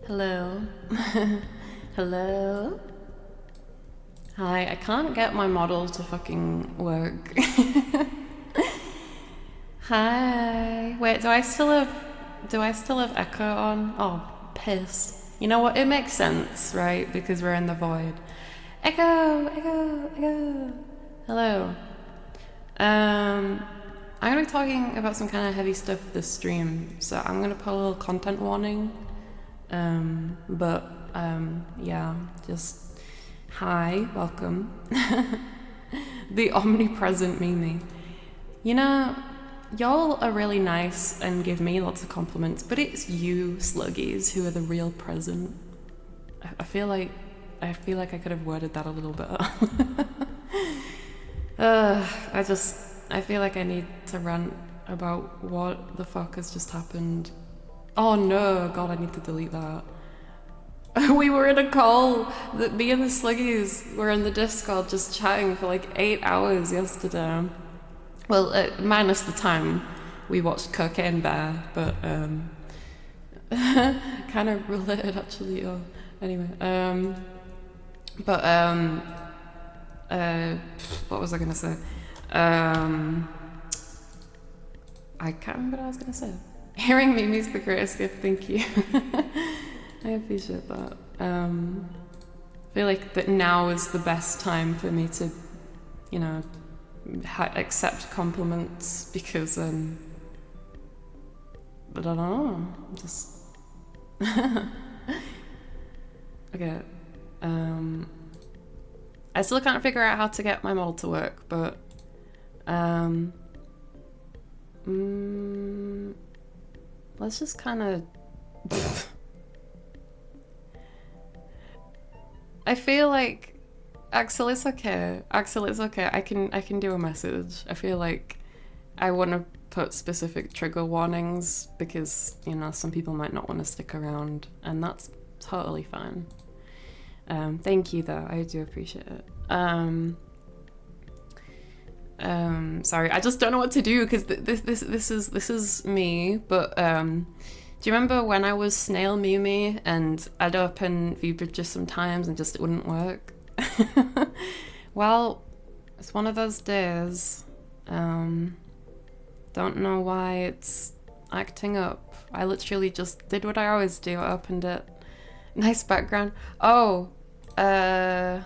Hello. Hello. Hi, I can't get my model to fucking work. Hi. Wait, do I still have echo on? Oh, piss. You know what? It makes sense, right? Because we're in the void. Echo, echo, echo. Hello. I'm gonna be talking about some kind of heavy stuff this stream, so I'm gonna put a little content warning. Yeah, just hi, welcome. The omnipresent Mimi. You know, y'all are really nice and give me lots of compliments, but it's you sluggies who are the real present. I feel like I could have worded that a little better. I feel like I need to rant about what the fuck has just happened. Oh no, God, I need to delete that. We were in a call, that me and the sluggies were in the Discord just chatting for like 8 hours yesterday. Well, minus the time we watched Cocaine Bear, but kind of related actually. Oh, anyway, what was I gonna say? I can't remember what I was gonna say. Hearing Mimi's the greatest gift, thank you. I appreciate that. I feel like that now is the best time for me to, you know, accept compliments because, I don't know, just... Okay, I still can't figure out how to get my model to work, but, let's just kind of... I feel like Axel is okay. Axel is okay. I can do a message. I feel like I want to put specific trigger warnings because, you know, some people might not want to stick around, and that's totally fine. Thank you though. I do appreciate it. Sorry, I just don't know what to do because this is me. But do you remember when I was Snail Mimi and I'd open VBridges sometimes and just it wouldn't work? Well, it's one of those days. Don't know why it's acting up. I literally just did what I always do. I opened it. Nice background. Oh, okay,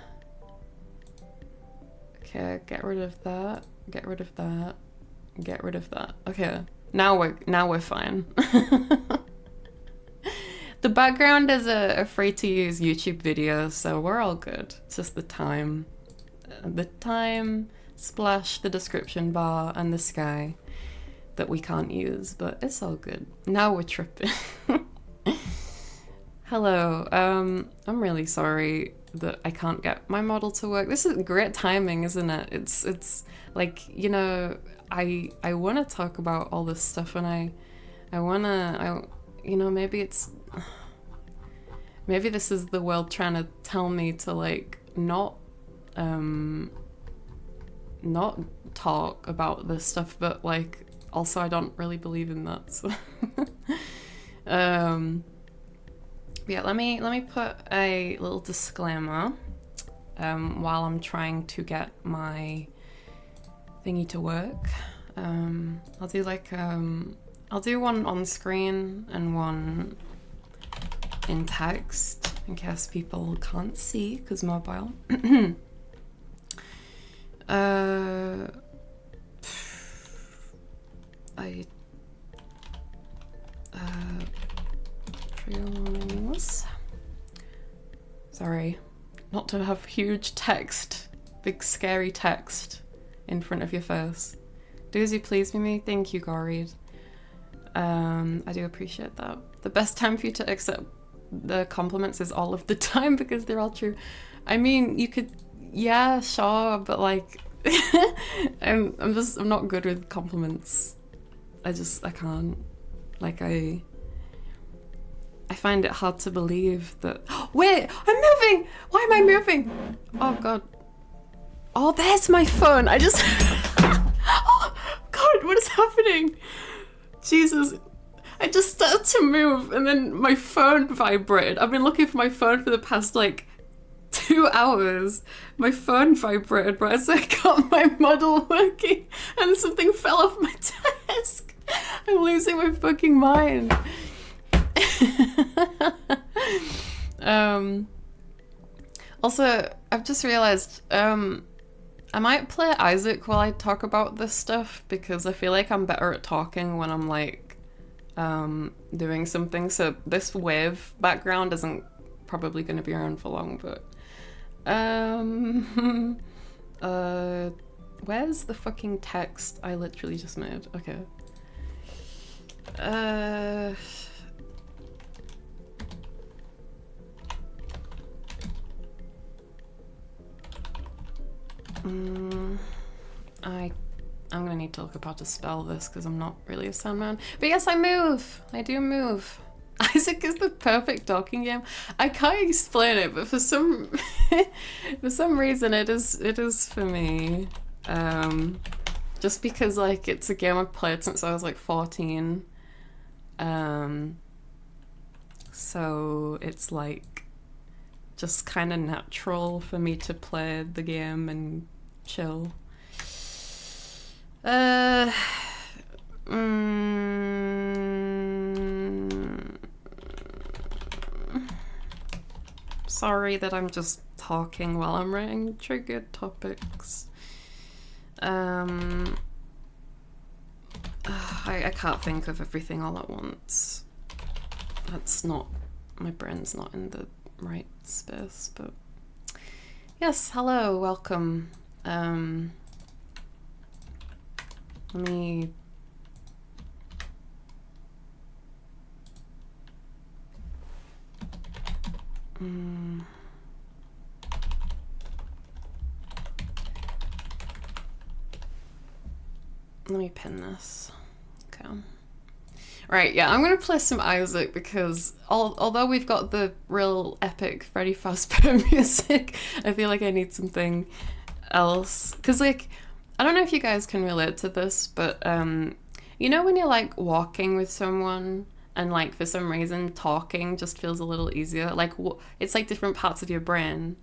get rid of that. Get rid of that. Get rid of that. Okay, now we're fine. The background is a free to use YouTube video, so we're all good. It's just the time. The time, splash, the description bar, and the sky that we can't use, but it's all good. Now we're tripping. Hello, I'm really sorry that I can't get my model to work. This is great timing, isn't it? It's like, you know, I want to talk about all this stuff, and I you know, maybe this is the world trying to tell me to like not talk about this stuff, but like also I don't really believe in that. So yeah, let me put a little disclaimer while I'm trying to get my thingy to work. I'll do like I'll do one on screen and one in text in case people can't see because mobile. Warnings. Sorry, not to have huge text, big scary text in front of your face. Do as you please, Mimi. Thank you, Goreed. I do appreciate that. The best time for you to accept the compliments is all of the time because they're all true. I mean, you could, yeah, sure, but like, I'm not good with compliments. I can't. Like, I find it hard to believe that. Wait, I'm moving! Why am I moving? Oh God. Oh, there's my phone. I just. Oh God, what is happening? Jesus. I just started to move and then my phone vibrated. I've been looking for my phone for the past like 2 hours. My phone vibrated right as I got my model working and something fell off my desk. I'm losing my fucking mind. Also, I've just realized I might play Isaac while I talk about this stuff because I feel like I'm better at talking when I'm like doing something. So this wave background isn't probably going to be around for long, but where's the fucking text I literally just made? Okay. I'm gonna need to look up how to spell this because I'm not really a Sandman. But yes, I move. I do move. Isaac is the perfect talking game. I can't explain it, but for some reason it is for me. Just because like it's a game I've played since I was like 14. So it's like just kind of natural for me to play the game and chill. Sorry that I'm just talking while I'm writing triggered topics. I can't think of everything all at once. That's not, my brain's not in the right space, but yes, hello, welcome. Let me pin this. Okay. Right, yeah, I'm gonna play some Isaac because although we've got the real epic Freddy Fazbear music, I feel like I need something else. Cause like, I don't know if you guys can relate to this, but you know when you're like walking with someone and like for some reason talking just feels a little easier? Like it's like different parts of your brain.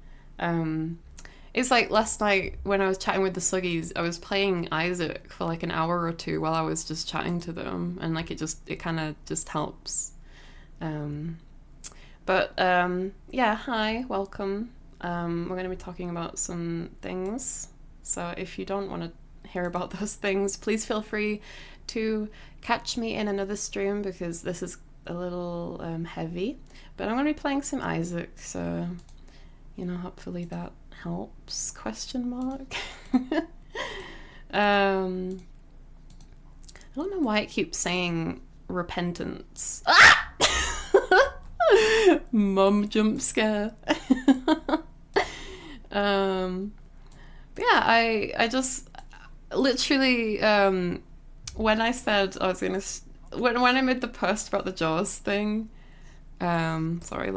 It's like last night when I was chatting with the Suggies, I was playing Isaac for like an hour or two while I was just chatting to them, and like it kind of just helps. Yeah, hi, welcome. We're going to be talking about some things. So if you don't want to hear about those things, please feel free to catch me in another stream because this is a little heavy. But I'm going to be playing some Isaac, so you know, hopefully that helps, question mark. I don't know why it keeps saying repentance. Ah! Mum jump scare. But yeah, I just literally when I said I was gonna when I made the post about the Jaws thing, sorry,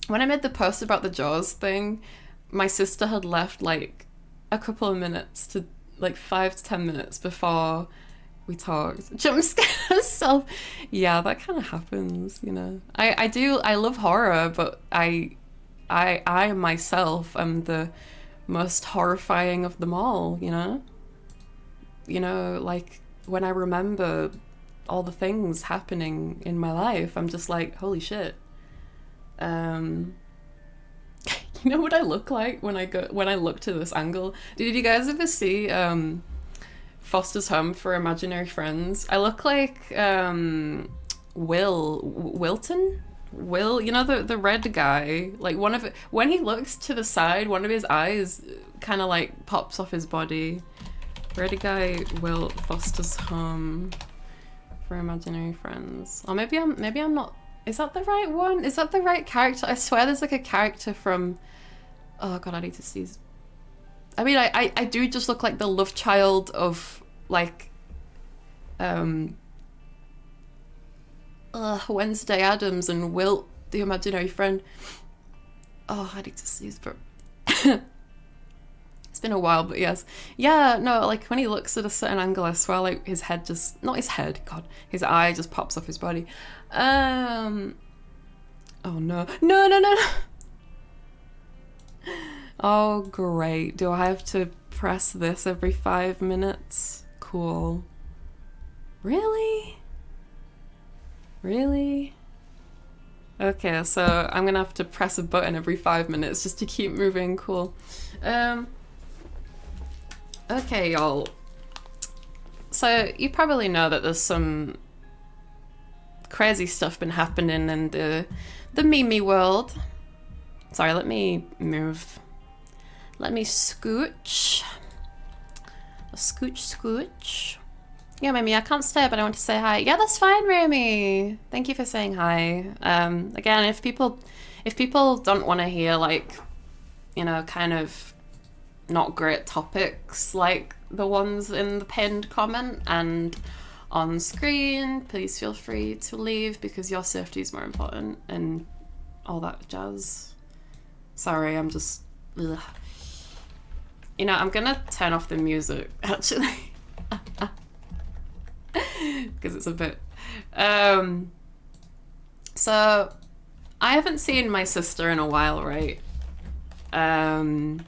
when I made the post about the Jaws thing, my sister had left like a couple of minutes to like 5 to 10 minutes before we talked. Jump scare herself. Yeah, that kind of happens, you know. I love horror, but I myself am the most horrifying of them all, you know? You know, like when I remember all the things happening in my life, I'm just like, holy shit. You know what I look like when I look to this angle? Did you guys ever see Foster's Home for Imaginary Friends? I look like Wilton? Will, you know, the red guy, like when he looks to the side, one of his eyes kind of like pops off his body. Red guy, Will, Foster's Home for Imaginary Friends. Or maybe I'm not. Is that the right one? Is that the right character? I swear there's like a character from, oh god, I need to see. I mean, I do just look like the love child of like Wednesday Addams and Wilt, the imaginary friend. Oh, I need to sneeze, but It's been a while, but yes. Yeah, no, like when he looks at a certain angle, I swear like his head just, not his head, God, his eye just pops off his body. Oh no. No, no, no, no. Oh, great. Do I have to press this every 5 minutes? Cool. Really? Really? Okay, so I'm gonna have to press a button every 5 minutes just to keep moving. Cool. Okay, y'all. So you probably know that there's some crazy stuff been happening in the meme world. Sorry, let me move. Let me scooch. Scooch. Yeah, Mimi, I can't stay, but I want to say hi. Yeah, that's fine, Remy. Thank you for saying hi. Again, if people don't want to hear like, you know, kind of not great topics like the ones in the pinned comment and on screen, please feel free to leave because your safety is more important and all that jazz. Sorry, I'm just... Ugh. You know, I'm gonna turn off the music, actually. Because it's a bit... So, I haven't seen my sister in a while, right? I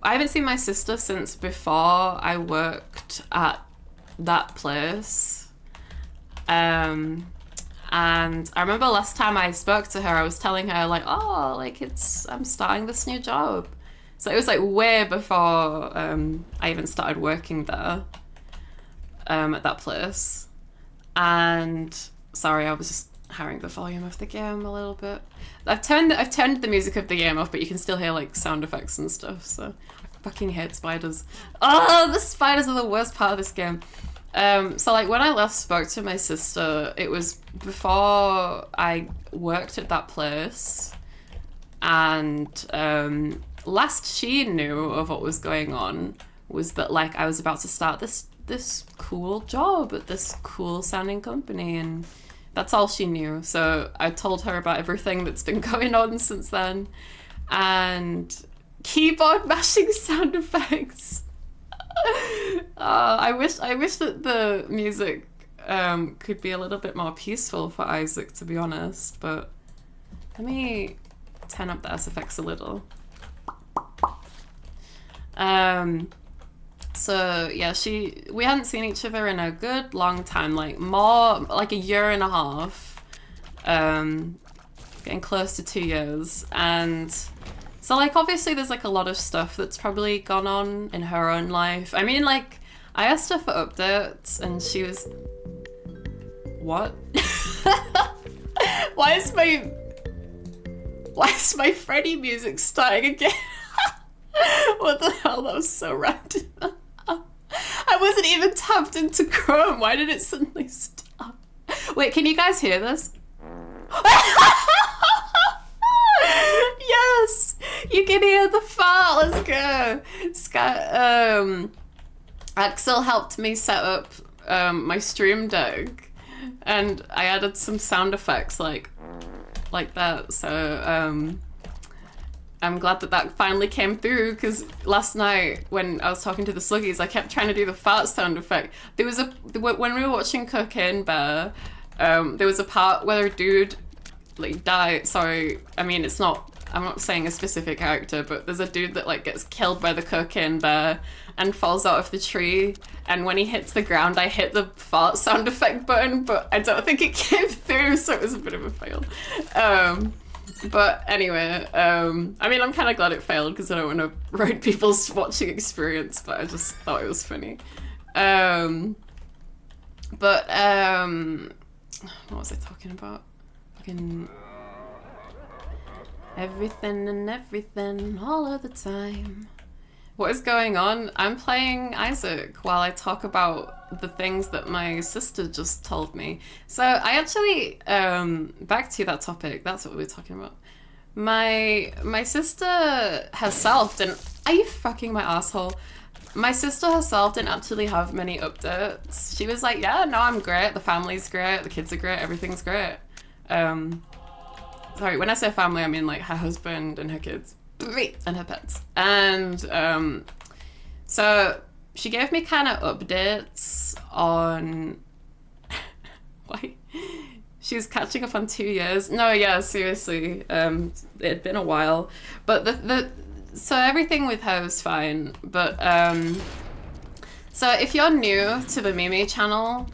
haven't seen my sister since before I worked at that place. And I remember last time I spoke to her, I was telling her like, oh, like I'm starting this new job. So it was like way before I even started working there at that place. And sorry, I was just lowering the volume of the game a little bit. I've turned the music of the game off, but you can still hear like sound effects and stuff. So I fucking hate spiders. Oh, the spiders are the worst part of this game. So like when I last spoke to my sister, it was before I worked at that place, and last she knew of what was going on was that like I was about to start this cool job at this cool sounding company, and that's all she knew. So I told her about everything that's been going on since then, and keyboard mashing sound effects. I wish that the music could be a little bit more peaceful for Isaac, to be honest, but let me turn up the SFX a little. So yeah, we hadn't seen each other in a good long time, like more like a year and a half, getting close to 2 years. And so like obviously there's like a lot of stuff that's probably gone on in her own life. I mean, like I asked her for updates and she was, what? Why is my Freddy music starting again? What the hell, that was so random. I wasn't even tapped into Chrome. Why did it suddenly stop? Wait, can you guys hear this? Yes! You can hear the fart. Let's go. Axel helped me set up my Stream Deck, and I added some sound effects like that. So I'm glad that finally came through, because last night when I was talking to the Sluggies, I kept trying to do the fart sound effect. There was when we were watching Cocaine Bear, there was a part where a dude like died. Sorry, I mean I'm not saying a specific character, but there's a dude that like gets killed by the Cocaine Bear and falls out of the tree. And when he hits the ground, I hit the fart sound effect button, but I don't think it came through, so it was a bit of a fail. But anyway, I mean, I'm kind of glad it failed because I don't want to ruin people's watching experience, but I just thought it was funny. What was I talking about? Fucking everything and everything all of the time. What is going on? I'm playing Isaac while I talk about the things that my sister just told me. So I actually, back to that topic, that's what we were talking about. My sister herself didn't, are you fucking my asshole? My sister herself didn't actually have many updates. She was like, yeah, no, I'm great, the family's great, the kids are great, everything's great. Sorry, when I say family, I mean like her husband and her kids. and her pets. And so she gave me kind of updates on why she was catching up on 2 years. No, yeah, seriously, it'd been a while, but so everything with her was fine. But so if you're new to the Mimi channel,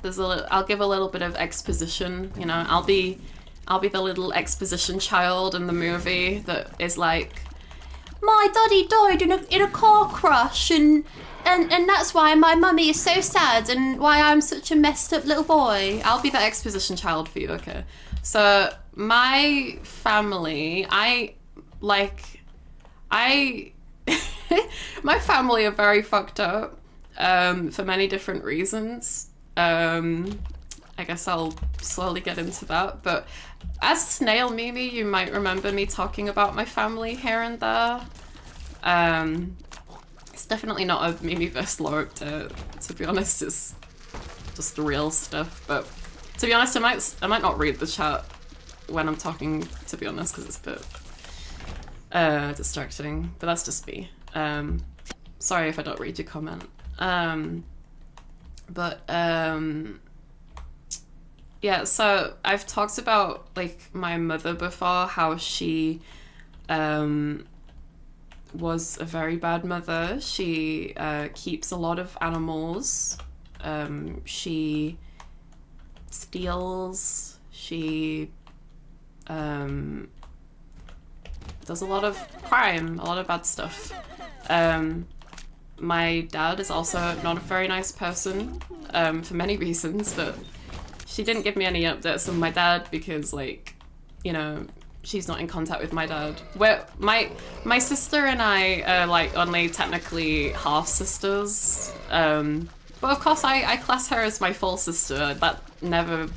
I'll give a little bit of exposition. You know, I'll be the little exposition child in the movie that is like, my daddy died in a car crash, and that's why my mummy is so sad, and why I'm such a messed up little boy. I'll be the exposition child for you, okay? So my family, my family are very fucked up for many different reasons. I guess I'll slowly get into that, but as Snail Mimi, you might remember me talking about my family here and there. It's definitely not a Mimiverse lore update, to be honest. It's just real stuff. But to be honest, I might not read the chat when I'm talking, to be honest, because it's a bit distracting. But that's just me. Sorry if I don't read your comment. Yeah, so I've talked about like my mother before, how she was a very bad mother. She keeps a lot of animals. She steals. She does a lot of crime, a lot of bad stuff. My dad is also not a very nice person for many reasons, but she didn't give me any updates on my dad because, like, you know, she's not in contact with my dad. My sister and I are like only technically half sisters, but of course I class her as my full sister. That never,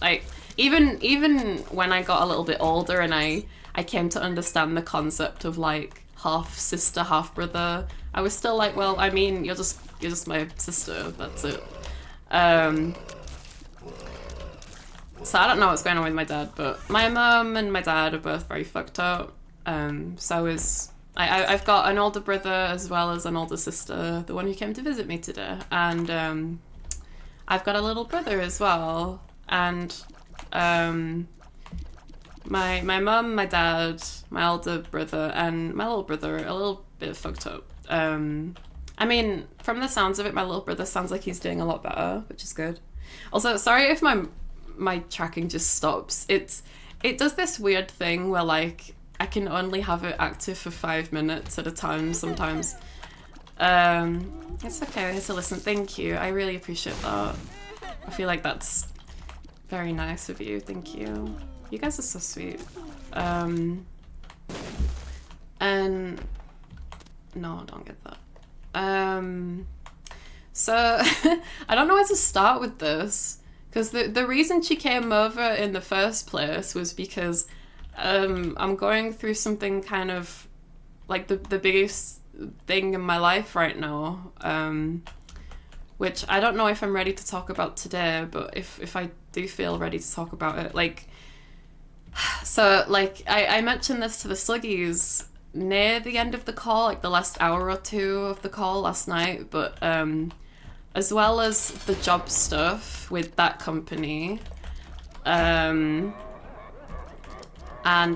like, even when I got a little bit older and I came to understand the concept of like half sister, half brother, I was still like, well, I mean, you're just my sister. That's it. So I don't know what's going on with my dad, but my mum and my dad are both very fucked up. I've got an older brother as well as an older sister, the one who came to visit me today, and I've got a little brother as well. And my mum, my dad, my older brother, and my little brother are a little bit fucked up. I mean, from the sounds of it, my little brother sounds like he's doing a lot better, which is good. Also, sorry if my tracking just stops. It does this weird thing where like I can only have it active for 5 minutes at a time sometimes. It's okay to listen. Thank you. I really appreciate that. I feel like that's very nice of you. Thank you. You guys are so sweet. And no, don't get that. So I don't know where to start with this. Because the reason she came over in the first place was because I'm going through something kind of like the biggest thing in my life right now, which I don't know if I'm ready to talk about today, but if I do feel ready to talk about it, like, so like I mentioned this to the Sluggies near the end of the call, like the last hour or two of the call last night, but as well as the job stuff with that company, and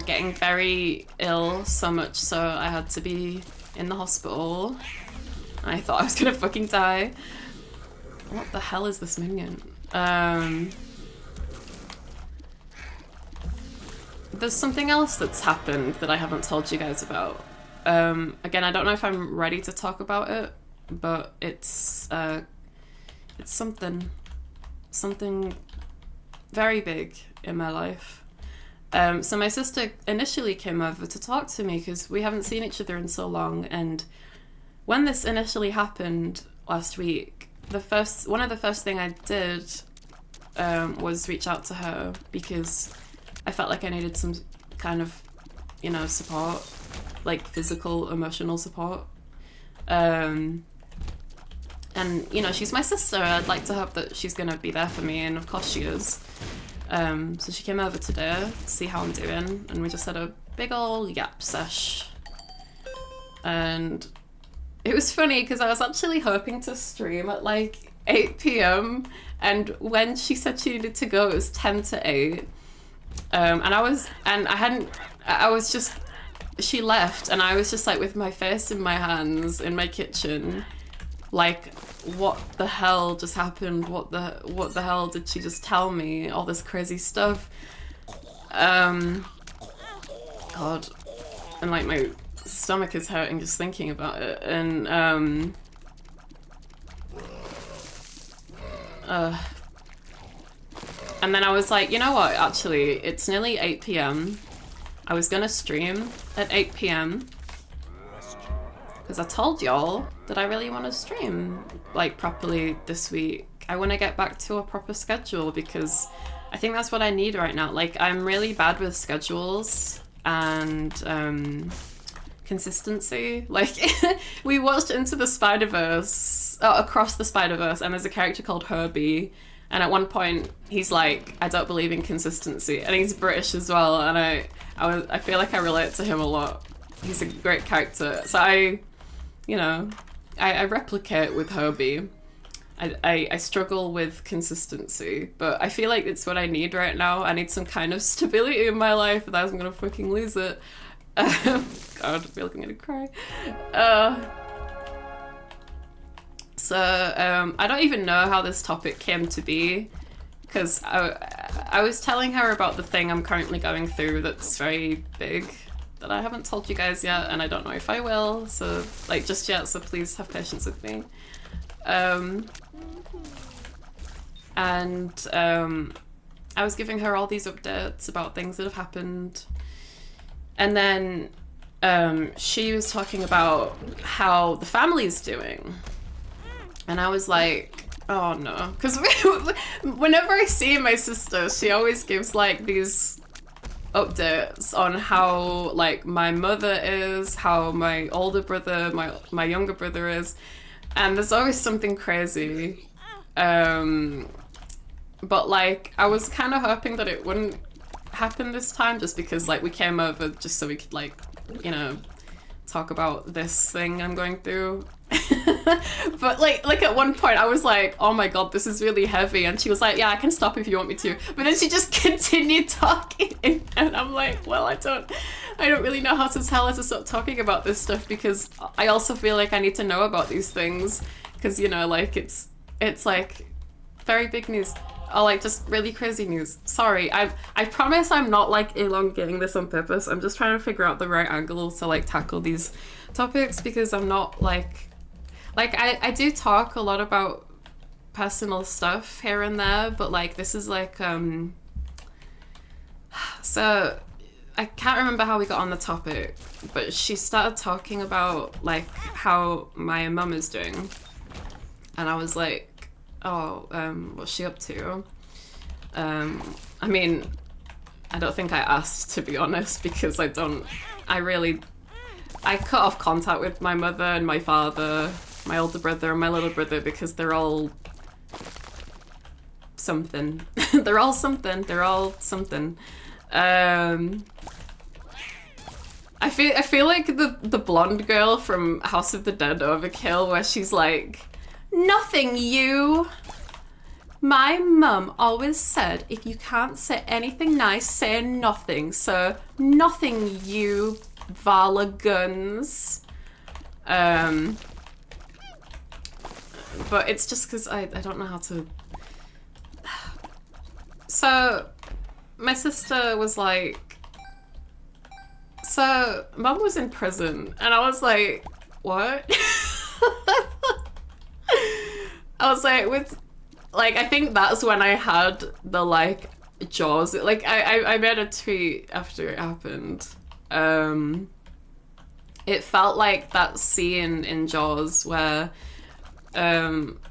getting very ill, so much so I had to be in the hospital. I thought I was gonna fucking die. What the hell is this minion? There's something else that's happened that I haven't told you guys about. Again, I don't know if I'm ready to talk about it, but it's something very big in my life. So my sister initially came over to talk to me because we haven't seen each other in so long, and when this initially happened last week, one of the first thing I did was reach out to her because I felt like I needed some kind of, you know, support, like physical, emotional support. And, you know, she's my sister. I'd like to hope that she's going to be there for me, and of course she is. So she came over today to see how I'm doing, and we just had a big ol' yap sesh. And it was funny because I was actually hoping to stream at like 8 p.m. and when she said she needed to go, it was 10 to 8. She left and I was just like with my face in my hands in my kitchen, like, what the hell just happened? What the hell did she just tell me? All this crazy stuff. God, and like my stomach is hurting just thinking about it. And and then I was like, you know what? Actually, it's nearly 8 p.m. I was gonna stream at 8 p.m. because I told y'all that I really want to stream like properly this week. I want to get back to a proper schedule because I think that's what I need right now. Like, I'm really bad with schedules and consistency. Like, we watched Into the Spider-Verse, Across the Spider-Verse, and there's a character called Herbie. And at one point, he's like, I don't believe in consistency. And he's British as well. And I feel like I relate to him a lot. He's a great character. So I replicate with Herbie. I struggle with consistency, but I feel like it's what I need right now. I need some kind of stability in my life, otherwise I'm gonna fucking lose it. God, I feel like I'm gonna cry. So I don't even know how this topic came to be, because I was telling her about the thing I'm currently going through that's very big, that I haven't told you guys yet, and I don't know if I will, so like just yet, so please have patience with me. I was giving her all these updates about things that have happened, and then she was talking about how the family's doing, and I was like, oh no, because whenever I see my sister, she always gives like these updates on how like my mother is, how my older brother, my younger brother is, and there's always something crazy. But like I was kind of hoping that it wouldn't happen this time, just because like we came over just so we could like, you know, talk about this thing I'm going through. But like at one point I was like, oh my god, this is really heavy, and she was like, yeah, I can stop if you want me to, but then she just continued talking, and I'm like, well, I don't really know how to tell her to stop talking about this stuff, because I also feel like I need to know about these things, because, you know, like it's like very big news, or like just really crazy news. Sorry, I promise I'm not like elongating this on purpose. I'm just trying to figure out the right angle to like tackle these topics, because I'm not like I do talk a lot about personal stuff here and there, but like this is like so I can't remember how we got on the topic, but she started talking about like how my mum is doing, and I was like, oh, what's she up to? I mean, I don't think I asked, to be honest, because I cut off contact with my mother and my father, my older brother and my little brother, because they're all something. They're all something. I feel like the blonde girl from House of the Dead Overkill, where she's like, nothing, you. My mum always said, if you can't say anything nice, say nothing. So nothing, you, Vala Guns. But it's just because I don't know how to... So my sister was like, so mum was in prison, and I was like, what? I was like, I think that's when I had the like Jaws. Like I made a tweet after it happened. It felt like that scene in Jaws where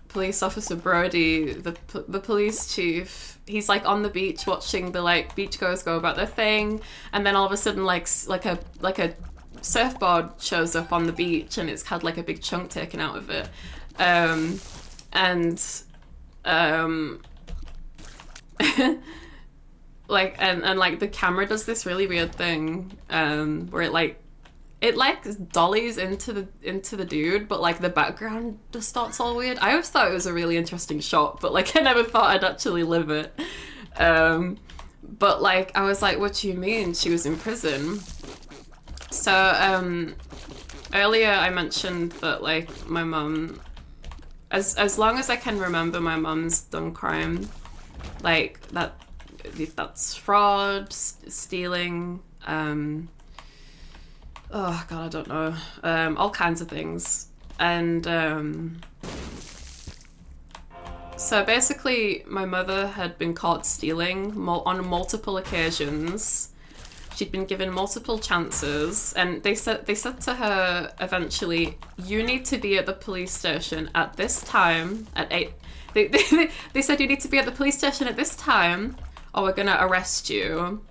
police officer Brody, the police chief, he's like on the beach watching the like beachgoers go about their thing, and then all of a sudden like a surfboard shows up on the beach, and it's had like a big chunk taken out of it, like and like the camera does this really weird thing where it like it like dollies into the dude, but like the background distorts all weird. I always thought it was a really interesting shot, but like I never thought I'd actually live it. But like I was like, what do you mean she was in prison? So earlier I mentioned that like my mum, as long as I can remember, my mum's done crime, like that, if that's fraud, stealing, oh god, I don't know, all kinds of things. And so basically my mother had been caught stealing on multiple occasions. She'd been given multiple chances, and they said to her eventually, you need to be at the police station at this time at 8. They said you need to be at the police station at this time or we're gonna arrest you.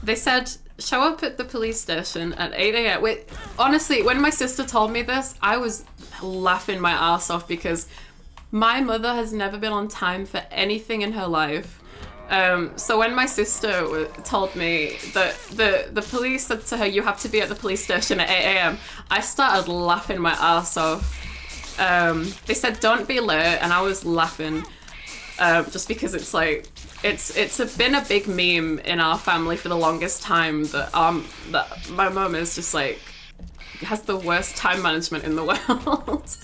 They said show up at the police station at 8 a.m. Wait, honestly, when my sister told me this, I was laughing my ass off because my mother has never been on time for anything in her life. So when my sister told me that the police said to her, you have to be at the police station at 8 a.m., I started laughing my ass off. They said, don't be late, and I was laughing just because it's like, it's been a big meme in our family for the longest time that my mum is just like, has the worst time management in the world.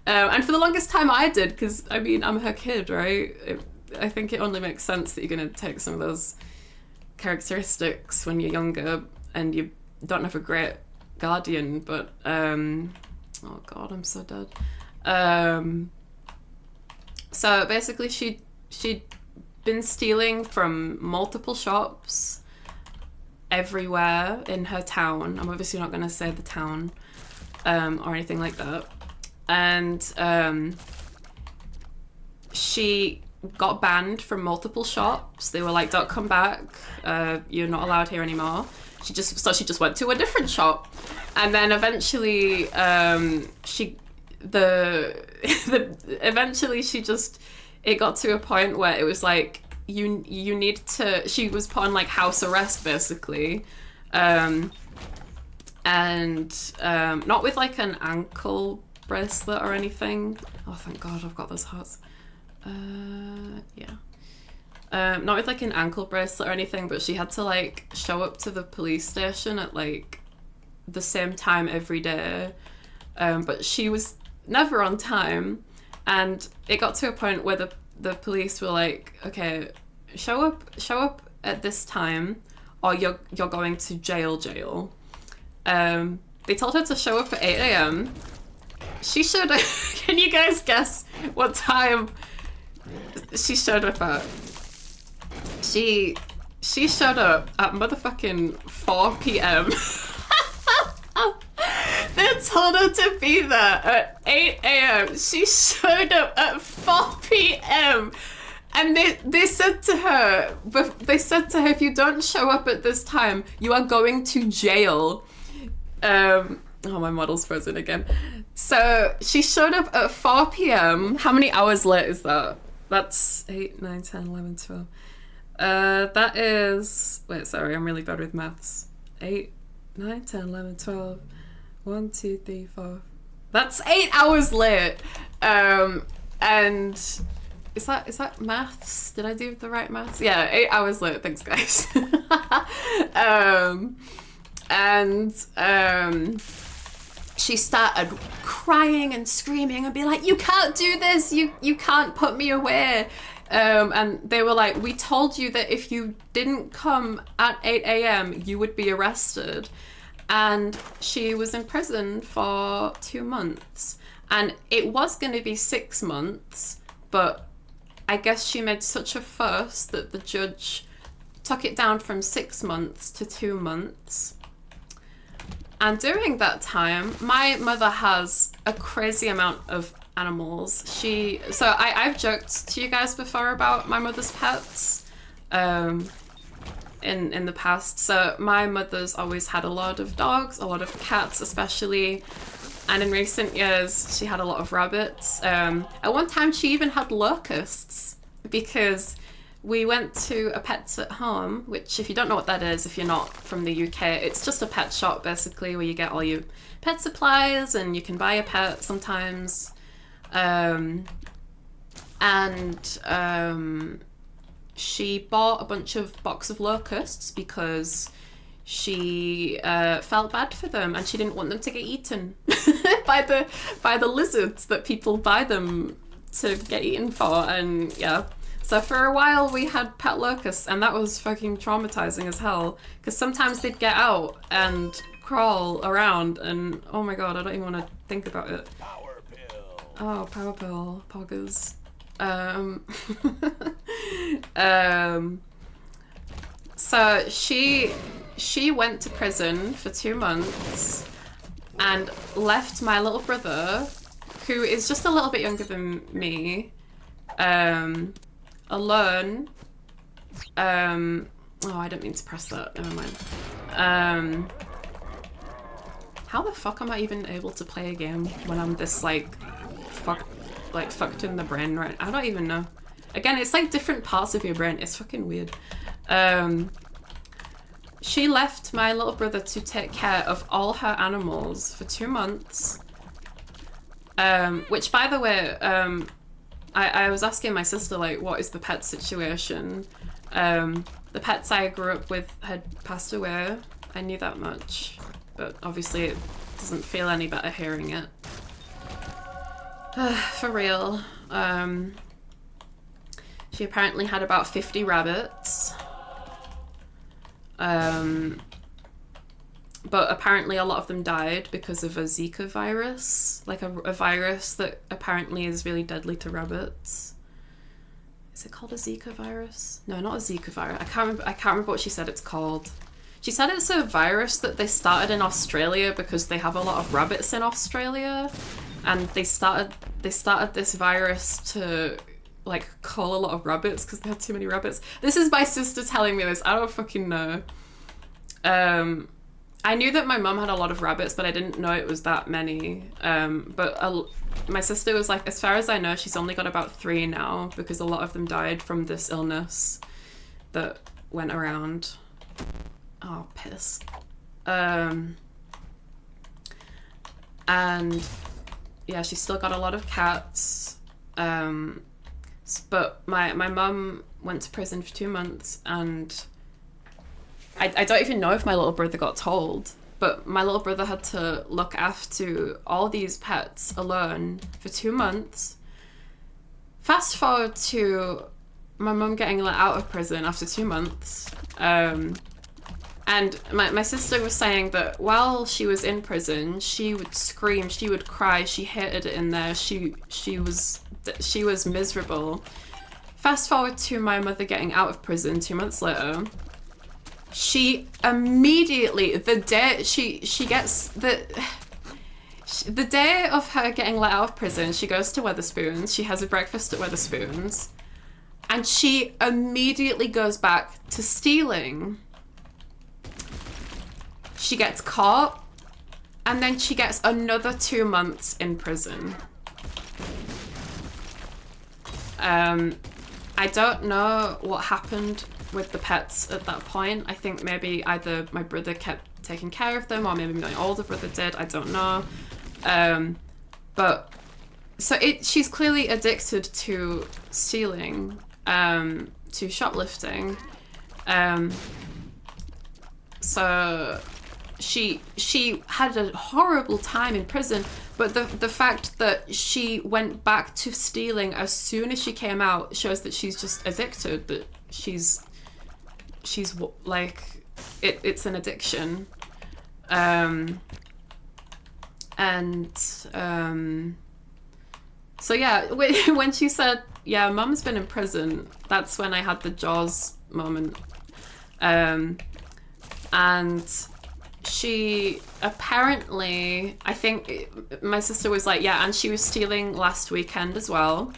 And for the longest time I did, because I mean, I'm her kid, right? I think it only makes sense that you're going to take some of those characteristics when you're younger and you don't have a great guardian, but oh god, I'm so dead. So basically she'd been stealing from multiple shops everywhere in her town. I'm obviously not going to say the town or anything like that. And she got banned from multiple shops. They were like, don't come back, you're not allowed here anymore. She just went to a different shop, and then eventually it got to a point where it was like you need to, she was put on like house arrest basically, and not with like an ankle bracelet or anything. Oh thank god, I've got those hearts. Not with like an ankle bracelet or anything, but she had to like show up to the police station at like the same time every day, but she was never on time, and it got to a point where the police were like, okay, show up at this time or you're going to jail. They told her to show up at 8 a.m. She showed up. Can you guys guess what time she showed up at? She showed up at motherfucking 4 p.m. They told her to be there at 8 a.m. She showed up at 4 p.m. And they said to her, if you don't show up at this time, you are going to jail. Oh, my model's frozen again. So she showed up at 4 p.m. How many hours late is that? That's 8, 9, 10, 11, 12. That is... Wait, sorry, I'm really bad with maths. 8, 9, 10, 11, 12. 1, 2, 3, 4. That's 8 hours late. And is that maths? Did I do the right maths? Yeah, 8 hours late. Thanks, guys. She started crying and screaming and be like, you can't do this, you can't put me away. And they were like, we told you that if you didn't come at 8 a.m. you would be arrested. And she was in prison for 2 months. And it was going to be 6 months, but I guess she made such a fuss that the judge took it down from 6 months to 2 months. And during that time, my mother has a crazy amount of animals. I've joked to you guys before about my mother's pets in the past. So my mother's always had a lot of dogs, a lot of cats especially, and in recent years she had a lot of rabbits. At one time she even had locusts, because we went to a Pets at Home, which if you don't know what that is, if you're not from the UK, it's just a pet shop basically where you get all your pet supplies and you can buy a pet sometimes. She bought a bunch of box of locusts because she felt bad for them and she didn't want them to get eaten by the lizards that people buy them to get eaten for. And yeah, so for a while we had pet locusts, and that was fucking traumatizing as hell because sometimes they'd get out and crawl around, and oh my god, I don't even want to think about it. Power pill. Oh, power pill, poggers. So she went to prison for 2 months and left my little brother, who is just a little bit younger than me, alone. Oh, I didn't mean to press that. Never mind. How the fuck am I even able to play a game when I'm this fucked in the brain, right? I don't even know. Again, it's like different parts of your brain. It's fucking weird. She left my little brother to take care of all her animals for 2 months. Which, by the way, I was asking my sister, like, what is the pet situation? The pets I grew up with had passed away. I knew that much. But obviously it doesn't feel any better hearing it. For real. She apparently had about 50 rabbits. But apparently a lot of them died because of a Zika virus. Like a virus that apparently is really deadly to rabbits. Is it called a Zika virus? No, not a Zika virus. I can't remember what she said it's called. She said it's a virus that they started in Australia because they have a lot of rabbits in Australia. And they started this virus to like cull a lot of rabbits because they had too many rabbits. This is my sister telling me this. I don't fucking know. I knew that my mum had a lot of rabbits, but I didn't know it was that many. My sister was like, as far as I know, she's only got about 3 now because a lot of them died from this illness that went around. Oh, piss. And yeah, she's still got a lot of cats. But my mum went to prison for 2 months, and I don't even know if my little brother got told, but my little brother had to look after all these pets alone for 2 months. Fast forward to my mum getting let out of prison after 2 months. And my sister was saying that while she was in prison, she would scream, she would cry, she hated it in there, she was miserable. Fast forward to my mother getting out of prison 2 months later. She immediately, the day the day of her getting let out of prison, she goes to Wetherspoons, she has a breakfast at Wetherspoons, and she immediately goes back to stealing. She gets caught, and then she gets another 2 months in prison. I don't know what happened with the pets at that point. I think maybe either my brother kept taking care of them, or maybe my older brother did. I don't know. But so she's clearly addicted to stealing, to shoplifting. So she had a horrible time in prison, but the fact that she went back to stealing as soon as she came out shows that she's just addicted, that she's like it's an addiction. So yeah, when she said, yeah, mum's been in prison, that's when I had the Jaws moment. And she apparently, I think my sister was like, yeah, and she was stealing last weekend as well.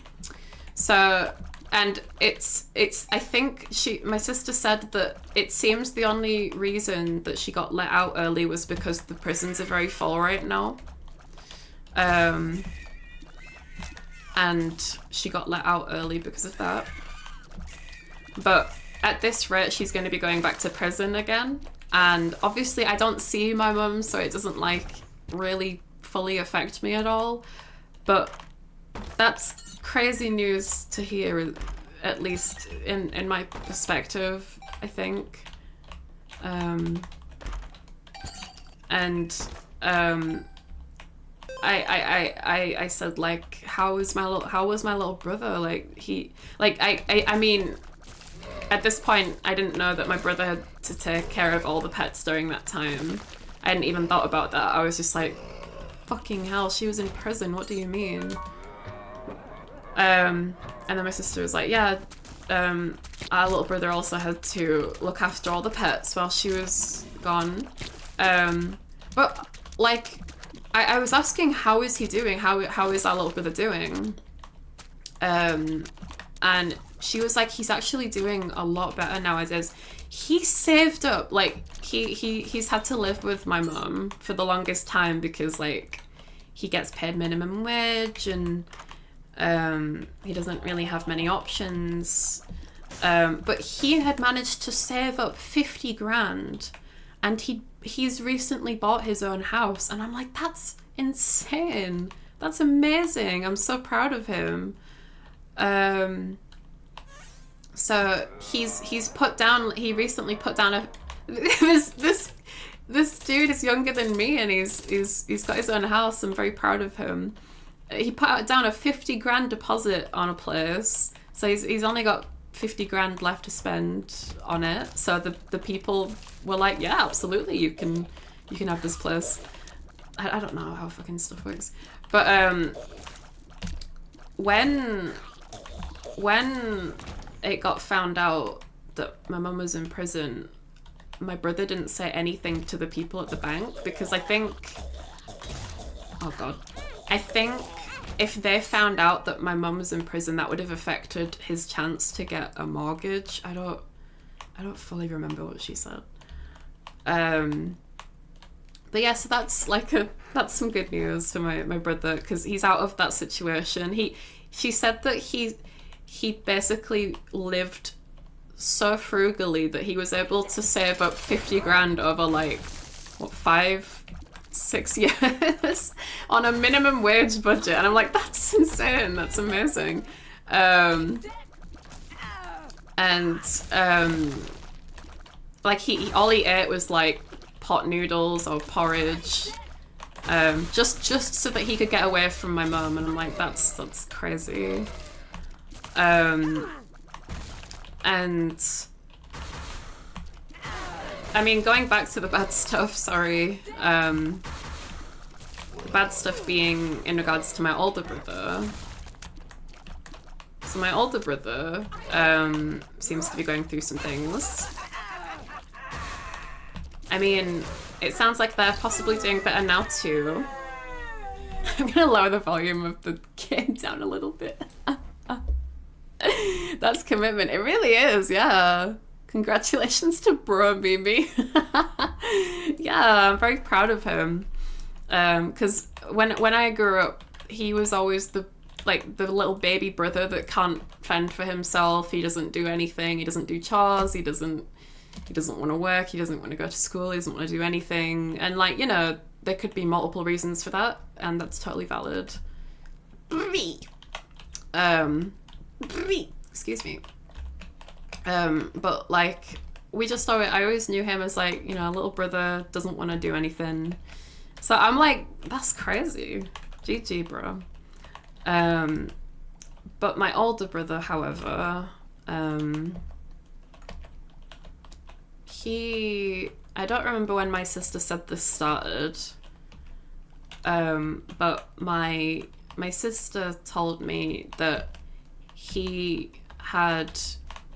So, and it's I think my sister said that it seems the only reason that she got let out early was because the prisons are very full right now. And she got let out early because of that. But at this rate, she's going to be going back to prison again. And obviously I don't see my mum, so it doesn't like really fully affect me at all. But that's crazy news to hear, at least in my perspective, I think. I said, like, how was my little brother? I mean, at this point, I didn't know that my brother had to take care of all the pets during that time. I hadn't even thought about that. I was just like, fucking hell, she was in prison, what do you mean? And then my sister was like, yeah, our little brother also had to look after all the pets while she was gone. But, like, I was asking, how is he doing? How is our little brother doing? And she was like, he's actually doing a lot better nowadays. He saved up, like, he's had to live with my mum for the longest time because, like, he gets paid minimum wage and he doesn't really have many options. But he had managed to save up 50 grand and he's recently bought his own house, and I'm like, that's insane. That's amazing. I'm so proud of him. So he's put down, he recently put down a this dude is younger than me, and he's got his own house. I'm very proud of him. He put down a 50 grand deposit on a place, so he's only got 50 grand left to spend on it. So the people were like, yeah, absolutely, you can have this place. I don't know how fucking stuff works, but when it got found out that my mum was in prison, my brother didn't say anything to the people at the bank because I think if they found out that my mum was in prison, that would have affected his chance to get a mortgage. I don't fully remember what she said. But yeah, so that's some good news for my brother, because he's out of that situation. She said that he basically lived so frugally that he was able to save up 50 grand over like 5-6 years on a minimum wage budget, and I'm like, that's insane, that's amazing. Like he all he ate was like pot noodles or porridge, just so that he could get away from my mum, and I'm like, that's crazy. And I mean, going back to the bad stuff, sorry, the bad stuff being in regards to my older brother. So my older brother seems to be going through some things. I mean, it sounds like they're possibly doing better now too. I'm gonna lower the volume of the game down a little bit. That's commitment. It really is, yeah. Congratulations to bro Mimi. Yeah, I'm very proud of him. Because when I grew up, he was always the little baby brother that can't fend for himself. He doesn't do anything. He doesn't do chores. He doesn't want to work. He doesn't want to go to school. He doesn't want to do anything. And like, you know, there could be multiple reasons for that, and that's totally valid. Excuse me. But like, I always knew him as like, you know, a little brother, doesn't want to do anything. So I'm like, that's crazy. GG, bro. But my older brother, however, I don't remember when my sister said this started, but my sister told me that he had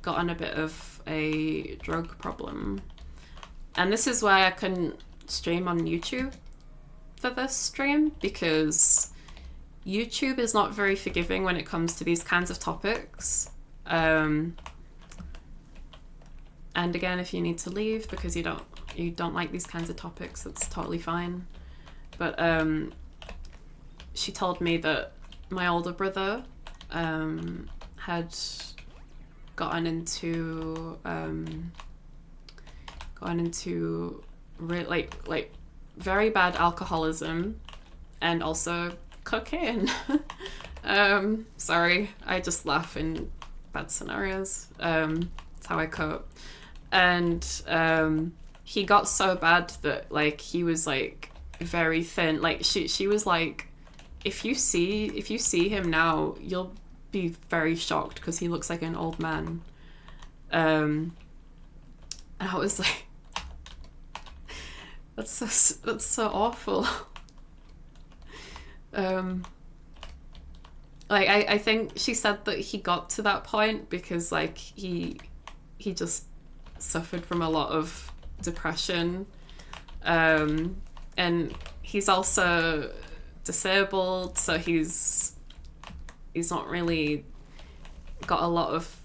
gotten a bit of a drug problem. And this is why I couldn't stream on YouTube for this stream, because YouTube is not very forgiving when it comes to these kinds of topics. And again, if you need to leave because you don't like these kinds of topics, that's totally fine. But she told me that my older brother had gotten into like very bad alcoholism and also cocaine. Sorry, I just laugh in bad scenarios. It's how I cope. And he got so bad that like he was like very thin. Like she was like, if you see him now, you'll be very shocked because he looks like an old man. And I was like, that's so awful. Like I think she said that he got to that point because like he just suffered from a lot of depression, and he's also disabled, so he's not really got a lot of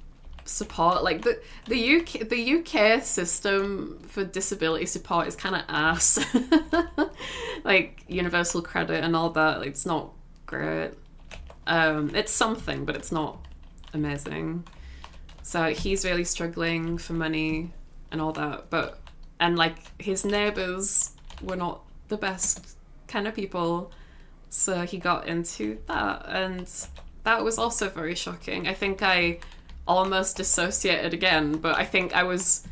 support. Like the UK system for disability support is kind of ass. Like universal credit and all that, like, it's not great. It's something, but it's not amazing. So he's really struggling for money and all that. And like his neighbours were not the best kind of people, so he got into that, and that was also very shocking. I think I almost dissociated again, but I think I was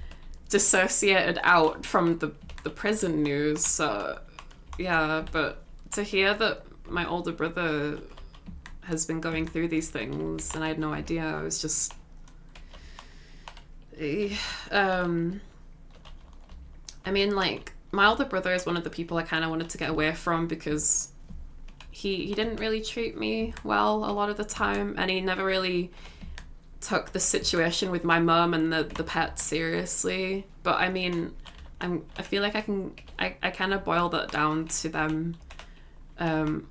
dissociated out from the prison news. So yeah, but to hear that my older brother has been going through these things and I had no idea, I was just I mean, like, my older brother is one of the people I kind of wanted to get away from because he didn't really treat me well a lot of the time, and he never really took the situation with my mum and the pet seriously. But I mean, I feel like I kind of boil that down to them well,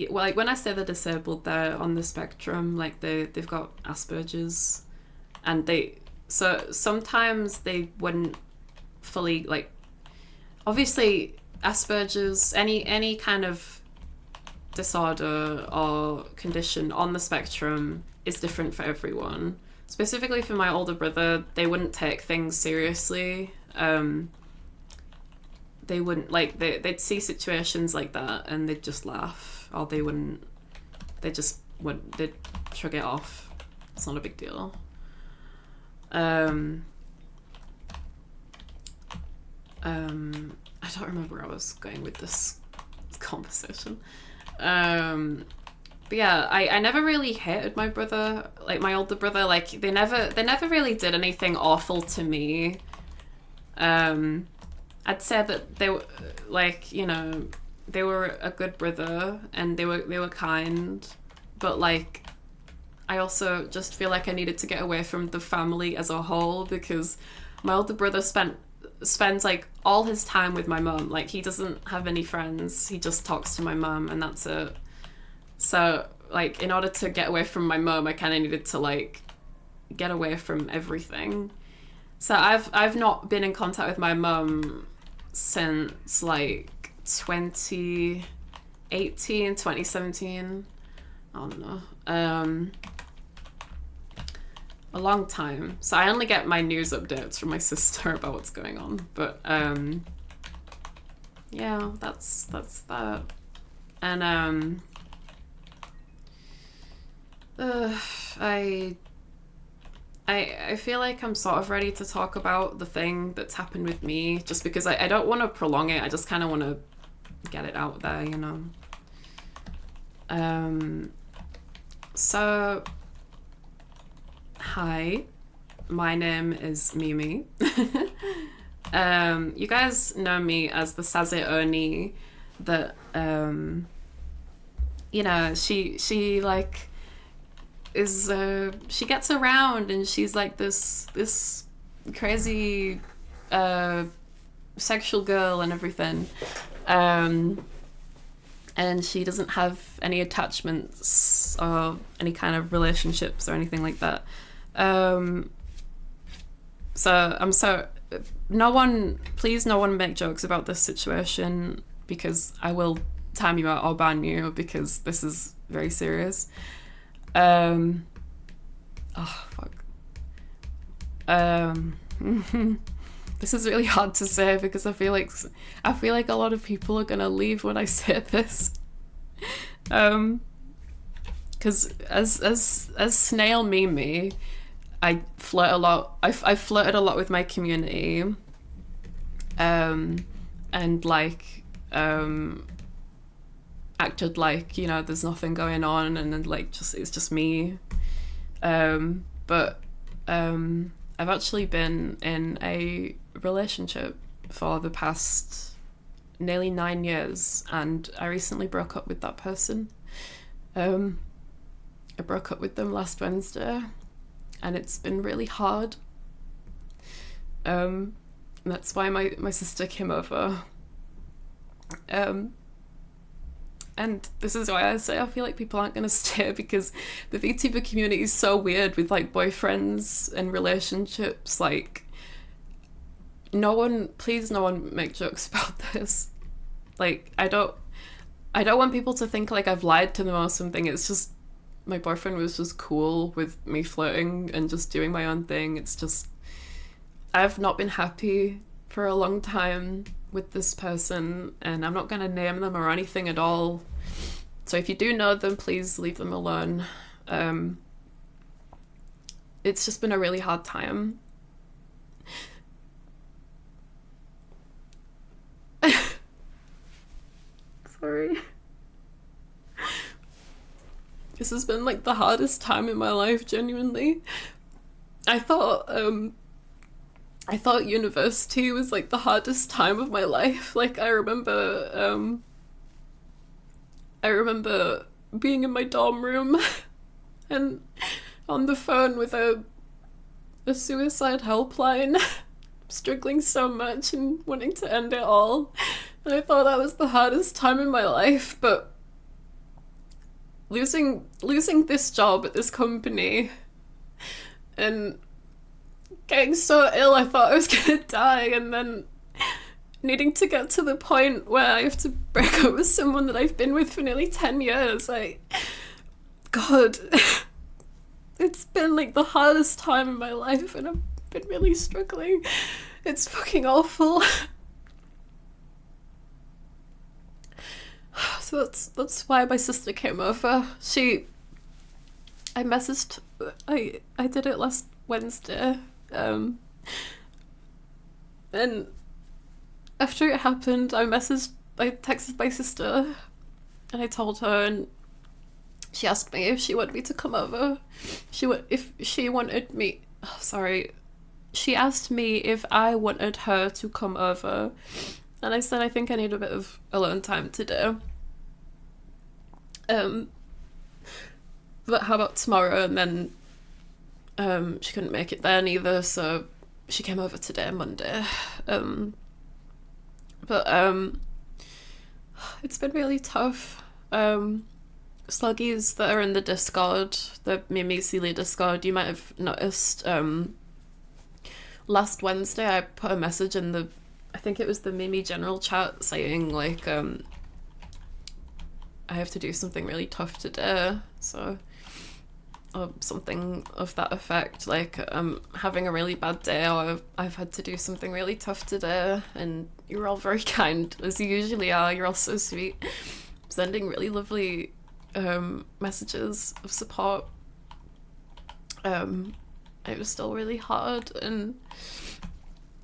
like when I say they're disabled, they're on the spectrum. Like they've got Asperger's, and so sometimes they wouldn't fully, like, obviously Asperger's, any kind of disorder or condition on the spectrum is different for everyone. Specifically for my older brother, they wouldn't take things seriously. They wouldn't, like, they'd see situations like that and they'd just laugh, or they'd shrug it off. It's not a big deal. I don't remember where I was going with this conversation. But yeah, I never really hated my brother, like my older brother. Like they never really did anything awful to me. I'd say that they were, like, you know, they were a good brother and they were kind, but like I also just feel like I needed to get away from the family as a whole because my older brother spends like all his time with my mum. Like he doesn't have any friends, he just talks to my mum and that's it. So like in order to get away from my mum, I kind of needed to like get away from everything. So I've not been in contact with my mum since like 2018, 2017. I don't know. A long time. So I only get my news updates from my sister about what's going on. But yeah, that's that. And I feel like I'm sort of ready to talk about the thing that's happened with me, just because I don't want to prolong it. I just kind of want to get it out there, you know. So hi, my name is Mimi. You guys know me as the Saze Oni that you know, she like is she gets around and she's like this crazy sexual girl and everything, and she doesn't have any attachments or any kind of relationships or anything like that. So please no one make jokes about this situation, because I will time you out or ban you, because this is very serious. Oh fuck. Um, this is really hard to say because I feel like a lot of people are gonna leave when I say this. Because as Snail Mimi, I flirt a lot. I flirted a lot with my community. And like acted like, you know, there's nothing going on, and then like it's just me. But I've actually been in a relationship for the past nearly 9 years, and I recently broke up with that person. I broke up with them last Wednesday, and it's been really hard. That's why my sister came over. And this is why I say I feel like people aren't going to stay, because the VTuber community is so weird with like boyfriends and relationships. Like, please no one make jokes about this. Like, I don't want people to think like I've lied to them or something. It's just, my boyfriend was just cool with me flirting and just doing my own thing. It's just, I've not been happy for a long time with this person, and I'm not going to name them or anything at all. So if you do know them, please leave them alone. It's just been a really hard time. Sorry. This has been like the hardest time in my life, genuinely. I thought university was like the hardest time of my life. Like, I remember being in my dorm room and on the phone with a suicide helpline, struggling so much and wanting to end it all. And I thought that was the hardest time in my life, but losing this job at this company and getting so ill I thought I was gonna die, and then needing to get to the point where I have to break up with someone that I've been with for nearly 10 years. God, it's been like the hardest time in my life, and I've been really struggling. It's fucking awful. So that's why my sister came over. I did it last Wednesday. And after it happened, I texted my sister, and I told her, and she asked me if she wanted me to come over. She asked me if I wanted her to come over, and I said I think I need a bit of alone time today. But how about tomorrow? And then she couldn't make it then either, so she came over today, Monday. But it's been really tough. Sluggies that are in the Discord, the Mimi Sealy Discord, you might have noticed, last Wednesday I put a message in I think it was the Mimi general chat, saying like, I have to do something really tough today, so, or something of that effect, like I'm having a really bad day, or I've had to do something really tough today, and you're all very kind, as you usually are. You're all so sweet, sending really lovely messages of support. It was still really hard, and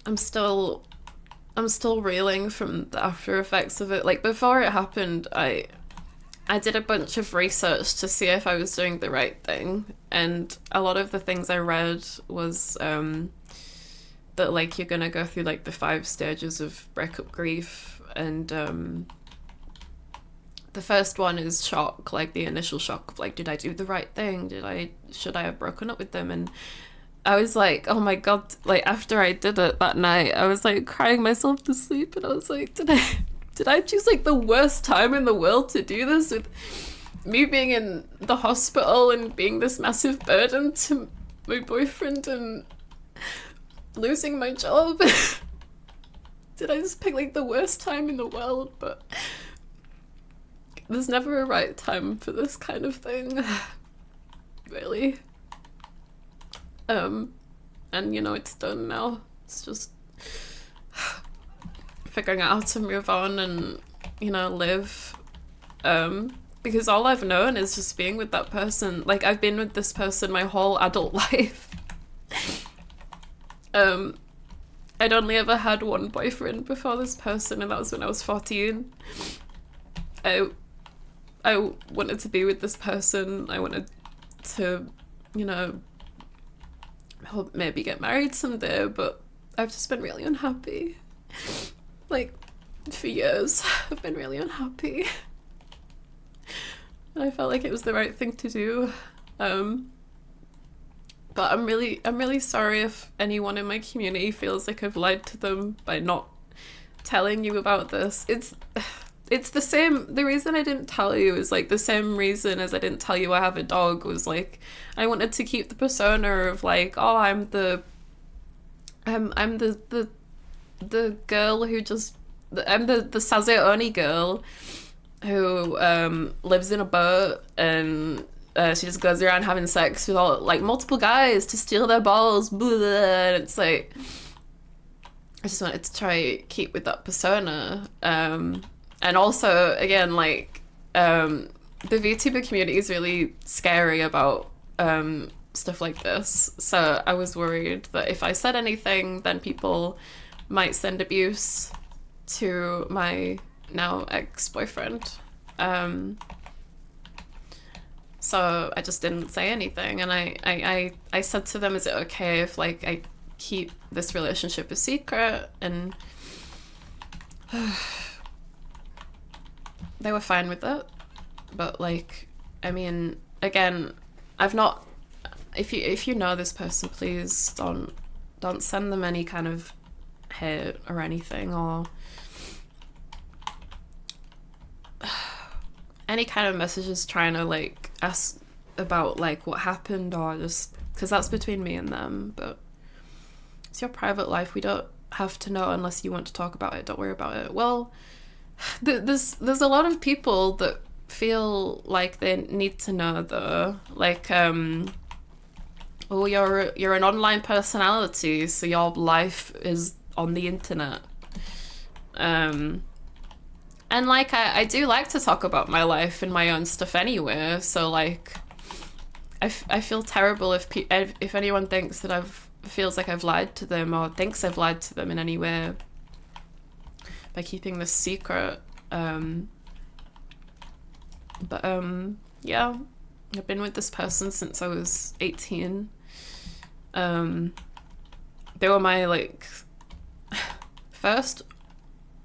I'm still reeling from the after effects of it. Like, before it happened, I did a bunch of research to see if I was doing the right thing, and a lot of the things I read was that like you're gonna go through like the 5 stages of breakup grief, and the first one is shock, like the initial shock of like, did I do the right thing? Should I have broken up with them? And I was like, oh my god, like after I did it that night, I was like crying myself to sleep, and I was like, did I choose like the worst time in the world to do this, with me being in the hospital and being this massive burden to my boyfriend and losing my job? Did I just pick like the worst time in the world? But there's never a right time for this kind of thing, really. and you know it's done now. It's just figuring out how to move on and, you know, live. Because all I've known is just being with that person. Like, I've been with this person my whole adult life. I'd only ever had one boyfriend before this person, and that was when I was 14. I wanted to be with this person. I wanted to, you know, hope maybe get married someday, but I've just been really unhappy. Like, for years, I've been really unhappy. I felt like it was the right thing to do. But I'm really sorry if anyone in my community feels like I've lied to them by not telling you about this. It's the same, the reason I didn't tell you is like the same reason as I didn't tell you I have a dog, was like I wanted to keep the persona of like, oh, I'm the girl who just, I'm the Saze Oni girl who lives in a boat, and she just goes around having sex with all like multiple guys to steal their balls, blah, and it's like I just wanted to try keep with that persona. And also, again, like the VTuber community is really scary about stuff like this, so I was worried that if I said anything, then people might send abuse to my now ex-boyfriend. So I just didn't say anything, and I said to them, is it okay if like I keep this relationship a secret? And they were fine with it. But like, I mean, again, I've not, if you know this person, please don't send them any kind of hate or anything, or any kind of messages trying to like ask about like what happened, or just because that's between me and them. But it's your private life. We don't have to know unless you want to talk about it. Don't worry about it. Well, there's a lot of people that feel like they need to know though, like oh, you're an online personality, so your life is on the internet. And like I do like to talk about my life and my own stuff anyway, so like I feel terrible if anyone thinks that feels like I've lied to them, or thinks I've lied to them in any way by keeping this secret. But yeah, I've been with this person since I was 18. They were my like first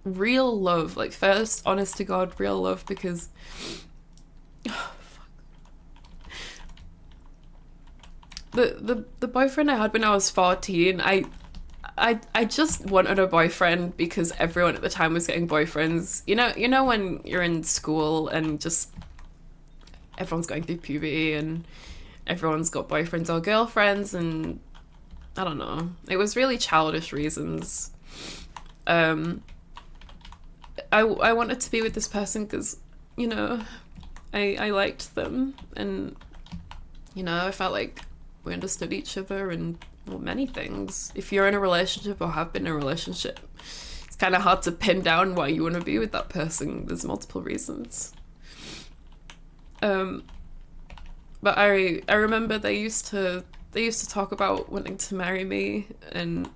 real love, like first honest to God real love, because the boyfriend I had when I was 14, I just wanted a boyfriend because everyone at the time was getting boyfriends. You know when you're in school and just everyone's going through puberty and everyone's got boyfriends or girlfriends, and I don't know. It was really childish reasons. I wanted to be with this person because, you know, I liked them, and, you know, I felt like we understood each other, and well, many things. If you're in a relationship or have been in a relationship, it's kind of hard to pin down why you want to be with that person. There's multiple reasons. But I remember they used to talk about wanting to marry me, and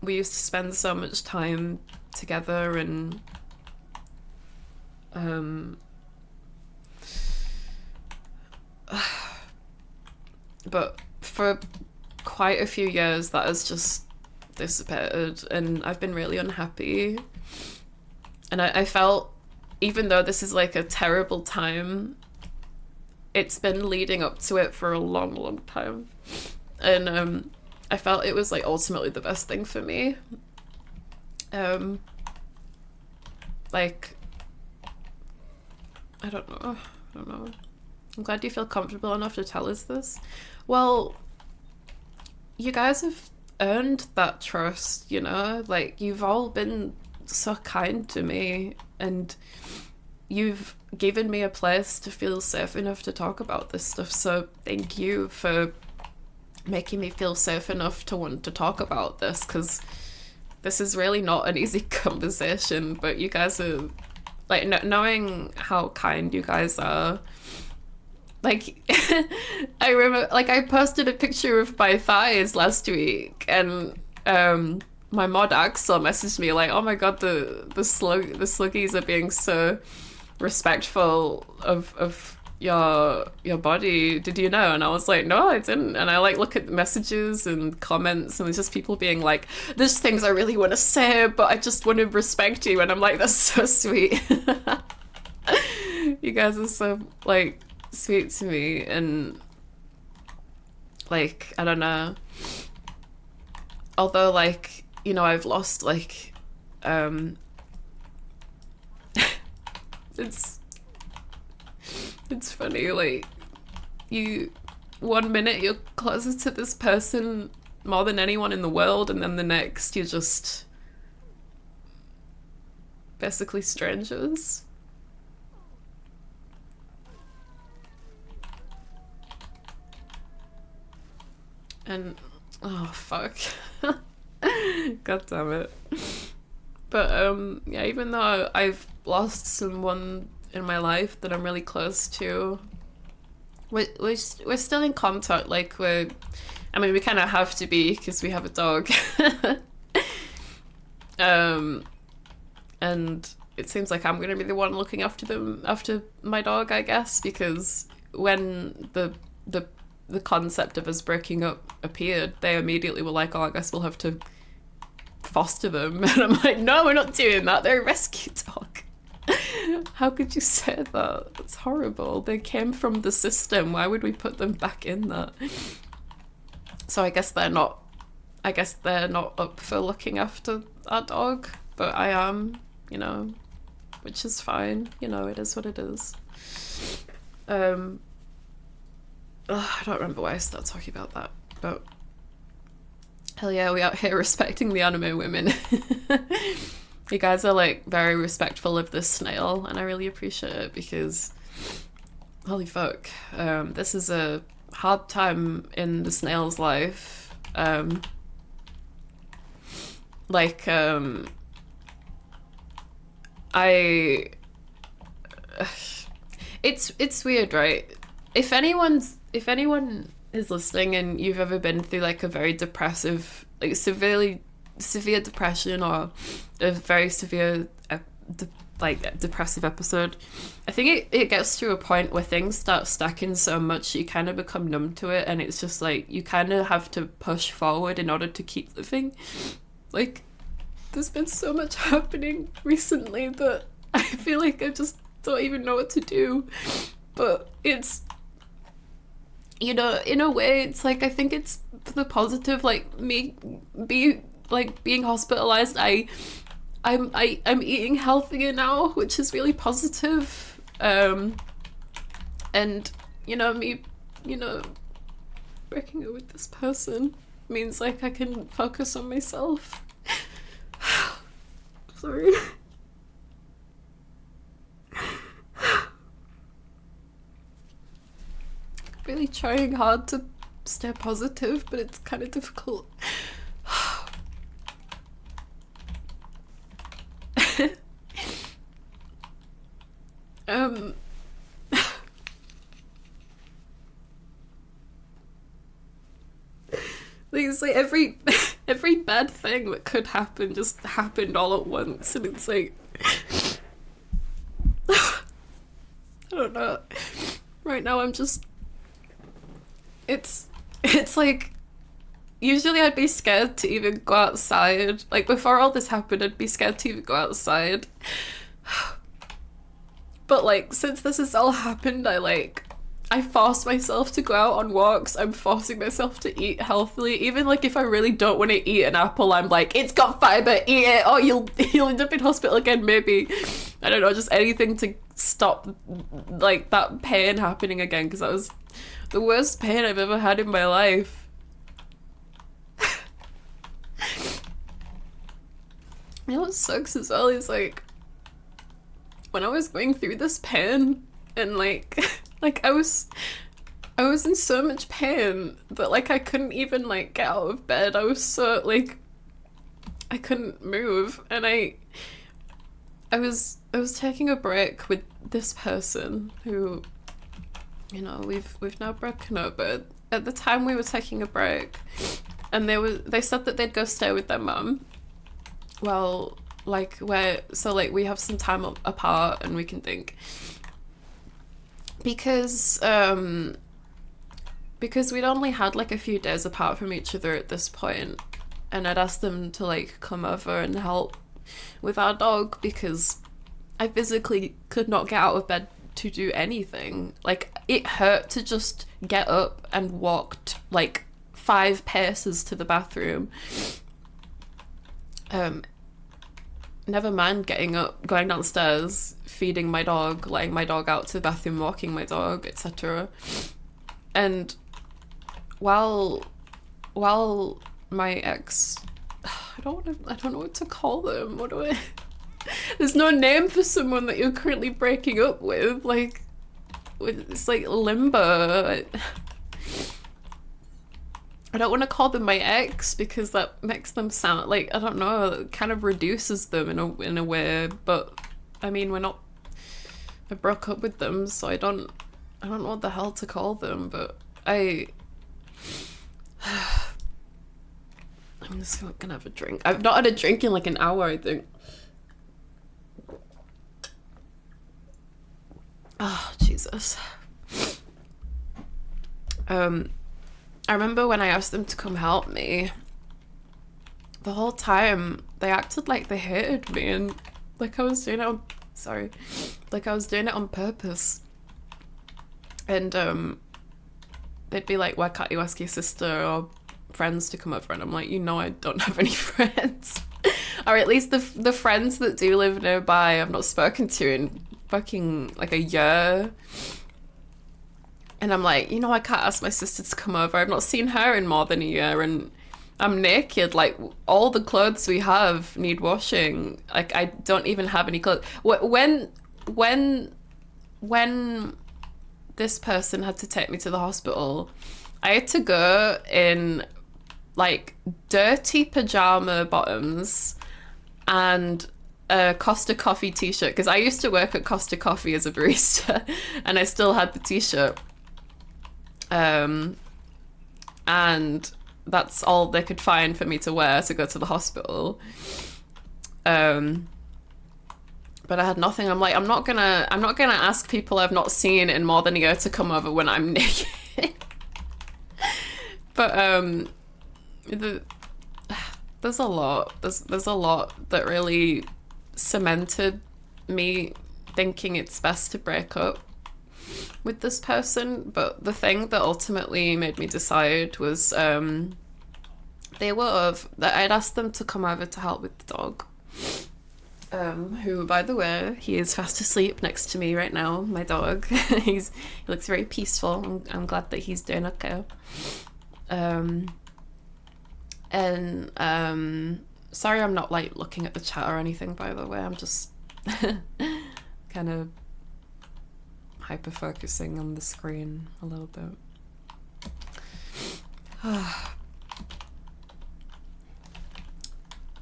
we used to spend so much time together, and but for quite a few years that has just dissipated, and I've been really unhappy. And I felt, even though this is like a terrible time, it's been leading up to it for a long time, and I felt it was like ultimately the best thing for me. Like, I don't know. I'm glad you feel comfortable enough to tell us this. Well, you guys have earned that trust, you know? Like, you've all been so kind to me, and you've given me a place to feel safe enough to talk about this stuff. So thank you for making me feel safe enough to want to talk about this, because this is really not an easy conversation. But you guys are like, knowing how kind you guys are. Like, I remember, like, I posted a picture of my thighs last week, and my mod Axel messaged me like, "Oh my god, the sluggies are being so respectful of your body. Did you know?" And I was like, "No, I didn't." And I like look at the messages and comments, and there's just people being like, "There's things I really want to say, but I just want to respect you." And I'm like, "That's so sweet." You guys are so like sweet to me, and like, I don't know. Although, like, you know, I've lost like it's funny, like, you, one minute you're closer to this person more than anyone in the world, and then the next you're just basically strangers. And oh fuck. God damn it. But yeah, even though I've lost someone in my life that I'm really close to, we're still in contact. Like, I mean, we kind of have to be because we have a dog. And it seems like I'm gonna be the one looking after my dog, I guess, because when the concept of us breaking up appeared, they immediately were like, "Oh, I guess we'll have to foster them." And I'm like, "No, we're not doing that. They're a rescue dog." How could you say that? That's horrible. They came from the system. Why would we put them back in that? So I guess they're not up for looking after our dog, but I am, you know, which is fine. You know, it is what it is. I don't remember why I started talking about that, but hell yeah, we out here respecting the anime women. You guys are like very respectful of this snail, and I really appreciate it, because holy fuck, this is a hard time in the snail's life. It's weird, right? If anyone is listening and you've ever been through like a very depressive, like severe depression, or a very severe depressive episode, I think it gets to a point where things start stacking so much you kind of become numb to it, and it's just like you kind of have to push forward in order to keep living. Like, there's been so much happening recently that I feel like I just don't even know what to do. But it's, you know, in a way, it's like, I think it's for the positive. Like, being hospitalized, I'm eating healthier now, which is really positive. And you know, breaking up with this person means like I can focus on myself. Sorry. Really trying hard to stay positive, but it's kind of difficult. It's like every bad thing that could happen just happened all at once, and it's like I don't know. Right now I'm just, it's like, usually I'd be scared to even go outside. Like, before all this happened, I'd be scared to even go outside. But like, since this has all happened, I force myself to go out on walks. I'm forcing myself to eat healthily. Even like if I really don't want to eat an apple, I'm like, it's got fiber, eat it, or you'll end up in hospital again, maybe. I don't know, just anything to stop like that pain happening again, because that was the worst pain I've ever had in my life. You know what sucks as well is like, when I was going through this pain and like like I was in so much pain that like I couldn't even like get out of bed. I was so like I couldn't move, and I was taking a break with this person who, you know, we've now broken up, but at the time we were taking a break, and they said that they'd go stay with their mum. Well, like we have some time apart and we can think, because we'd only had like a few days apart from each other at this point, and I'd asked them to like come over and help with our dog because I physically could not get out of bed to do anything. Like, it hurt to just get up and walk like 5 paces to the bathroom. Never mind getting up, going downstairs, feeding my dog, letting my dog out to the bathroom, walking my dog, etc. And while my ex, I don't know what to call them. What do I? There's no name for someone that you're currently breaking up with. Like, it's like limbo. I don't want to call them my ex because that makes them sound like, I don't know, it kind of reduces them in a way. But I mean, I broke up with them, so I don't know what the hell to call them. But I'm just gonna have a drink. I've not had a drink in like an hour, I think. Oh, Jesus. I remember when I asked them to come help me, the whole time they acted like they hated me, and like I was doing it on purpose. And they'd be like, why can't you ask your sister or friends to come over? And I'm like, you know, I don't have any friends. Or at least the friends that do live nearby I've not spoken to in fucking like a year. And I'm like, you know, I can't ask my sister to come over. I've not seen her in more than a year, and I'm naked. Like, all the clothes we have need washing. Like, I don't even have any clothes. When this person had to take me to the hospital, I had to go in like dirty pajama bottoms and a Costa Coffee t-shirt, because I used to work at Costa Coffee as a barista and I still had the t-shirt. And that's all they could find for me to wear to go to the hospital. But I had nothing. I'm like, I'm not gonna ask people I've not seen in more than a year to come over when I'm naked. But there's a lot that really cemented me thinking it's best to break up with this person. But the thing that ultimately made me decide was I'd asked them to come over to help with the dog, who, by the way, he is fast asleep next to me right now, my dog. He looks very peaceful. I'm glad that he's doing okay. Sorry I'm not like looking at the chat or anything, by the way. I'm just kind of hyper focusing on the screen a little bit.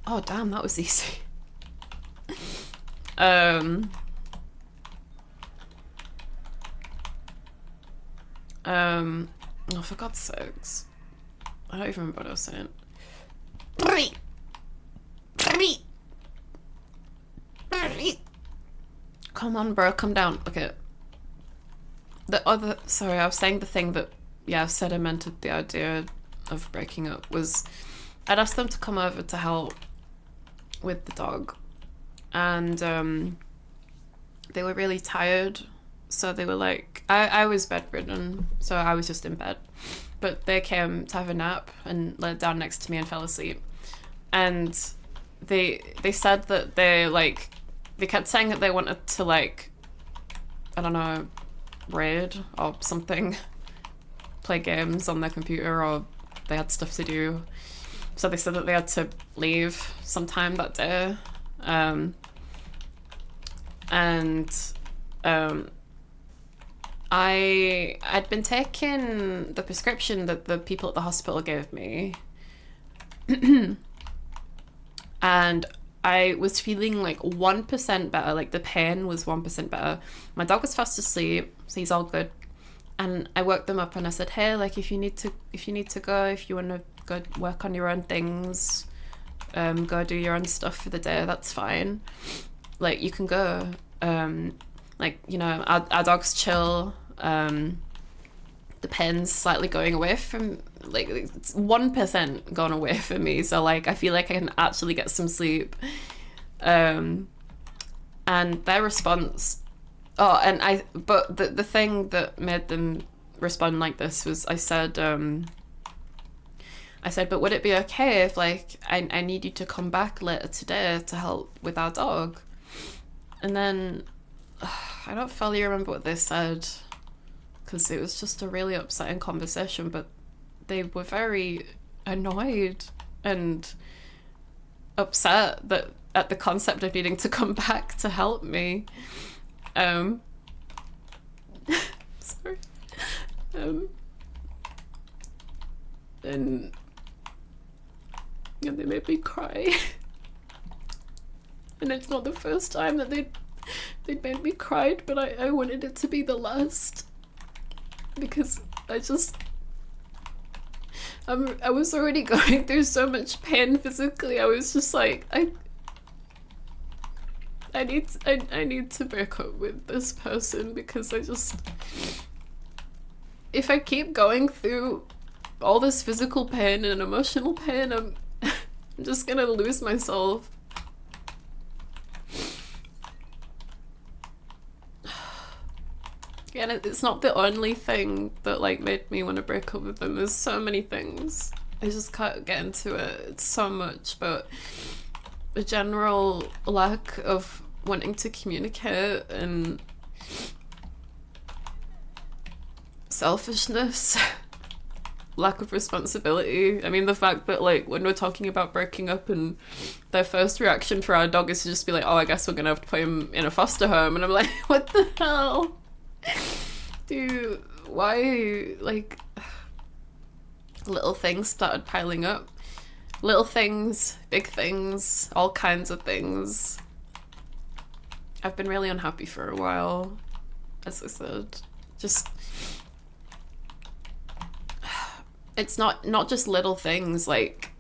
Oh damn, that was easy. Oh, for God's sakes, I don't even remember what I was saying. Come on, bro, come down. Okay. Sorry, I was saying the thing that, yeah, sedimented the idea of breaking up was I'd asked them to come over to help with the dog, and they were really tired, so they were like, I was bedridden, so I was just in bed, but they came to have a nap and laid down next to me and fell asleep. And they said that they kept saying that they wanted to, like, I don't know, raid or something, play games on their computer, or they had stuff to do. So they said that they had to leave sometime that day. and I'd been taking the prescription that the people at the hospital gave me, and I was feeling like 1% better, like the pain was 1% better. My dog was fast asleep, so he's all good. And I woke them up and I said, hey, like if you need to go, if you want to go work on your own things, go do your own stuff for the day, that's fine. Like you can go. Like, you know, our dog's chill. The pain's slightly going away from, like, it's 1% gone away from me, so like I feel like I can actually get some sleep. And their response, but the thing that made them respond like this was I said, but would it be okay if, like, I need you to come back later today to help with our dog? And then I don't fully remember what they said, because it was just a really upsetting conversation, but they were very annoyed and upset that at the concept of needing to come back to help me. Sorry. And they made me cry. And it's not the first time that they'd made me cry, but I wanted it to be the last. Because I was already going through so much pain physically. I was just like, I need to break up with this person, because if I keep going through all this physical pain and emotional pain, I'm just gonna lose myself. And it's not the only thing that like made me want to break up with them. There's so many things. I just can't get into it. It's so much, but a general lack of wanting to communicate and selfishness, lack of responsibility. I mean, the fact that like when we're talking about breaking up and their first reaction for our dog is to just be like, oh, I guess we're gonna have to put him in a foster home, and I'm like, what the hell? Dude, why? Like, little things started piling up. Little things, big things, all kinds of things. I've been really unhappy for a while, as I said. Just, it's not just little things. Like,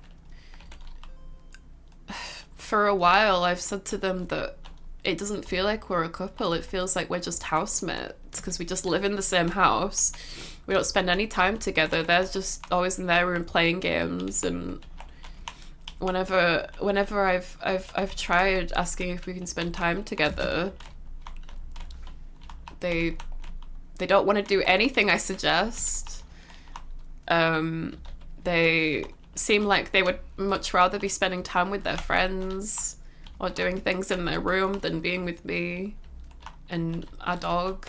for a while I've said to them that it doesn't feel like we're a couple. It feels like we're just housemates, because we just live in the same house. We don't spend any time together. They're just always in their room playing games, and whenever I've tried asking if we can spend time together, they don't want to do anything I suggest. They seem like they would much rather be spending time with their friends or doing things in their room than being with me and our dog.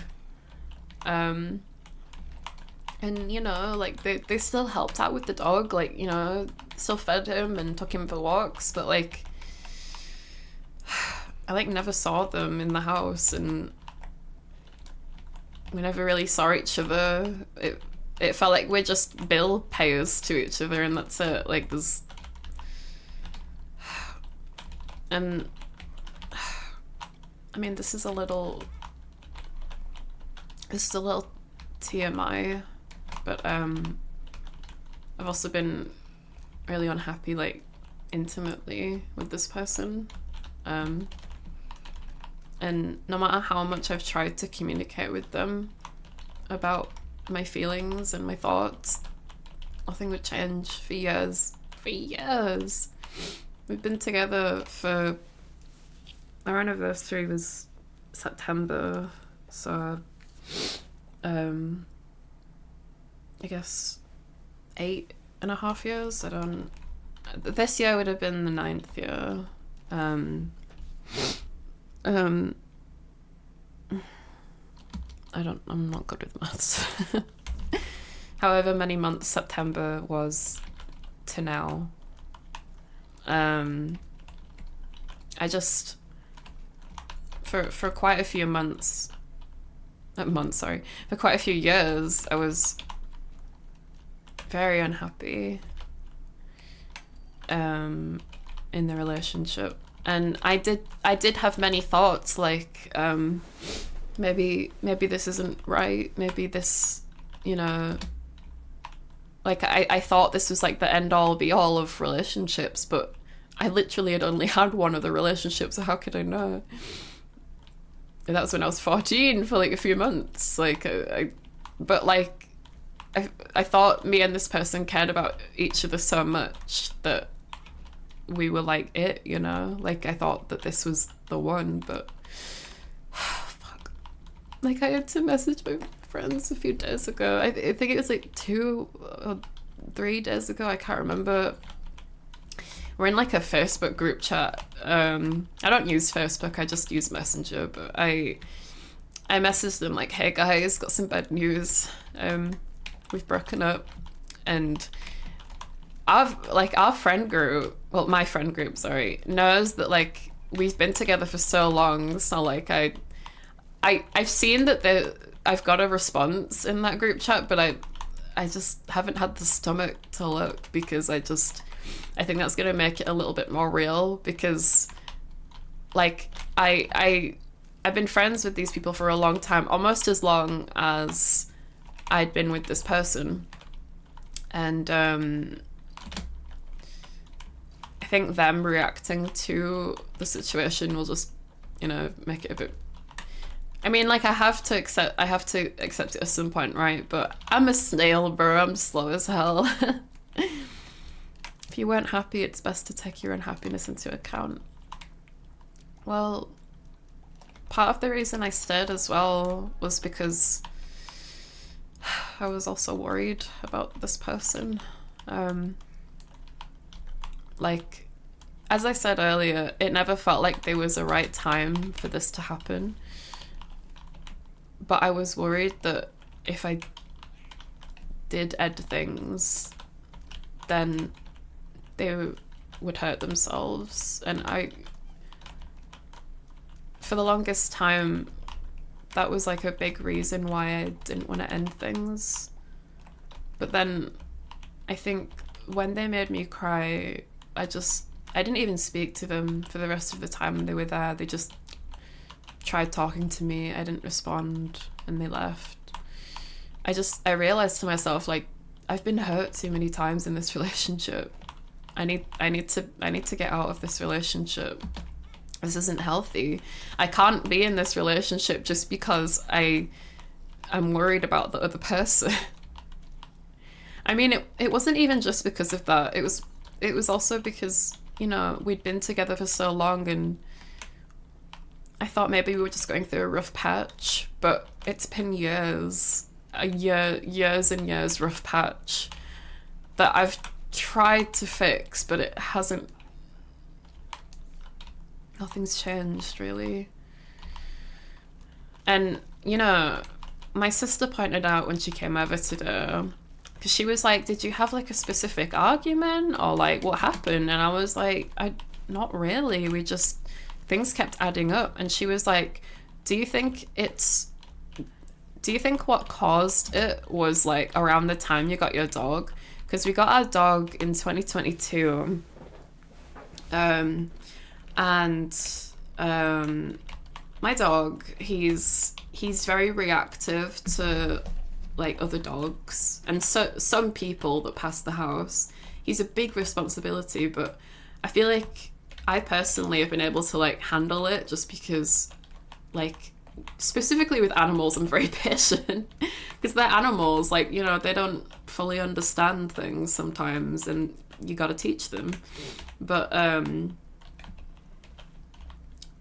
And you know, like they still helped out with the dog, like, you know, still fed him and took him for walks, but like I like never saw them in the house, and we never really saw each other. It felt like we're just bill payers to each other, and that's it. Like there's and I mean, this is a little TMI, but I've also been really unhappy, like, intimately with this person. And no matter how much I've tried to communicate with them about my feelings and my thoughts, nothing would change for years. For years. We've been together for... Our anniversary was September, so I guess 8.5 years. This year would have been the 9th year. I'm not good with maths. However many months September was to now. for quite a few for quite a few years, I was very unhappy in the relationship. And I did have many thoughts, like maybe this isn't right, maybe this, you know, like I thought this was like the end all be all of relationships, but I literally had only had one other relationship, so how could I know? And that was when I was 14 for like a few months. Like but like I thought me and this person cared about each other so much that we were like it, you know? Like I thought that this was the one, but fuck. Like I had to message my friends a few days ago. I think it was like 2 or 3 days ago, I can't remember. We're in like a Facebook group chat. I don't use Facebook, I just use Messenger, but I messaged them like, hey guys, got some bad news. We've broken up. And our friend group, well, my friend group, sorry, knows that like we've been together for so long. So like I've seen that I've got a response in that group chat, but I just haven't had the stomach to look, because I think that's gonna make it a little bit more real, because like I've been friends with these people for a long time, almost as long as I'd been with this person. And I think them reacting to the situation will just, you know, make it a bit, I mean, like I have to accept it at some point, right? But I'm a snail, bro. I'm slow as hell. If you weren't happy, it's best to take your unhappiness into account. Well, part of the reason I stayed as well was because I was also worried about this person. Like, as I said earlier, it never felt like there was a right time for this to happen. But I was worried that if I did end things, then they would hurt themselves. And for the longest time, that was like a big reason why I didn't want to end things. But then I think when they made me cry, I didn't even speak to them for the rest of the time they were there. They just tried talking to me. I didn't respond and they left. I realized to myself, like, I've been hurt too many times in this relationship. I need to get out of this relationship. This isn't healthy. I can't be in this relationship just because I'm worried about the other person. I mean, it wasn't even just because of that. It was also because, you know, we'd been together for so long and I thought maybe we were just going through a rough patch, but it's been years and years rough patch that I've tried to fix, but it hasn't. Nothing's changed, really. And, you know, my sister pointed out when she came over today, because she was like, did you have like a specific argument or like what happened? And I was like, not really. Things kept adding up. And she was like, do you think what caused it was like around the time you got your dog? Because we got our dog in 2022. My dog, he's very reactive to like other dogs, and so some people that pass the house. He's a big responsibility, but I feel like I personally have been able to like handle it just because, like, specifically with animals, I'm very patient because they're animals, like, you know, they don't fully understand things sometimes and you got to teach them. But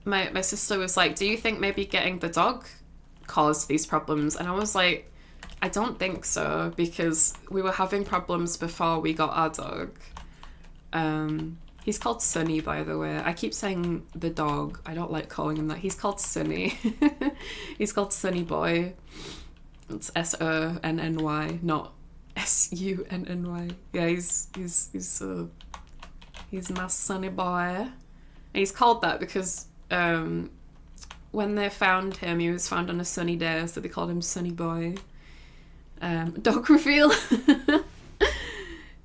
my sister was like, do you think maybe getting the dog caused these problems? And I was like, I don't think so, because we were having problems before we got our dog. He's called Sunny, by the way. I keep saying the dog. I don't like calling him that. He's called Sunny. He's called Sunny Boy. It's Sonny, not Sunny. Yeah, he's my Sunny Boy. And he's called that because when they found him, he was found on a sunny day, so they called him Sunny Boy. Dog reveal.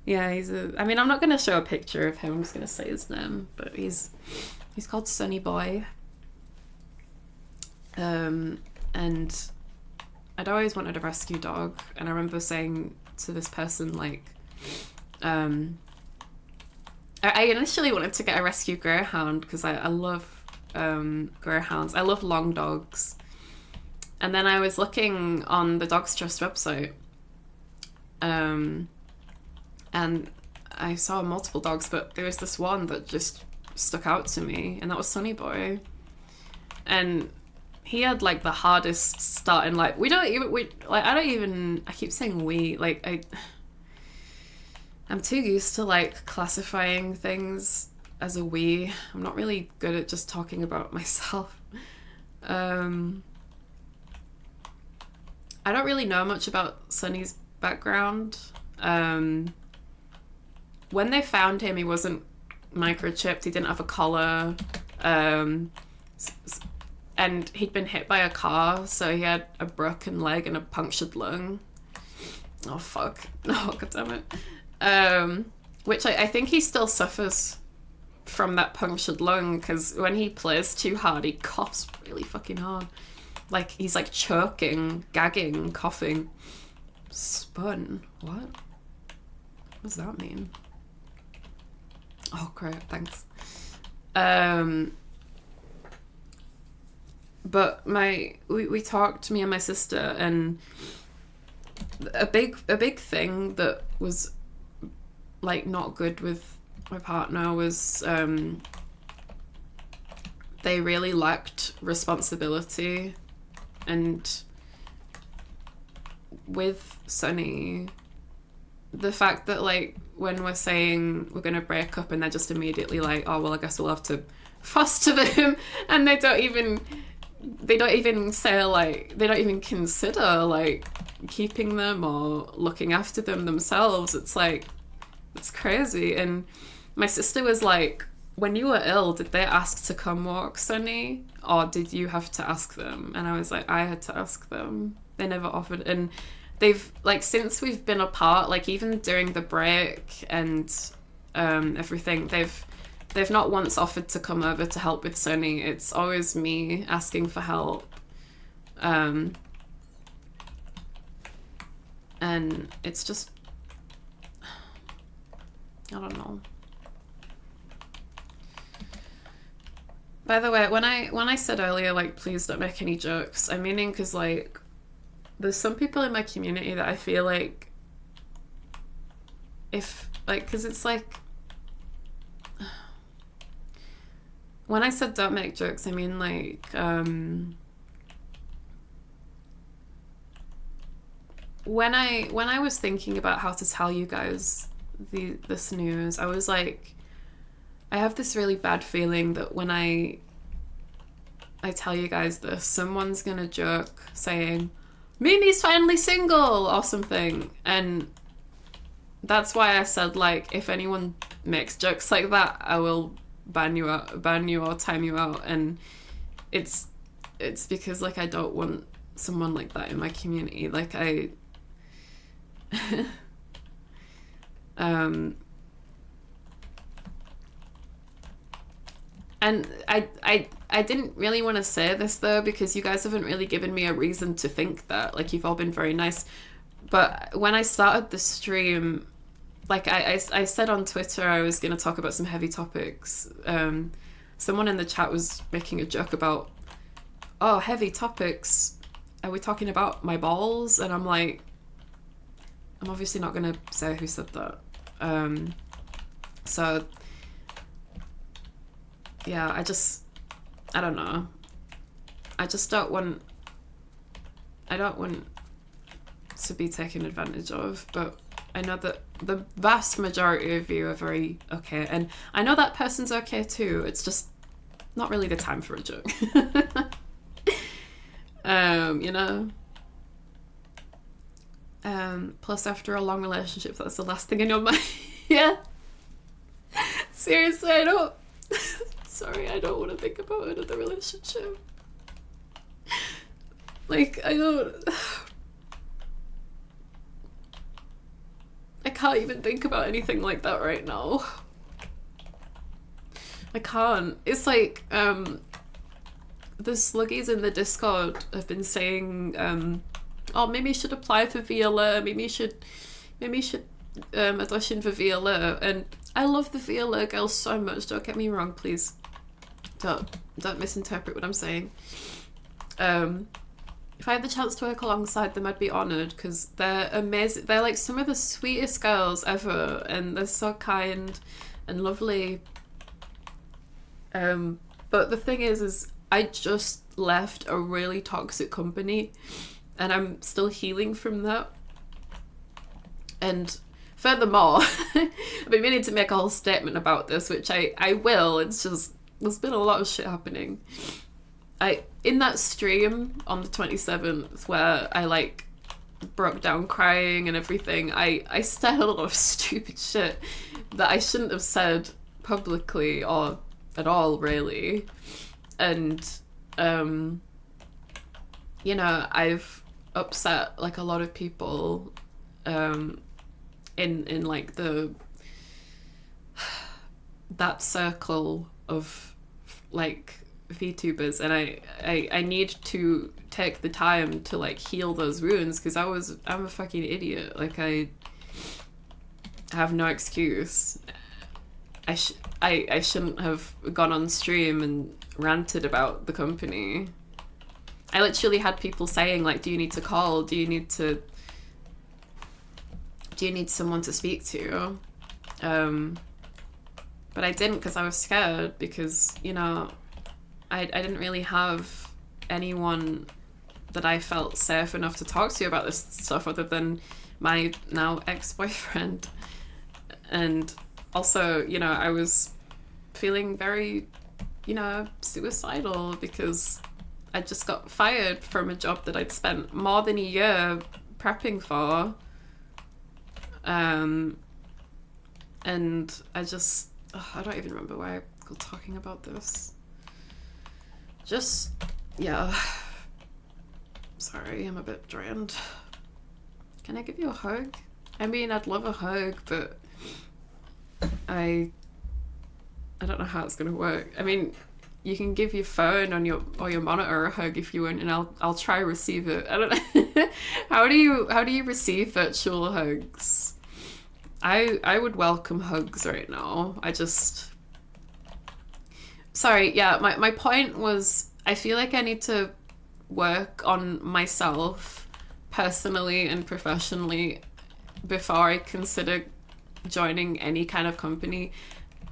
Yeah, I mean, I'm not going to show a picture of him, I'm just going to say his name, but he's called Sunny Boy. And I'd always wanted a rescue dog, and I remember saying to this person, like, I initially wanted to get a rescue greyhound because I love greyhounds. I love long dogs. And then I was looking on the Dogs Trust website, and I saw multiple dogs, but there was this one that just stuck out to me, and that was Sunny Boy. And he had like the hardest start in life. I keep saying we, like I'm too used to like classifying things as a we. I'm not really good at just talking about myself. I don't really know much about Sunny's background. When they found him, he wasn't microchipped, he didn't have a collar, and he'd been hit by a car, so he had a broken leg and a punctured lung. Oh fuck. Oh god damn it. Which I think he still suffers from that punctured lung, because when he plays too hard, he coughs really fucking hard. Like, he's like choking, gagging, coughing. Spun? What? What does that mean? Oh, great, thanks. But we talked, me and my sister, and a big thing that was like not good with my partner was they really lacked responsibility. And with Sunny, the fact that like when we're saying we're gonna break up and they're just immediately like, oh well, I guess we'll have to foster them, and they don't even say, like, they don't even consider like keeping them or looking after them themselves. It's like, it's crazy. And my sister was like, when you were ill, did they ask to come walk Sunny, or did you have to ask them? And I was like, I had to ask them. They never offered. And they've, like, since we've been apart, like even during the break and everything, they've not once offered to come over to help with Sunny. It's always me asking for help. And it's just, I don't know. By the way, when I said earlier, like, please don't make any jokes, I'm meaning because, like, there's some people in my community that I feel like because it's like, when I said don't make jokes, I mean, like, when I was thinking about how to tell you guys this news, I was like, I have this really bad feeling that when I tell you guys this, someone's gonna joke saying, Mimi's finally single or something. And that's why I said, like, if anyone makes jokes like that, I will ban you or time you out. And it's because, like, I don't want someone like that in my community. Like, and I didn't really want to say this though, because you guys haven't really given me a reason to think that. Like, you've all been very nice. But when I started the stream, like I said on Twitter I was going to talk about some heavy topics. Someone in the chat was making a joke about, oh, heavy topics, are we talking about my balls? And I'm like, I'm obviously not going to say who said that. So yeah, I don't know. I don't want to be taken advantage of, but I know that the vast majority of you are very okay, and I know that person's okay too. It's just not really the time for a joke. You know? Plus after a long relationship, that's the last thing in your mind. Yeah. Seriously, I don't want to think about another relationship. Like, I can't even think about anything like that right now. I can't. It's like, the sluggies in the Discord have been saying, oh, maybe you should apply for VLA, maybe you should audition for VLA, and I love the VLA girls so much, don't get me wrong, please. Don't misinterpret what I'm saying. If I had the chance to work alongside them, I'd be honoured, because they're amazing. They're like some of the sweetest girls ever, and they're so kind and lovely. But the thing is I just left a really toxic company, and I'm still healing from that. And furthermore, I've been meaning to make a whole statement about this, which I will. It's just, there's been a lot of shit happening. In that stream on the 27th where I like broke down crying and everything, I said a lot of stupid shit that I shouldn't have said publicly or at all, really. And you know, I've upset like a lot of people in like that circle of like VTubers, and I need to take the time to like heal those wounds, because I'm a fucking idiot. Like I have no excuse. I shouldn't have gone on stream and ranted about the company. I literally had people saying like, do you need to call? Do you need someone to speak to? But I didn't, because I was scared, because, you know, I didn't really have anyone that I felt safe enough to talk to about this stuff other than my now ex-boyfriend. And also, you know, I was feeling very, you know, suicidal, because I just got fired from a job that I'd spent more than a year prepping for. And I just, I don't even remember why I was talking about this. Just, yeah. Sorry, I'm a bit drained. Can I give you a hug? I mean, I'd love a hug, but I don't know how it's gonna work. I mean, you can give your phone on your monitor a hug if you want, and I'll try to receive it. I don't know. How do you receive virtual hugs? I would welcome hugs right now. Sorry, yeah, my point was, I feel like I need to work on myself personally and professionally before I consider joining any kind of company.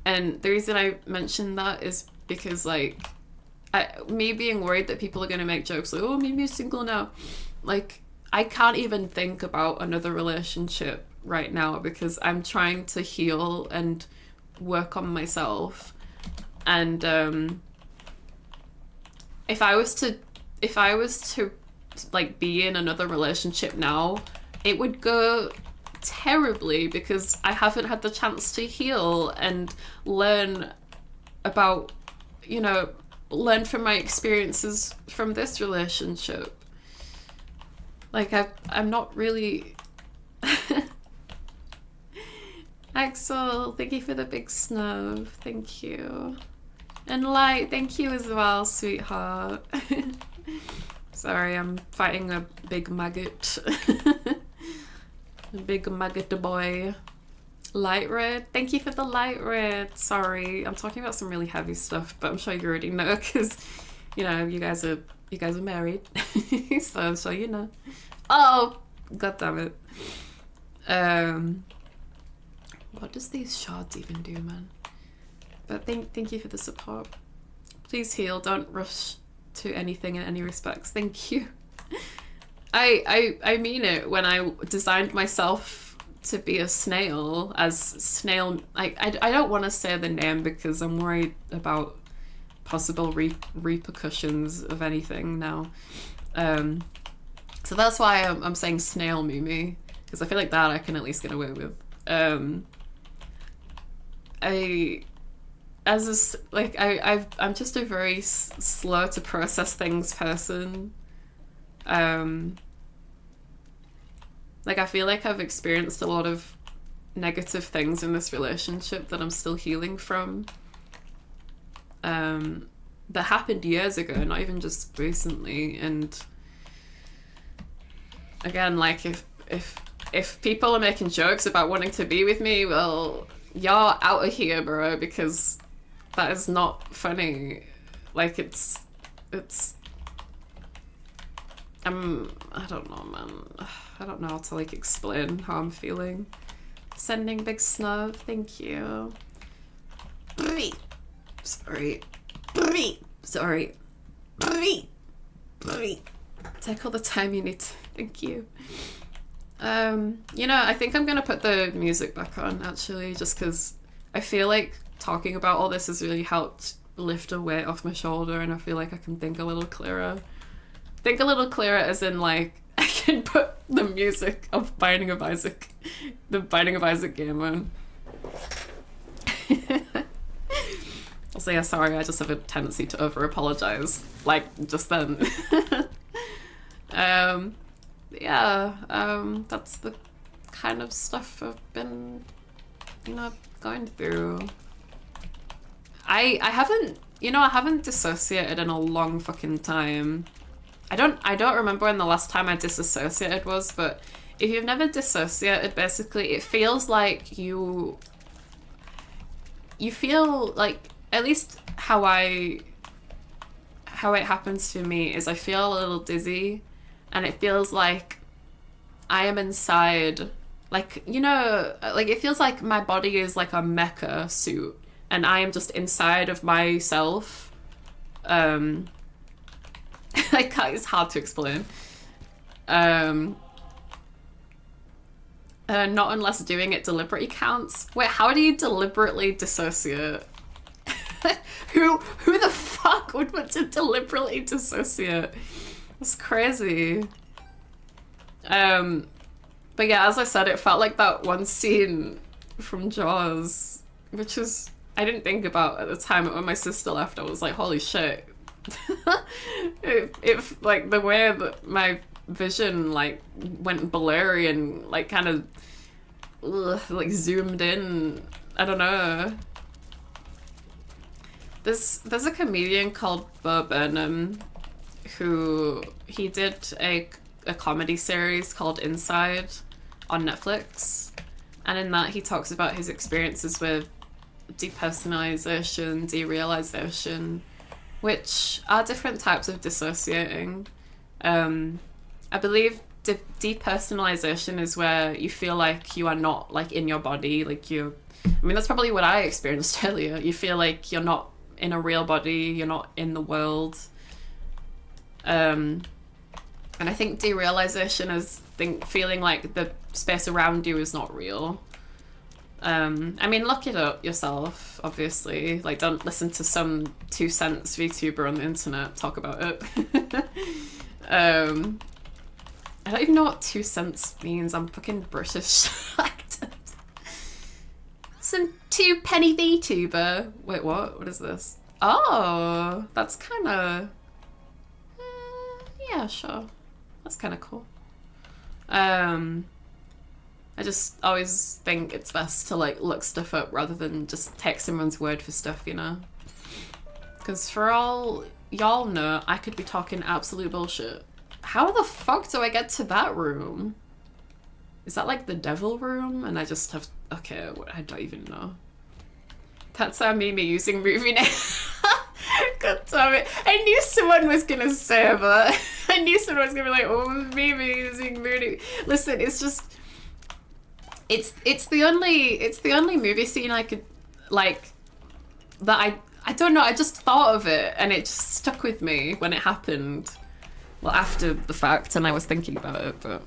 And the reason I mentioned that is because, like, me being worried that people are going to make jokes like, oh, maybe you're single now. Like, I can't even think about another relationship right now, because I'm trying to heal and work on myself. And if I was to like be in another relationship now, it would go terribly, because I haven't had the chance to heal and learn about, you know, learn from my experiences from this relationship. Like, I'm not really... Axel, thank you for the big snub. Thank you. And Light, thank you as well, sweetheart. Sorry, I'm fighting a big maggot. A big maggot boy. Light red, thank you for the light red. Sorry, I'm talking about some really heavy stuff, but I'm sure you already know, because, you know, you guys are married. so you know. Oh, god damn it. What does these shards even do, man? But thank you for the support. Please heal, don't rush to anything in any respects. Thank you. I mean it when I designed myself to be a snail, as snail. I don't want to say the name because I'm worried about possible repercussions of anything now. So that's why I'm saying snail Mimi, because I feel like that I can at least get away with. I'm just a very slow to process things person Like, I feel like I've experienced a lot of negative things in this relationship that I'm still healing from. That happened years ago, not even just recently. And again, like, if people are making jokes about wanting to be with me, well, you're out of here, bro, because that is not funny. Like, it's I don't know, man. I don't know how to, like, explain how I'm feeling. Sending big snub, thank you. Sorry. Sorry. Take all the time you need to. Thank you. You know, I think I'm gonna put the music back on, actually, just because I feel like talking about all this has really helped lift a weight off my shoulder, and I feel like I can think a little clearer. Think a little clearer as in, like, I can put the music of Binding of Isaac, the Binding of Isaac game on. Also, yeah, sorry, I just have a tendency to over-apologize, like, just then. That's the kind of stuff I've been, you know, going through. I haven't dissociated in a long fucking time. I don't remember when the last time I disassociated was, but if you've never dissociated, basically it feels like you feel like, at least how it happens for me is I feel a little dizzy, and it feels like I am inside, like, you know, like, it feels like my body is like a mecha suit and I am just inside of myself. Like, it's hard to explain. Not unless doing it deliberately counts. Wait, how do you deliberately dissociate? Who the fuck would want to deliberately dissociate? That's crazy. But yeah, as I said, it felt like that one scene from Jaws, which is, I didn't think about at the time, but when my sister left, I was like, holy shit. It like, the way that my vision, like, went blurry and, like, kind of like zoomed in. I don't know. There's a comedian called Bo Burnham who, he did a comedy series called Inside on Netflix, and in that he talks about his experiences with depersonalization, derealization, which are different types of dissociating. I believe depersonalization is where you feel like you are not, like, in your body, like, I mean, that's probably what I experienced earlier. You feel like you're not in a real body, you're not in the world. And I think derealization is feeling like the space around you is not real. I mean, look it up yourself, obviously. Like, don't listen to some 2 cents VTuber on the internet talk about it. I don't even know what 2 cents means. I'm fucking British. Some 2 penny VTuber. Wait, what? What is this? Oh, that's kind of... yeah, sure. That's kind of cool. I just always think it's best to, like, look stuff up rather than just take someone's word for stuff, you know? Because for all y'all know, I could be talking absolute bullshit. How the fuck do I get to that room? Is that, like, the devil room? And I just have... okay, I don't even know. That's our Mimi using movie name. God damn it. I knew someone was gonna say that. I knew someone was gonna be like, oh, Mimi using movie. Listen, it's just... It's the only movie scene I could, like, that I don't know, I just thought of it and it just stuck with me when it happened. Well, after the fact, and I was thinking about it, but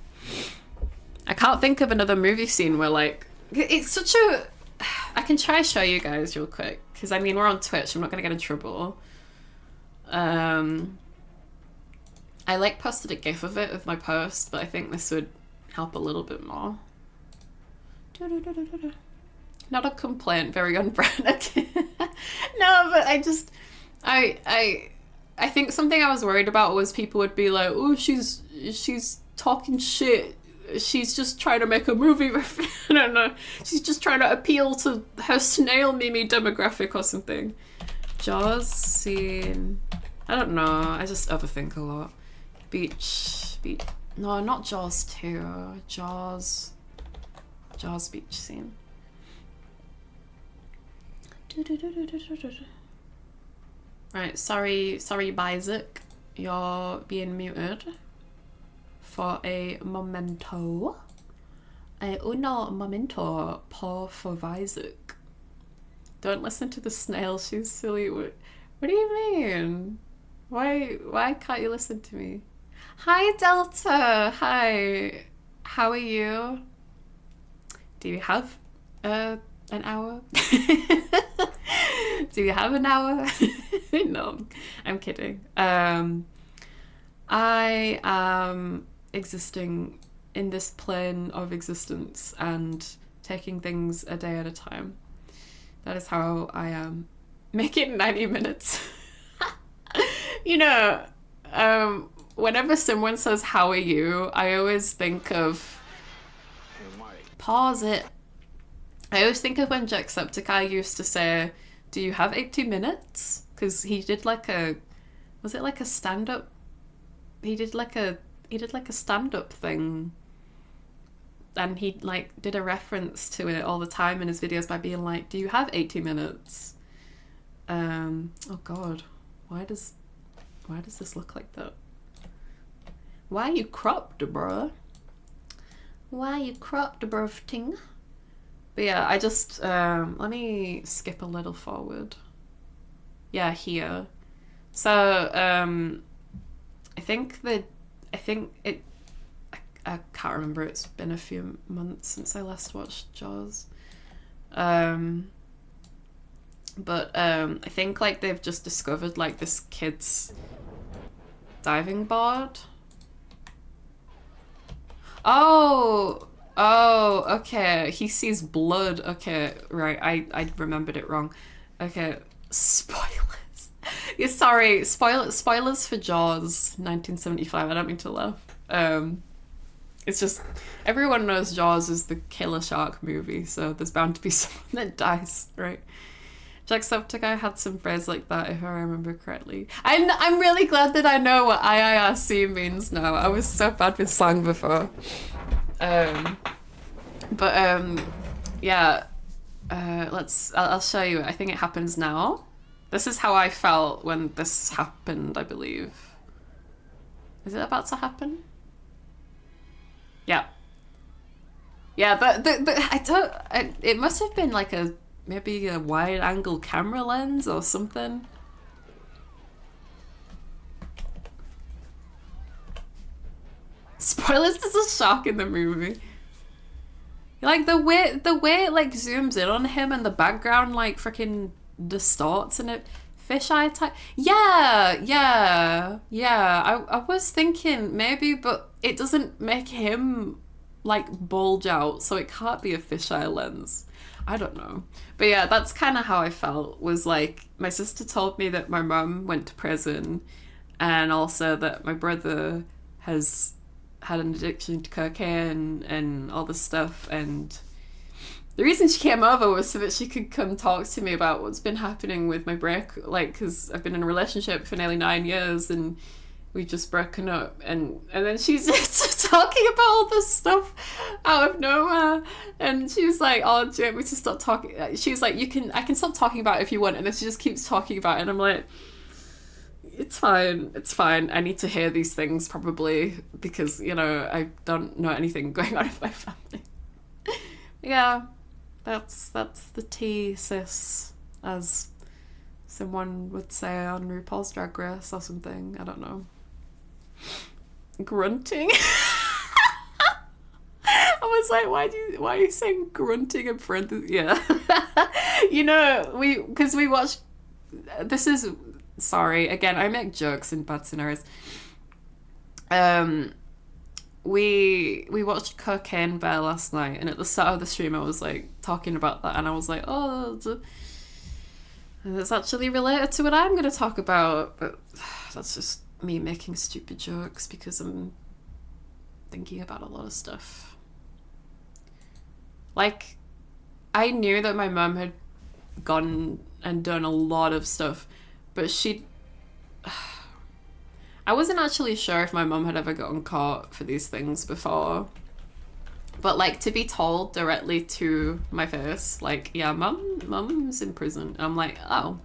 I can't think of another movie scene where, like, it's such a... I can try show you guys real quick, because, I mean, we're on Twitch, I'm not gonna get in trouble. I, like, posted a gif of it with my post, but I think this would help a little bit more. Not a complaint, very on brand. No, but I think something I was worried about was people would be like, oh, she's she's talking shit. She's just trying to make a movie. I don't know. She's just trying to appeal to her snail mimi demographic or something. Jaws scene. I don't know. I just overthink a lot. Beach. No, not Jaws 2. Jaws beach scene. Right, sorry, Isaac. You're being muted for a momento. Uno momento, por Isaac. Don't listen to the snail, she's silly. What do you mean? Why can't you listen to me? Hi, Delta. Hi. How are you? Do you have an hour? Do you have an hour? No, I'm kidding. I am existing in this plane of existence and taking things a day at a time. That is how I am. Make it 90 minutes. You know, whenever someone says, how are you? I always think of... Pause it. I always think of when Jacksepticeye used to say, do you have 80 minutes? Because he did like a... Was it like a stand-up? He did like a stand-up thing. And he like did a reference to it all the time in his videos by being like, do you have 80 minutes? Oh god. Why does this look like that? Why you cropped, bruh? Why you cropped, bruh ting? But yeah, I just let me skip a little forward. Yeah, here. So I can't remember, it's been a few months since I last watched Jaws. But I think like they've just discovered like this kid's diving board. Oh, okay. He sees blood. Okay, right. I remembered it wrong. Okay, spoilers. Yeah, sorry. Spoilers for Jaws 1975. I don't mean to laugh. It's just everyone knows Jaws is the killer shark movie, so there's bound to be someone that dies, right? Jacksepticeye had some phrase like that, if I remember correctly. I'm really glad that I know what IIRC means now. I was so bad with slang before. Yeah. I'll show you. I think it happens now. This is how I felt when this happened, I believe. Is it about to happen? Yeah. Yeah, but it must have been like maybe a wide angle camera lens or something. Spoilers, there's a shark in the movie. Like the way it like zooms in on him and the background like freaking distorts and it fisheye type. Yeah. I was thinking maybe, but it doesn't make him like bulge out, so it can't be a fisheye lens. I don't know. But yeah, that's kind of how I felt, was like my sister told me that my mum went to prison and also that my brother has had an addiction to cocaine and all this stuff, and the reason she came over was so that she could come talk to me about what's been happening with my break, like, because I've been in a relationship for nearly 9 years and we've just broken up, and then she's just talking about all this stuff out of nowhere, and she was like, oh, do you want me to stop talking? She was like, I can stop talking about it if you want, and then she just keeps talking about it, and I'm like, it's fine. I need to hear these things probably because, you know, I don't know anything going on with my family. Yeah, that's the tea, sis, as someone would say on RuPaul's Drag Race or something. I don't know. Grunting? I was like, why are you saying grunting in parentheses? Yeah. You know, because we watched, this is, sorry, again, I make jokes in bad scenarios. We watched Cocaine Bear last night, and at the start of the stream I was like talking about that, and I was like, oh, that's actually related to what I'm going to talk about, but that's just me making stupid jokes because I'm thinking about a lot of stuff. Like, I knew that my mum had gone and done a lot of stuff, but I wasn't actually sure if my mum had ever gotten caught for these things before. But like, to be told directly to my face, like, yeah, mum's in prison. And I'm like, oh.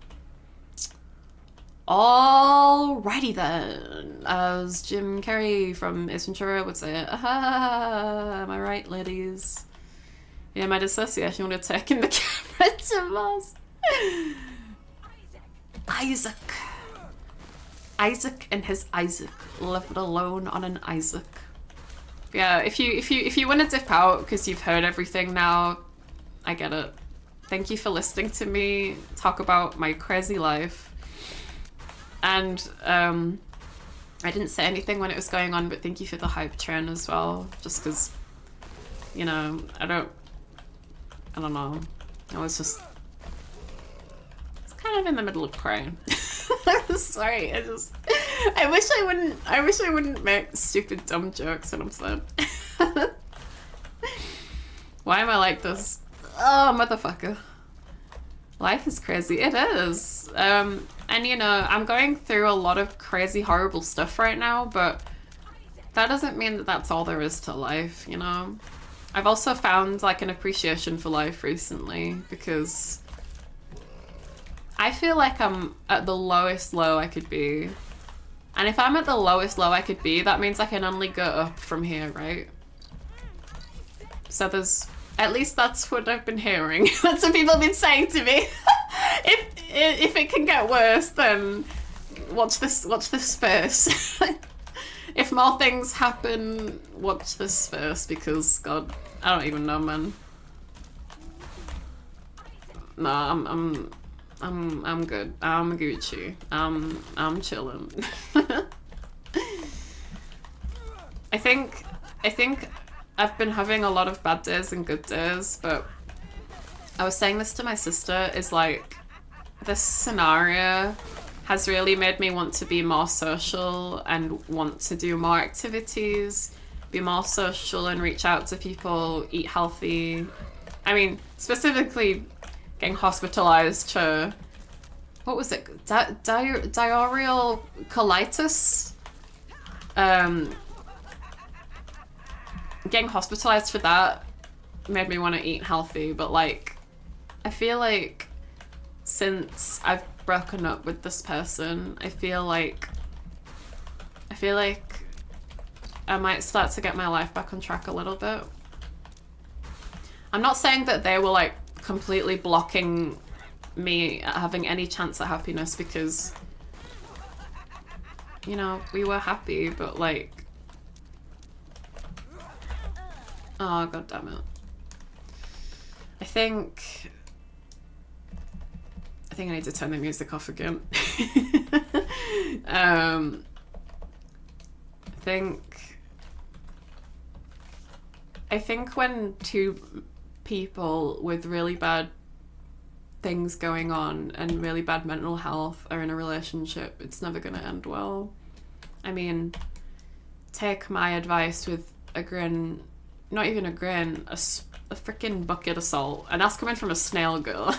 Alrighty then. As Jim Carrey from Ace Ventura would say, ah, am I right, ladies? Yeah, my dissociation would have taken the camera to Mars. Isaac and his Isaac left alone on an Isaac. Yeah, if you want to dip out because you've heard everything now, I get it. Thank you for listening to me talk about my crazy life. And I didn't say anything when it was going on, but thank you for the hype train as well. Just because, you know, I don't know. I was kind of in the middle of crying. Sorry, I wish I wouldn't make stupid dumb jokes when I'm sad. Why am I like this? Oh, motherfucker. Life is crazy. It is. And you know, I'm going through a lot of crazy, horrible stuff right now, but that doesn't mean that that's all there is to life, you know? I've also found like an appreciation for life recently because I feel like I'm at the lowest low I could be. And if I'm at the lowest low I could be, that means I can only go up from here, right? So there's, at least that's what I've been hearing. That's what people have been saying to me. If it can get worse, then watch this space. If more things happen, watch this space because God, I don't even know, man. No, I'm good. I'm Gucci. I'm chilling. I think I've been having a lot of bad days and good days, but I was saying this to my sister, is like, this scenario has really made me want to be more social and want to do more activities, be more social and reach out to people, eat healthy. I mean, specifically getting hospitalized for, what was it? Diarrheal colitis? Getting hospitalized for that made me want to eat healthy, but like, I feel like since I've broken up with this person, I feel like I might start to get my life back on track a little bit. I'm not saying that they were like completely blocking me having any chance at happiness, because, you know, we were happy, but like, oh god damn it. I think I need to turn the music off again. I think when two people with really bad things going on and really bad mental health are in a relationship, it's never going to end well. I mean, take my advice with a grain, not even a grain, a freaking bucket of salt, and that's coming from a snail girl.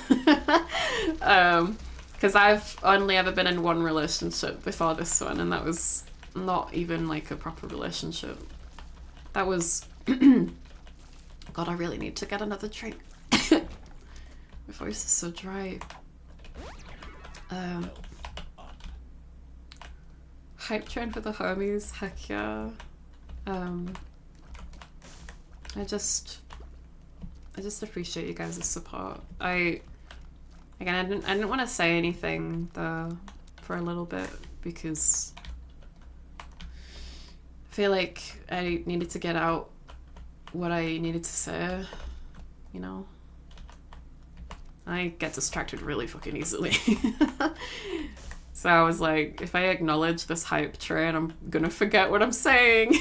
Because I've only ever been in one relationship before this one, and that was not even like a proper relationship. That was God, I really need to get another drink. My voice is so dry. Hype train for the homies, heck yeah. I just appreciate you guys' support. I didn't want to say anything though for a little bit because I feel like I needed to get out what I needed to say, you know? I get distracted really fucking easily. So I was like, if I acknowledge this hype train, I'm gonna forget what I'm saying.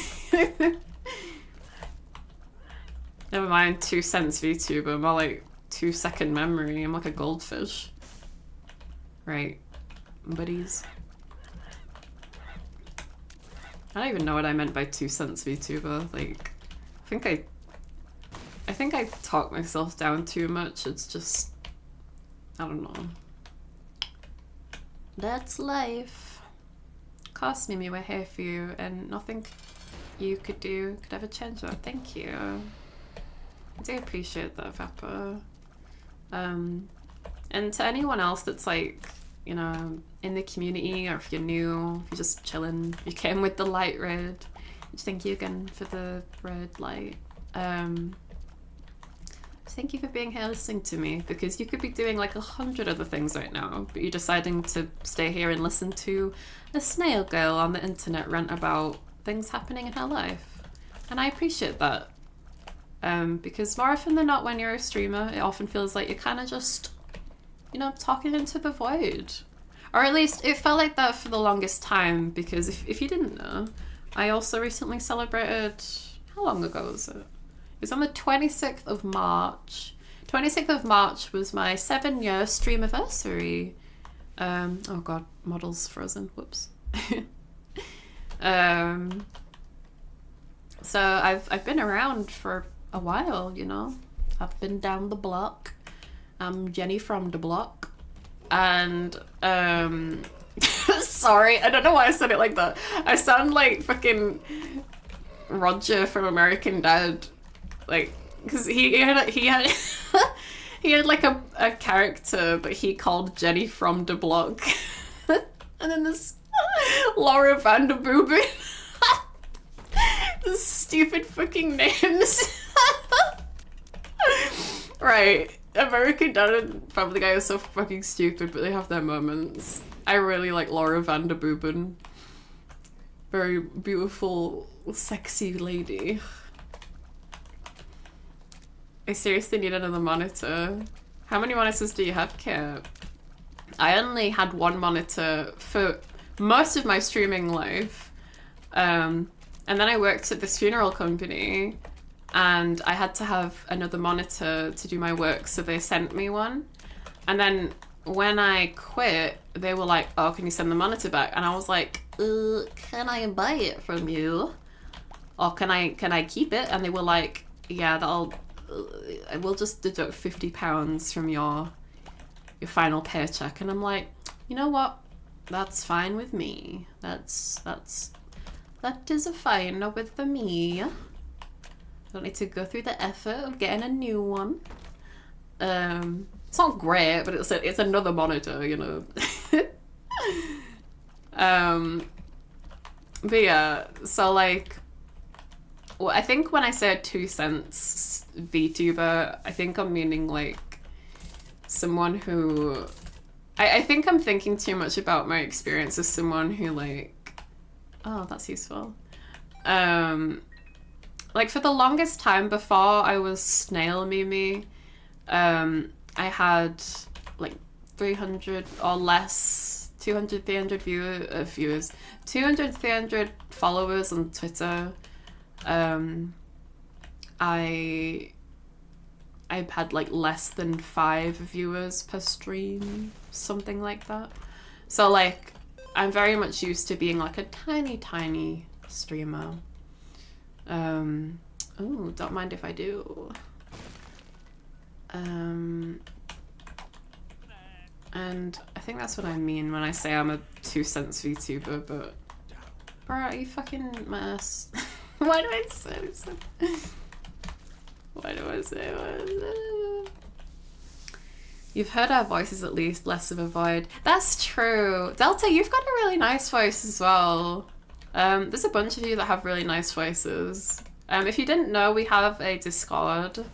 Never mind 2 cents VTuber, more like 2-second memory. I'm like a goldfish. Right, buddies? I don't even know what I meant by 2 cents VTuber. Like, I think I talk myself down too much. It's just, I don't know. That's life. Cost me, we're here for you, and nothing you could do could ever change that. Thank you. I do appreciate that, Vapor. And to anyone else that's like, you know, in the community, or if you're new, if you're just chilling, you came with the light red. Thank you again for the red light. Thank you for being here listening to me, because you could be doing like 100 other things right now, but you're deciding to stay here and listen to a snail girl on the internet rant about things happening in her life. And I appreciate that. Because more often than not, when you're a streamer, it often feels like you're kind of just, you know, talking into the void. Or at least it felt like that for the longest time, because if you didn't know, I also recently celebrated, how long ago was it? It was on the 26th of March. 26th of March was my 7-year streamiversary. Oh god, model's frozen, whoops. So I've been around for a while, you know. I've been down the block. I'm Jenny from the block. And sorry, I don't know why I said it like that. I sound like fucking Roger from American Dad, like, because he had he had like a character, but he called Jenny from the block, and then this Laura Vanderbuben. The stupid fucking names. Right. American Dad and Family Guy are so fucking stupid, but they have their moments. I really like Laura Vanderbuben. Very beautiful, sexy lady. I seriously need another monitor. How many monitors do you have, Kit? I only had one monitor for most of my streaming life. And then I worked at this funeral company, and I had to have another monitor to do my work, so they sent me one. And then when I quit, they were like, oh, can you send the monitor back? And I was like, can I buy it from you? Or can I keep it? And they were like, yeah, we'll just deduct £50 from your final paycheck. And I'm like, you know what? That's fine with me. That is fine with me. Don't need to go through the effort of getting a new one. It's not great, but it's another monitor, you know. But yeah, so like, well, I think when I say 2 cents VTuber, I think I'm meaning like someone who, I think I'm thinking too much about my experience as someone who like, oh, that's useful. Like for the longest time before I was Snail Mimi, I had like 300 or less, 200, 300 viewers, 200, 300 followers on Twitter. I had like less than 5 viewers per stream, something like that. So like, I'm very much used to being like a tiny streamer. Oh, don't mind if I do. And I think that's what I mean when I say I'm a 2 cents VTuber, but bro, are you fucking mess? Why do I say this? Why do I say it? You've heard our voices at least, less of a void. That's true. Delta, you've got a really nice voice as well. There's a bunch of you that have really nice voices. If you didn't know, we have a Discord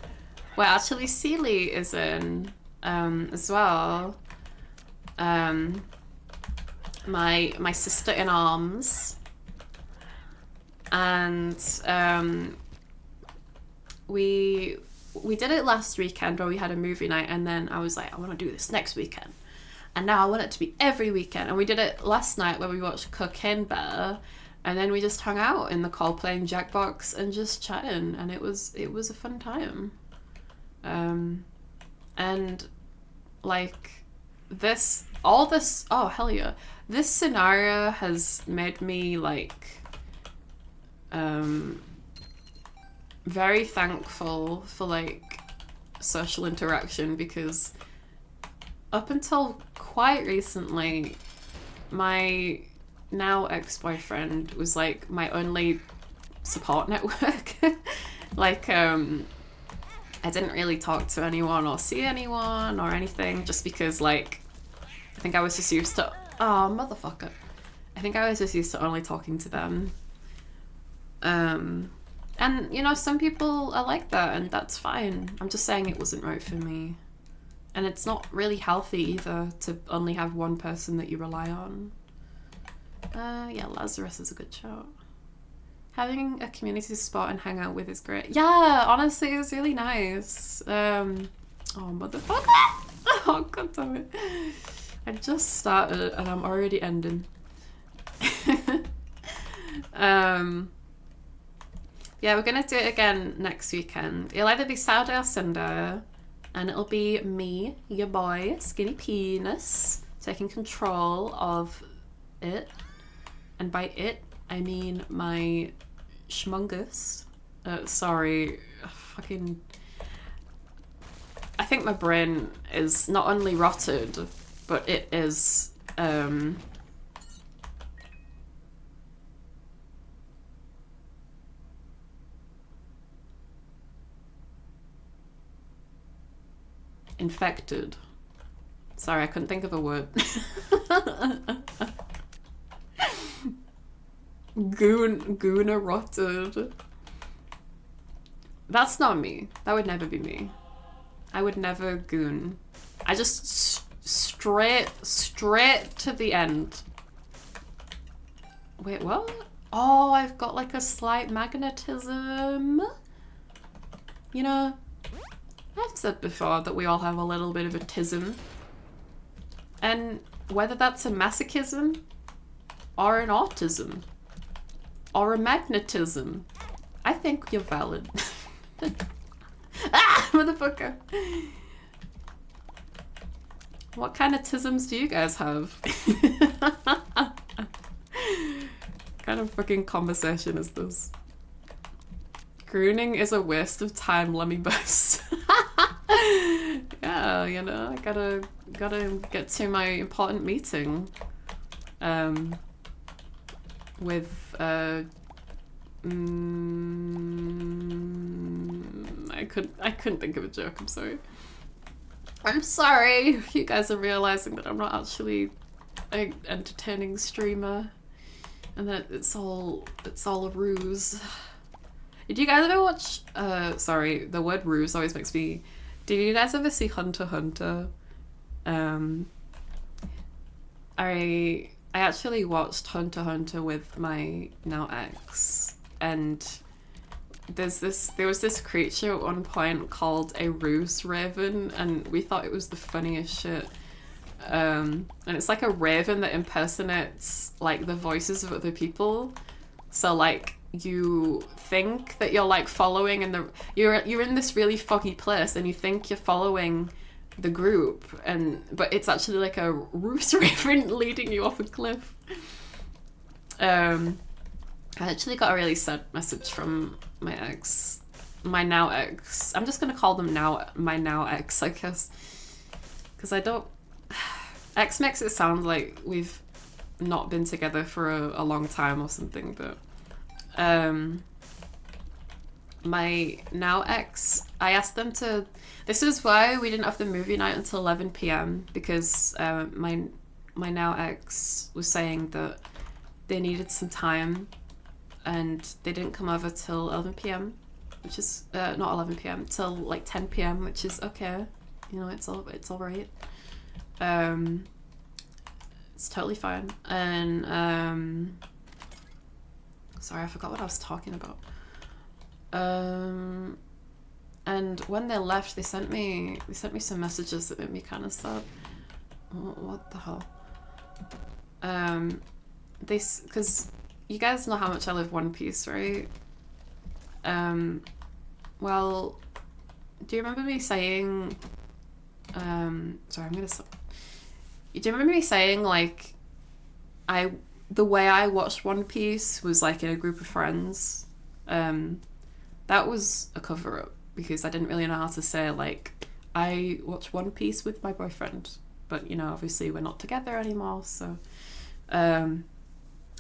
where actually Seely is in as well. My sister in arms. And we did it last weekend where we had a movie night, and then I was like, I want to do this next weekend. And now I want it to be every weekend. And we did it last night where we watched Cocaine Bear. And then we just hung out in the call playing Jackbox and just chatting, and it was a fun time. And like oh hell yeah, this scenario has made me like very thankful for like social interaction, because up until quite recently, my now ex-boyfriend was like my only support network. Like, I didn't really talk to anyone or see anyone or anything, just because like I think I was just used to motherfucker. I think I was just used to only talking to them. And you know, some people are like that, and that's fine. I'm just saying it wasn't right for me. And it's not really healthy either to only have one person that you rely on. Yeah, Lazarus is a good shout. Having a community spot and hang out with is great. Yeah, honestly, it was really nice. Oh, motherfucker! Oh, god damn it. I just started and I'm already ending. Yeah, we're gonna do it again next weekend. It'll either be Saturday or Sunday, and it'll be me, your boy, Skinny Penis, taking control of it. And by it, I mean my schmungus. Sorry, fucking... I think my brain is not only rotted, but it is, infected. Sorry, I couldn't think of a word. Goona rotted. That's not me. That would never be me. I would never goon. I just straight to the end. Wait, what? Oh, I've got like a slight magnetism. You know, I've said before that we all have a little bit of a tism. And whether that's a masochism or an autism or a magnetism, I think you're valid. Ah, motherfucker. What kind of tisms do you guys have? Kind of fucking conversation is this? Crooning is a waste of time, let me bust. Yeah, you know, I gotta get to my important meeting. With I couldn't think of a joke, I'm sorry. I'm sorry, you guys are realizing that I'm not actually an entertaining streamer, and that it's all a ruse. Did you guys ever watch, sorry, the word ruse always makes me... Did you guys ever see Hunter x Hunter? I actually watched Hunter x Hunter with my now ex, and there was this creature at one point called a ruse raven, and we thought it was the funniest shit. And it's like a raven that impersonates like the voices of other people. So like you think that you're like following, and you're in this really foggy place, and you think you're following the group, but it's actually like a ruse raven leading you off a cliff. I actually got a really sad message from my ex, my now ex. I'm just gonna call them my now ex, I guess, because I don't... Ex makes it sound like we've not been together for a long time or something, but my now ex, I asked them to... This is why we didn't have the movie night until 11 p.m. because my now ex was saying that they needed some time, and they didn't come over till 11 p.m, which is not 11 p.m, till like 10 p.m, which is okay. You know, it's all right. It's totally fine. And sorry, I forgot what I was talking about. And when they left, they sent me some messages that made me kind of sad. What the hell? Because you guys know how much I love One Piece, right? Well, do you remember me saying... sorry, I'm gonna stop. Do you remember me saying, like, I the way I watched One Piece was like in a group of friends. That was a cover-up because I didn't really know how to say like I watch One Piece with my boyfriend, but you know, obviously we're not together anymore, so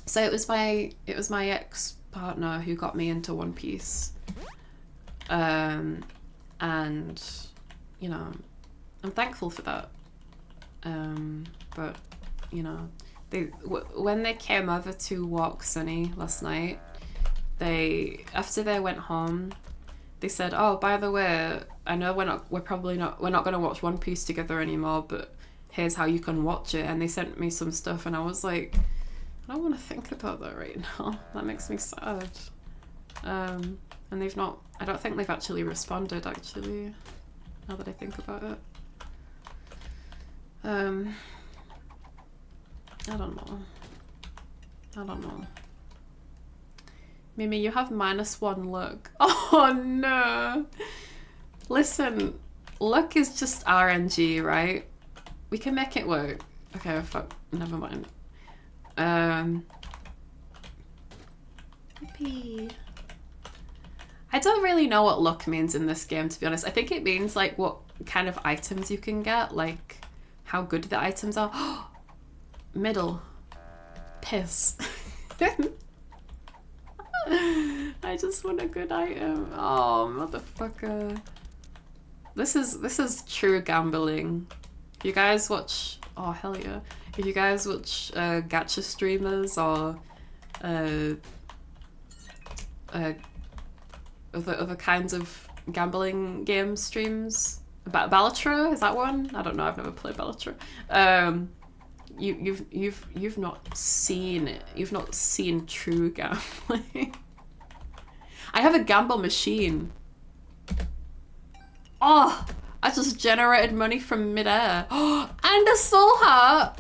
so it was my ex-partner who got me into One Piece. And you know, I'm thankful for that. But you know, when they came over to walk Sunny last night, after they went home, they said, "Oh, by the way, I know we're not going to watch One Piece together anymore, but here's how you can watch it." And they sent me some stuff, and I was like, I don't want to think about that right now. That makes me sad. And I don't think they've actually responded, actually, now that I think about it. I don't know. Mimi, you have -1 luck. Oh no! Listen, luck is just RNG, right? We can make it work. Okay, fuck, never mind. Yippee. I don't really know what luck means in this game, to be honest. I think it means like what kind of items you can get, like how good the items are. Middle. Piss. I just want a good item. Oh, motherfucker. This is true gambling. If you guys watch, oh hell yeah. If you guys watch gacha streamers or other kinds of gambling game streams, Balatro, is that one? I don't know. I've never played Balatro. You've not seen it. You've not seen true gambling. I have a gamble machine. Oh, I just generated money from midair. Oh, and a soul heart.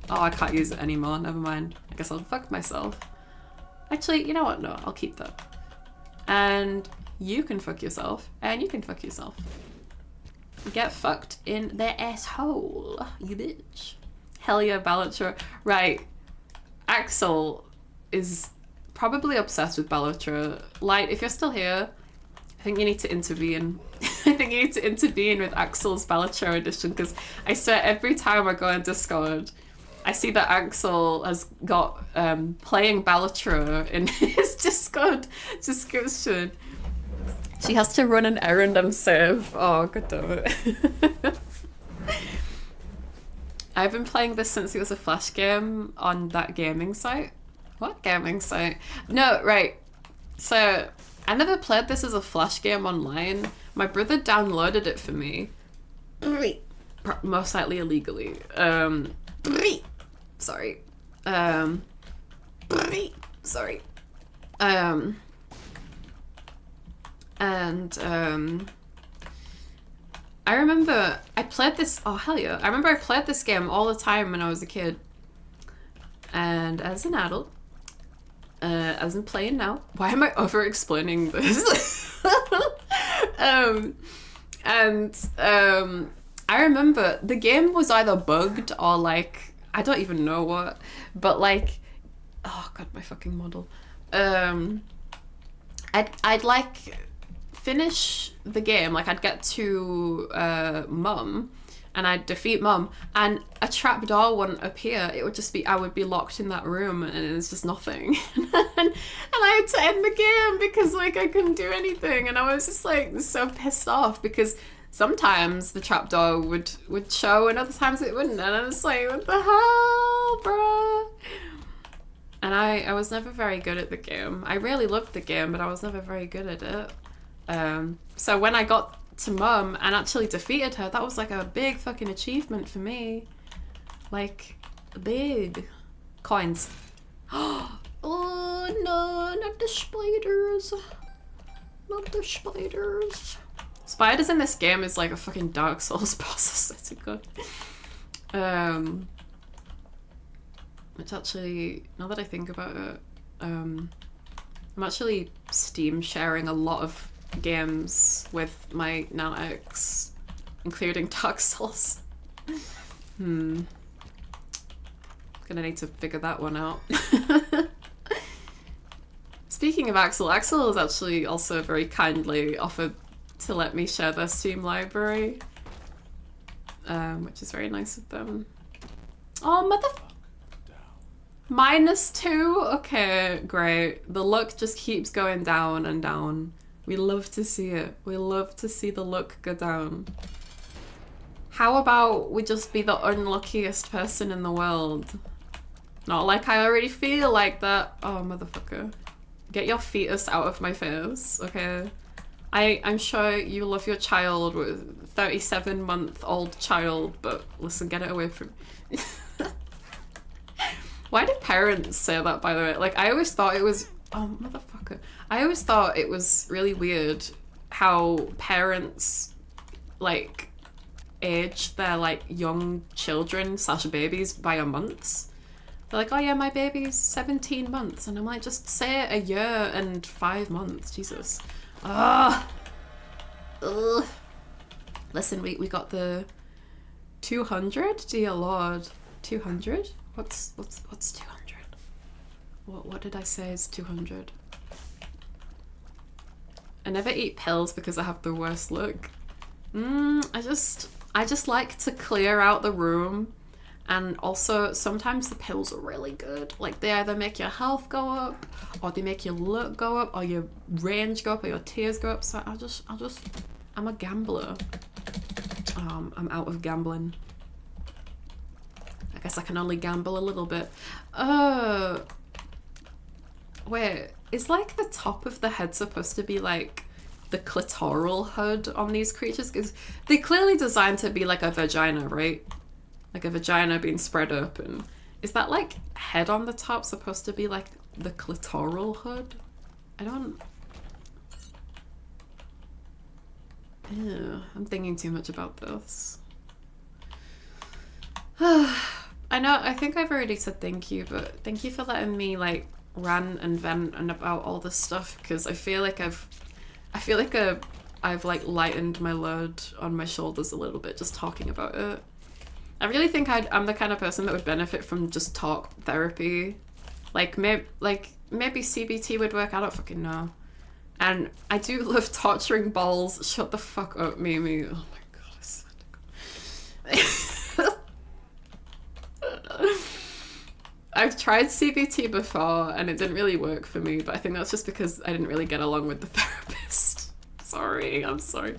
Oh, I can't use it anymore. Never mind. I guess I'll fuck myself. Actually, you know what? No, I'll keep that. And you can fuck yourself. And you can fuck yourself. Get fucked in the asshole, you bitch. Hell yeah, Balatro. Right. Axel is probably obsessed with Balatro. Light, if you're still here, I think you need to intervene. I think you need to intervene with Axel's Balatro edition, because I swear every time I go on Discord, I see that Axel has got playing Balatro in his Discord description. She has to run an errand and save. Oh, god damn it. I've been playing this since it was a Flash game on that gaming site. What gaming site? No, right. So, I never played this as a Flash game online. My brother downloaded it for me. Most likely illegally. Sorry. Sorry. I remember I played this, oh hell yeah, I remember I played this game all the time when I was a kid. And as an adult, as I'm playing now, why am I over-explaining this? I remember the game was either bugged or like, I don't even know what, but like, oh god, my fucking model. I'd like finish the game, like I'd get to Mum and I'd defeat Mum and a trapdoor wouldn't appear. It would just be, I would be locked in that room and it's just nothing. and I had to end the game because like I couldn't do anything, and I was just like so pissed off because sometimes the trapdoor would show and other times it wouldn't, and I was like, what the hell, bro? And I was never very good at the game. I really loved the game, but I was never very good at it. So when I got to Mum and actually defeated her, that was like a big fucking achievement for me. Like, big. Coins. Oh no, not the spiders. Not the spiders. Spiders in this game is like a fucking Dark Souls boss, I swear to God. Which actually, now that I think about it, I'm actually Steam sharing a lot of games with my now ex, including Dark Souls. Gonna need to figure that one out. Speaking of Axel, Axel has actually also very kindly offered to let me share their Steam library, which is very nice of them. Oh, -2? Okay, great. The luck just keeps going down and down. We love to see it. We love to see the luck go down. How about we just be the unluckiest person in the world? Not like I already feel like that. Oh, motherfucker. Get your fetus out of my face, okay? I'm sure you love your child, with 37-month-old child, but listen, get it away from me. Why do parents say that, by the way? Like, I always thought it was... Oh, motherfucker. I always thought it was really weird how parents, like, age their, like, young children / babies by a month. They're like, oh yeah, my baby's 17 months. And I'm like, just say it a year and 5 months. Jesus. Ugh. Ugh. Listen, we got the 200? Dear Lord. 200? What's 200? What did I say is 200? I never eat pills because I have the worst luck. I just like to clear out the room. And also, sometimes the pills are really good. Like, they either make your health go up, or they make your luck go up, or your range go up, or your tears go up. So I'm a gambler. I'm out of gambling. I guess I can only gamble a little bit. Wait, is like the top of the head supposed to be like the clitoral hood on these creatures? Because they're clearly designed to be like a vagina, right? Like a vagina being spread open. Is that like head on the top supposed to be like the clitoral hood? I don't... Ew, I'm thinking too much about this. I know, I think I've already said thank you, but thank you for letting me like rant and vent and about all this stuff, because I feel like I've like lightened my load on my shoulders a little bit just talking about it. I really think I'm the kind of person that would benefit from just talk therapy. Like maybe CBT would work, I don't fucking know. And I do love torturing balls. Shut the fuck up, Mimi. Oh my god, I swear to god. I've tried CBT before and it didn't really work for me, but I think that's just because I didn't really get along with the therapist. Sorry, I'm sorry.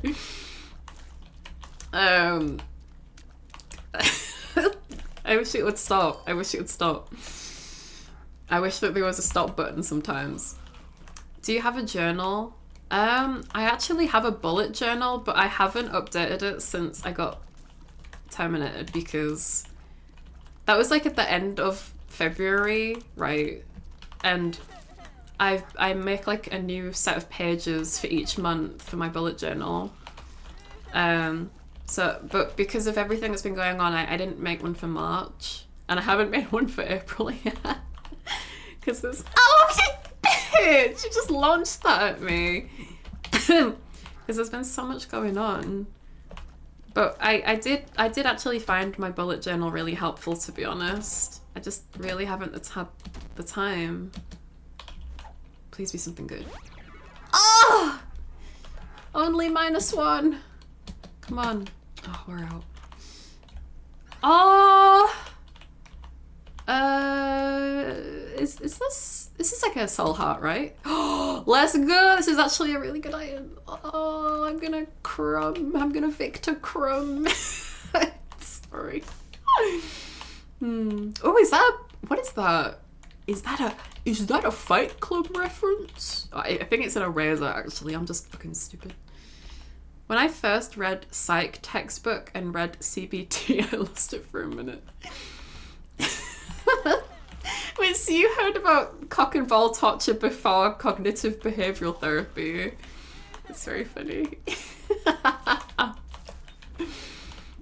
I wish it would stop. I wish it would stop. I wish that there was a stop button sometimes. Do you have a journal? I actually have a bullet journal, but I haven't updated it since I got terminated, because that was like at the end of February, right? And I make like a new set of pages for each month for my bullet journal. But because of everything that's been going on, I didn't make one for March, and I haven't made one for April yet. Because there's... Oh, bitch! You just launched that at me. Because there's been so much going on. But I did actually find my bullet journal really helpful, to be honest. I just really haven't had the time. Please be something good. Oh! Only -1. Come on. Oh, we're out. Oh! Is this like a soul heart, right? Oh, let's go! This is actually a really good item. Oh, I'm gonna Victor Crumb. Sorry. Oh, what is that? Is that a Fight Club reference? I think it's an eraser, actually. I'm just fucking stupid. When I first read psych textbook and read CBT, I lost it for a minute. Wait, so you heard about cock and ball torture before cognitive behavioral therapy? It's very funny.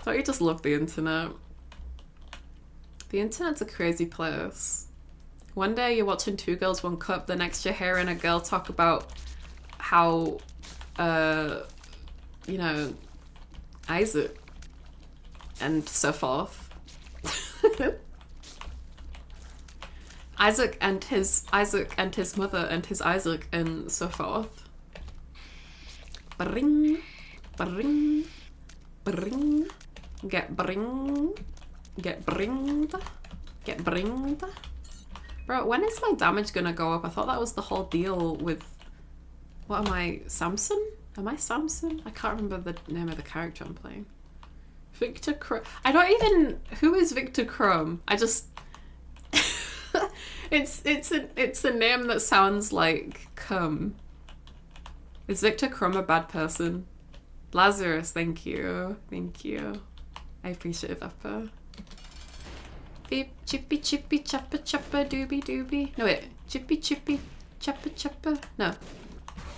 Don't you just love the internet? The internet's a crazy place. One day you're watching Two Girls, One Cup, the next you're hearing a girl talk about how, you know, Isaac and so forth. Isaac and his mother and his Isaac and so forth. Bring, bring, bring, get bringed, get bringed, get bringed. Bro, when is my damage gonna go up? I thought that was the whole deal with... What am I? Samson? Am I Samson? I can't remember the name of the character I'm playing. Victor Crumb. I don't even... Who is Victor Crumb? I just... it's a name that sounds like cum. Is Victor Crumb a bad person? Lazarus, thank you. Thank you. I appreciate it, Vappa. Beep, chippy chippy choppa choppa doobie doobie. No wait, chippy chippy choppa choppa. No.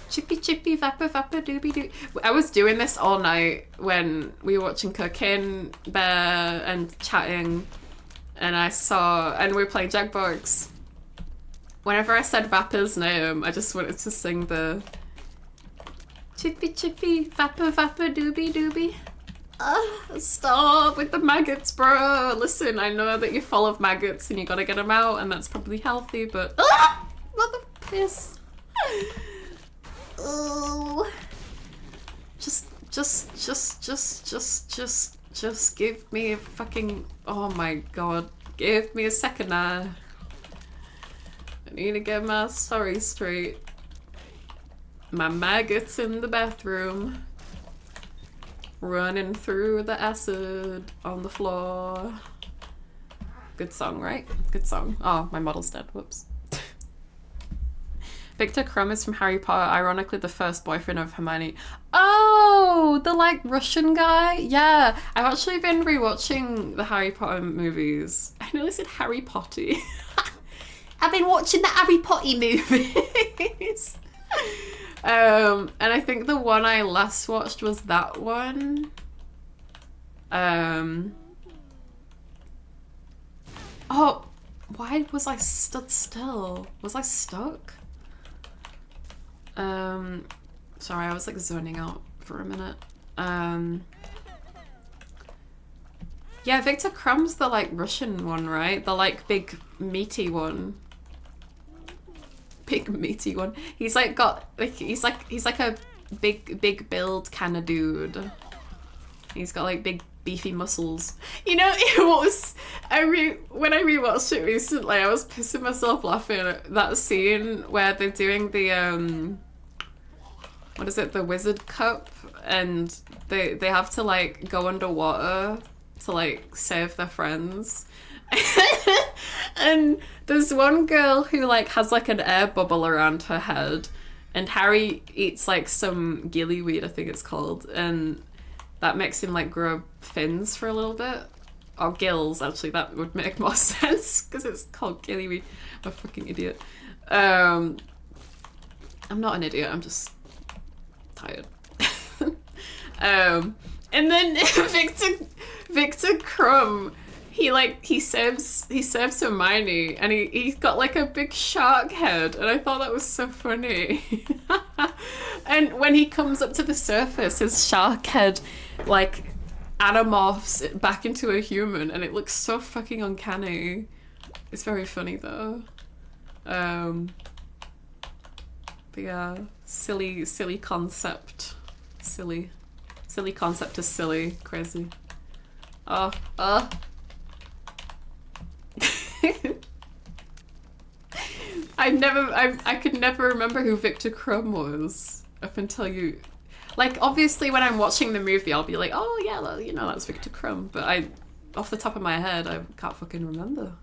Chippy chippy vappa vappa doobie doo. I was doing this all night when we were watching Cocaine Bear and chatting, and we were playing Jackbox. Whenever I said Vappa's name, I just wanted to sing the chippy chippy vappa vappa doobie doobie. Stop with the maggots, bro. Listen, I know that you're full of maggots and you gotta get them out, and that's probably healthy, but mother piss. Oh, just give me a fucking, oh my god, give me a second now. I need to get my story straight. My maggots in the bathroom. Running through the acid on the floor. Good song, right? Good song. Oh, my model's dead. Whoops. Victor Crumb is from Harry Potter, ironically the first boyfriend of Hermione. Oh, the like Russian guy? Yeah, I've actually been rewatching the Harry Potter movies. I nearly said Harry Potty. I've been watching the Harry Potter movies. And I think the one I last watched was that one. Oh, why was I stood still? Was I stuck? Sorry, I was like zoning out for a minute. Yeah, Victor Crumb's the like Russian one, right? The like big meaty one. Big meaty one. He's like got like he's like a big build kind of dude. He's got like big beefy muscles. You know what was when I rewatched it recently, I was pissing myself laughing at that scene where they're doing the what is it, the wizard cup, and they have to like go underwater to like save their friends. And there's one girl who like has like an air bubble around her head, and Harry eats like some gillyweed, I think it's called, and that makes him like grow fins for a little bit. Or gills, actually, that would make more sense because it's called gillyweed. I'm a fucking idiot. I'm not an idiot, I'm just tired. And then Victor Crumb, he saves Hermione, and he's got like a big shark head, and I thought that was so funny. And when he comes up to the surface, his shark head like anamorphs back into a human, and it looks so fucking uncanny. It's very funny though. But yeah, silly concept. Silly concept is silly, crazy. I could never remember who Victor Crumb was up until you, like, obviously when I'm watching the movie I'll be like, oh yeah, well, you know, that's Victor Crumb, but off the top of my head I can't fucking remember.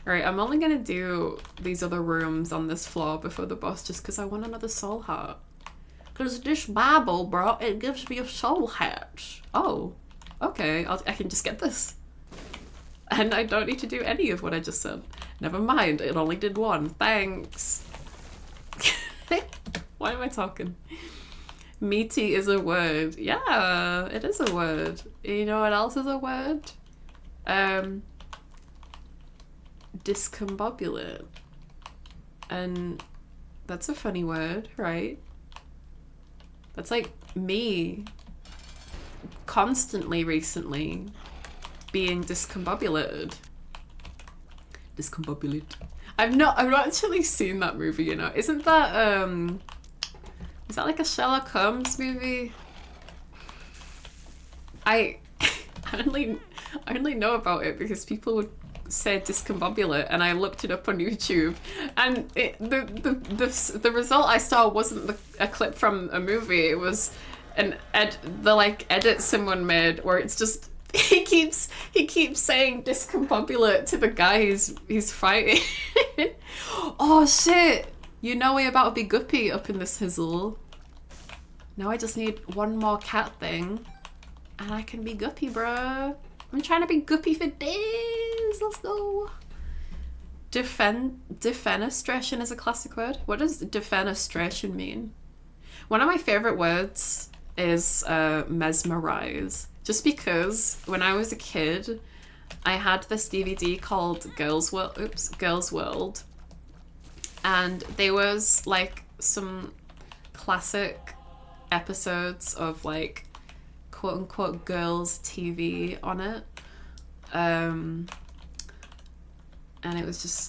Alright, I'm only gonna do these other rooms on this floor before the boss just because I want another soul heart. Because this Bible, bro, it gives me a soul heart. Oh, okay, I can just get this. And I don't need to do any of what I just said. Never mind, it only did one. Thanks. Why am I talking? Meaty is a word. Yeah, it is a word. You know what else is a word? Discombobulate. And that's a funny word, right? That's like me constantly recently being discombobulated. Discombobulate. I've not actually seen that movie, you know. Isn't that is that like a Sherlock Holmes movie? I I only know about it because people would say discombobulate, and I looked it up on YouTube, and the result I saw wasn't a clip from a movie. It was the like edit someone made where it's just he keeps saying discombobulate to the guy he's fighting. Oh shit! You know we about to be guppy up in this hizzle. Now I just need one more cat thing, and I can be guppy, bruh. I'm trying to be guppy for days. Let's go. Defenestration is a classic word. What does defenestration mean? One of my favorite words is mesmerize. Just because when I was a kid, I had this DVD called Girls World. And there was like some classic episodes of like quote unquote girls TV on it. And it was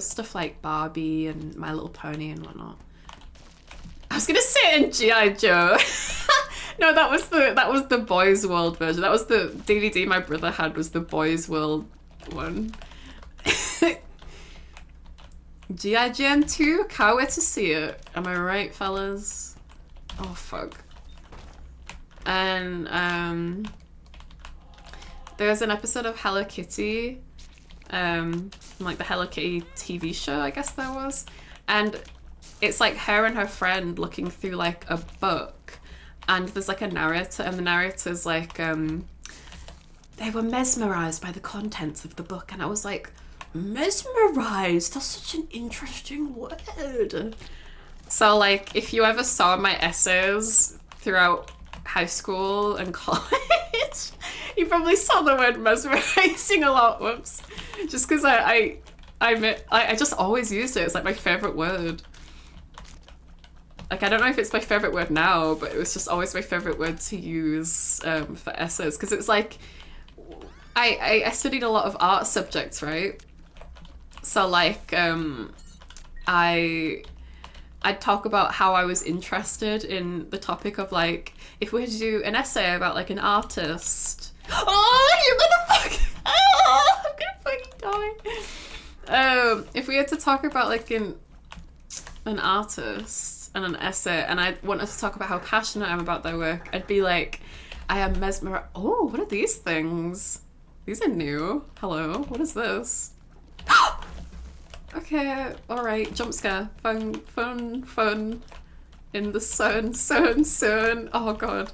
stuff like Barbie and My Little Pony and whatnot. I was gonna say in G.I. Joe. No, that was the Boys World version. That was the DVD my brother had, was the Boys World one. G.I. Jane 2, can't wait to see it. Am I right, fellas? Oh fuck. And there's an episode of Hello Kitty, like the Hello Kitty TV show, I guess there was, and it's like her and her friend looking through like a book, and there's like a narrator, and the narrator's like, they were mesmerized by the contents of the book, and I was like, mesmerized? That's such an interesting word. So like, if you ever saw my essays throughout high school and college, you probably saw the word mesmerizing a lot. Whoops. Just because I just always used it. It's like my favorite word. Like, I don't know if it's my favorite word now, but it was just always my favorite word to use for essays, because it's like I studied a lot of art subjects, right? So like I'd talk about how I was interested in the topic of like, if we had to do an essay about like an artist. Oh, you're gonna fucking, oh, I'm gonna fucking die. If we had to talk about like an artist and an essay, and I wanted to talk about how passionate I am about their work, I'd be like, I am mesmerized. Oh, what are these things? These are new. Hello, what is this? Okay, alright, jump scare. Fun. In the sun. Oh god.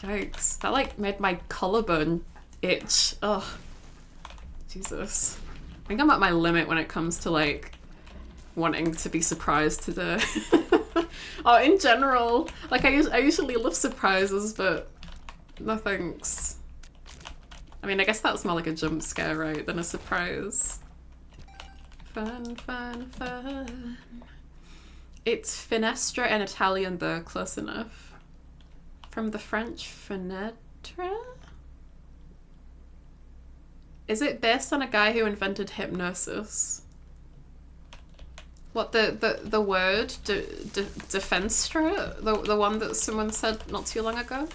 Yikes. That like made my collarbone itch. Ugh. Jesus. I think I'm at my limit when it comes to like wanting to be surprised today. Oh, in general. Like I usually love surprises, but no thanks. I mean, I guess that's more like a jump scare, right, than a surprise. Fun. It's finestra in Italian though, close enough. From the French fenêtre? Is it based on a guy who invented hypnosis? What, the word defenstra? The one that someone said not too long ago?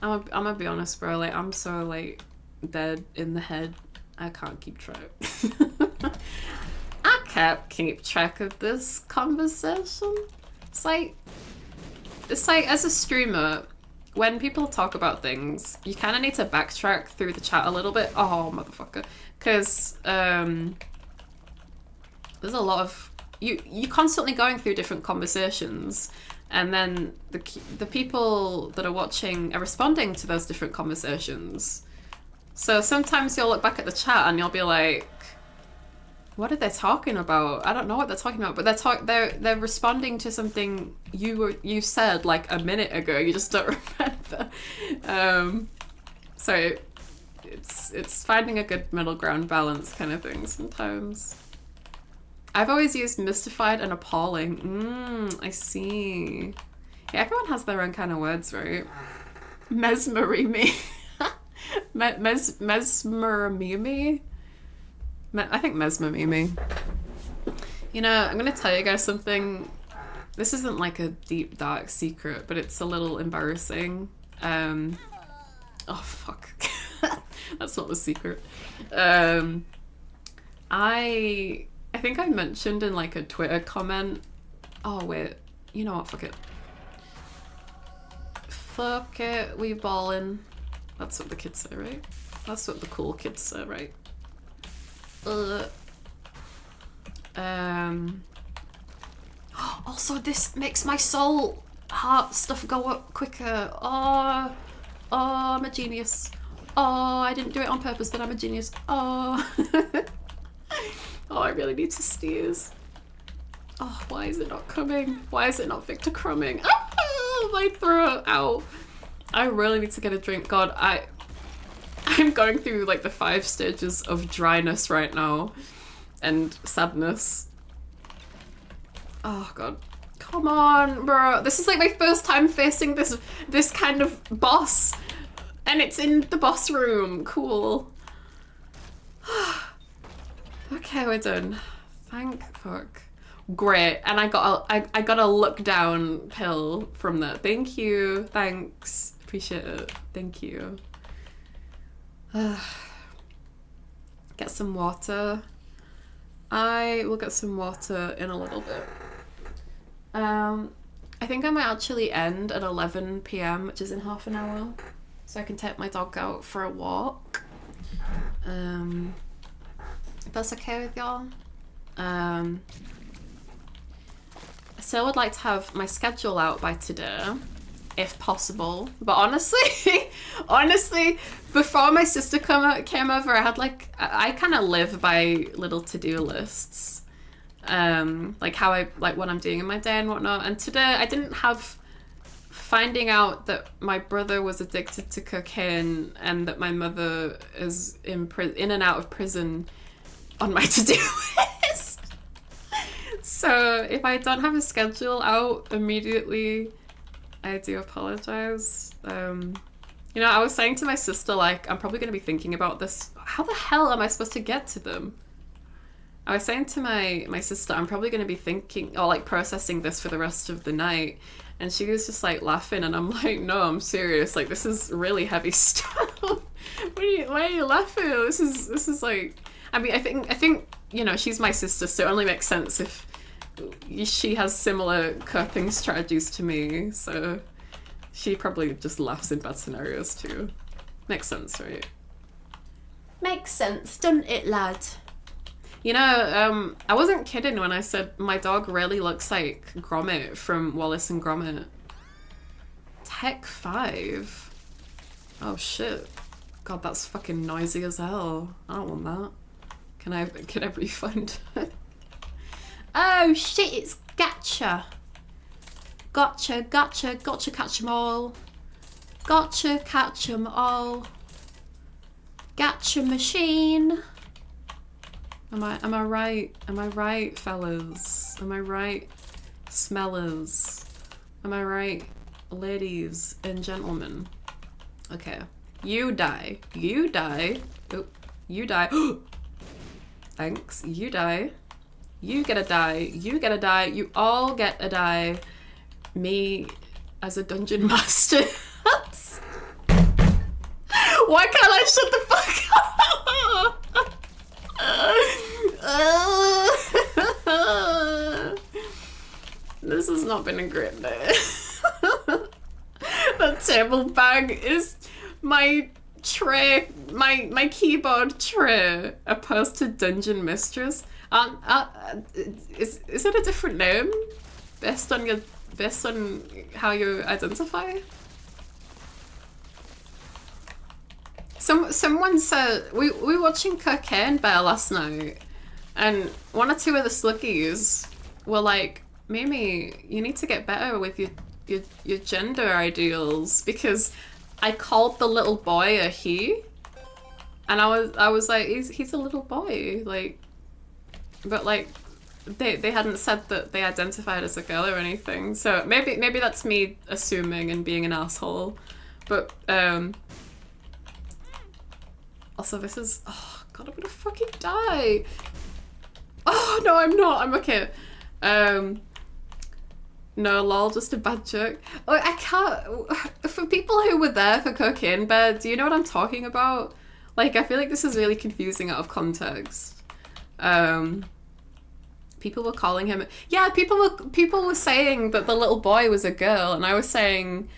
I'm gonna be honest, bro, like I'm so like dead in the head. I can't keep track. I can't keep track of this conversation. It's like as a streamer, when people talk about things, you kind of need to backtrack through the chat a little bit. Oh, motherfucker. Because there's a lot of... You're constantly going through different conversations, and then the people that are watching are responding to those different conversations. So sometimes you'll look back at the chat and you'll be like, what are they talking about? I don't know what they're talking about, but they're responding to something you said like a minute ago. You just don't remember. So it's finding a good middle ground balance kind of thing sometimes. I've always used mystified and appalling. I see. Yeah, everyone has their own kind of words, right? Mesmereme. Mesmereme? I think Mesmer Mimi. You know, I'm gonna tell you guys something. This isn't like a deep, dark secret, but it's a little embarrassing. Oh, fuck. That's not the secret. I think I mentioned in like a Twitter comment. Oh, wait. You know what? Fuck it. Fuck it. We ballin'. That's what the kids say, right? That's what the cool kids say, right? Also, this makes my soul heart stuff go up quicker. Oh, I'm a genius. Oh, I didn't do it on purpose, but I'm a genius. Oh. Oh, I really need to sneeze. Oh, why is it not coming? Why is it not Victor Crumbing? Oh, my throat. Ow. I really need to get a drink. God, I'm going through like the 5 stages of dryness right now and sadness. Oh god. Come on, bro. This is like my first time facing this kind of boss. And it's in the boss room. Cool. Okay, we're done. Thank fuck. Great. And I got a look down pill from that. Thank you. Thanks. Appreciate it. Thank you. Get some water. I will get some water in a little bit. I think I might actually end at 11 p.m, which is in half an hour, so I can take my dog out for a walk. If that's okay with y'all. I still would like to have my schedule out by today, if possible. But honestly, before my sister came over, I had like, I kind of live by little to-do lists. Like how what I'm doing in my day and whatnot. And today I didn't have finding out that my brother was addicted to cocaine and that my mother is in and out of prison on my to-do list. So if I don't have a schedule out immediately, I do apologize. You know, I was saying to my sister, like, I'm probably going to be thinking about this. How the hell am I supposed to get to them? I was saying to my sister, I'm probably going to be thinking or like processing this for the rest of the night. And she was just like laughing, and I'm like, no, I'm serious. Like, this is really heavy stuff. Why are you laughing? This is like, I mean, I think, you know, she's my sister, so it only makes sense if she has similar coping strategies to me. So she probably just laughs in bad scenarios too. Makes sense, right? Makes sense, doesn't it, lad? You know, I wasn't kidding when I said my dog really looks like Gromit from Wallace and Gromit. Tech 5? Oh shit. God, that's fucking noisy as hell. I don't want that. Can I refund? Oh shit, it's Gotcha. Gotcha, catch 'em all. Gotcha, catch 'em all. Gotcha machine. Am I right? Am I right, fellas? Am I right, smellers? Am I right, ladies and gentlemen? Okay. You die. You die. Oh, you die. Thanks. You die. You get a die. You get a die. You all get a die. Me as a dungeon master. Why can't I shut the fuck up? This has not been a great day. The table bag is my tray, my keyboard tray, opposed to Dungeon Mistress. Is it a different name based on how you identify? Someone said we were watching Cocaine Bear last night, and 1 or 2 of the Sluggies were like, Mimi, you need to get better with your gender ideals, because I called the little boy a he, and I was like, he's a little boy, like, but like they hadn't said that they identified as a girl or anything, so maybe that's me assuming and being an asshole, but also this is, oh God, I'm gonna fucking die. Oh, no, I'm not. I'm okay. No, lol, just a bad joke. Oh, I can't... For people who were there for Cocaine Bear, do you know what I'm talking about? Like, I feel like this is really confusing out of context. People were calling him... Yeah, people were saying that the little boy was a girl, and I was saying,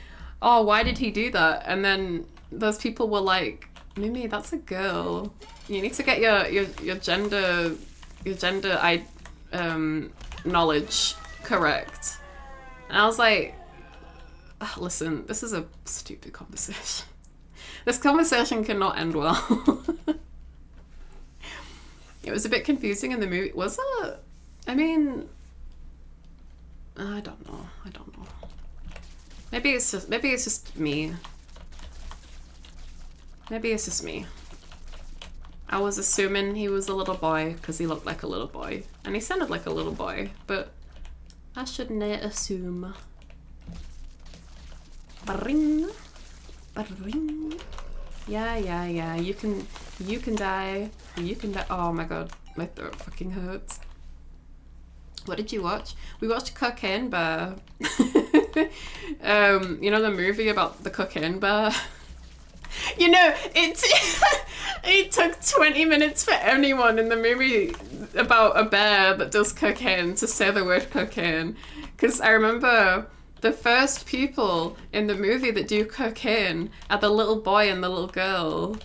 oh, why did he do that? And then those people were like, Mimi, that's a girl. You need to get your gender knowledge correct. And I was like, listen, this is a stupid conversation. This conversation cannot end well. It was a bit confusing in the movie. Was it? I mean, I don't know. Maybe it's just me. Maybe it's just me. I was assuming he was a little boy because he looked like a little boy. And he sounded like a little boy, but I shouldn't assume. Bring. Bring. Yeah. You can die. You can die. Oh my god, my throat fucking hurts. What did you watch? We watched Cocaine Bear. You know the movie about the cocaine bear? You know, it took 20 minutes for anyone in the movie about a bear that does cocaine to say the word cocaine. Because I remember the first people in the movie that do cocaine are the little boy and the little girl.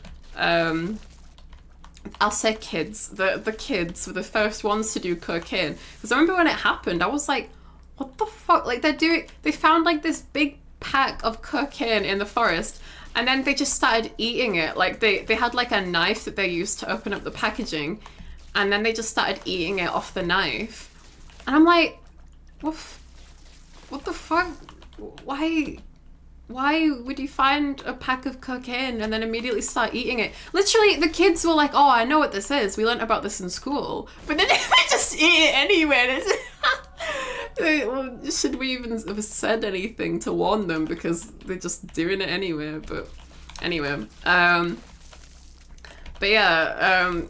I'll say kids. The kids were the first ones to do cocaine. Because I remember when it happened, I was like, what the fuck? Like, they found like this big pack of cocaine in the forest, and then they just started eating it. Like, they had like a knife that they used to open up the packaging, and then they just started eating it off the knife. And I'm like, what the fuck? Why would you find a pack of cocaine and then immediately start eating it? Literally, the kids were like, oh, I know what this is. We learnt about this in school. But then they just eat it anyway. Well, should we even have said anything to warn them? Because they're just doing it anyway. But anyway. But yeah,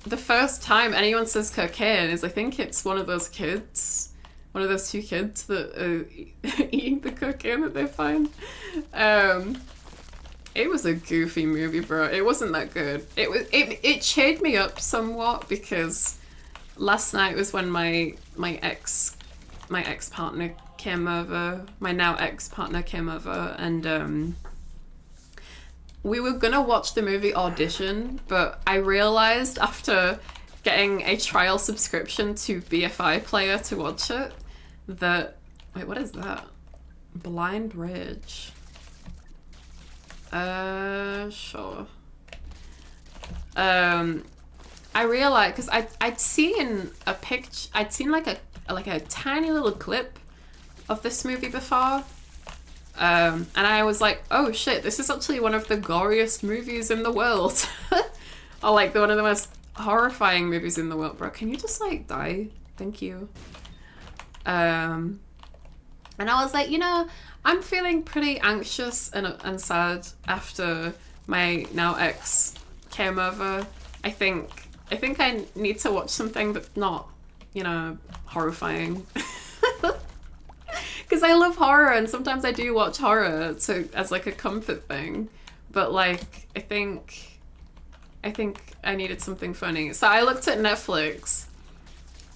the first time anyone says cocaine is, I think it's one of those kids. One of those two kids that are eating the cocaine that they find. It was a goofy movie, bro. It wasn't that good. It cheered me up somewhat because last night was when my ex-partner came over. My now ex-partner came over, and we were gonna watch the movie Audition, but I realized after getting a trial subscription to BFI Player to watch it that... Wait, what is that? Blind Ridge. Sure. I realized, because I'd seen a picture, I'd seen like a tiny little clip of this movie before. And I was like, oh shit, this is actually one of the goriest movies in the world. Or like one of the most horrifying movies in the world. Bro, can you just like die? Thank you. And I was like, you know, I'm feeling pretty anxious and sad after my now ex came over. I think I need to watch something that's not, you know, horrifying. Because I love horror, and sometimes I do watch horror as like a comfort thing. But like, I think I needed something funny. So I looked at Netflix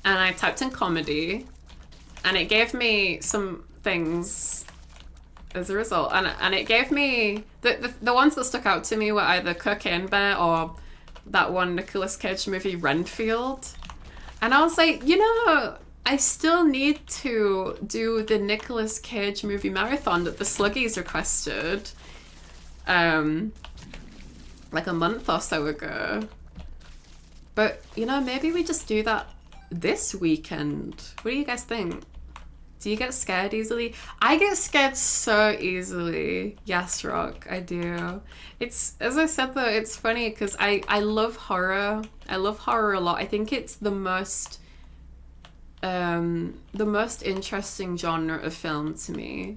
and I typed in comedy, and it gave me some things as a result. And it gave me the ones that stuck out to me were either Cocaine Bear or that one Nicolas Cage movie Renfield. And I was like, you know, I still need to do the Nicolas Cage movie marathon that the Sluggies requested like a month or so ago. But, you know, maybe we just do that this weekend. What do you guys think? Do you get scared easily? I get scared so easily. Yes, Rock, I do. It's, as I said though, it's funny because I love horror. I love horror a lot. I think it's the most interesting genre of film to me.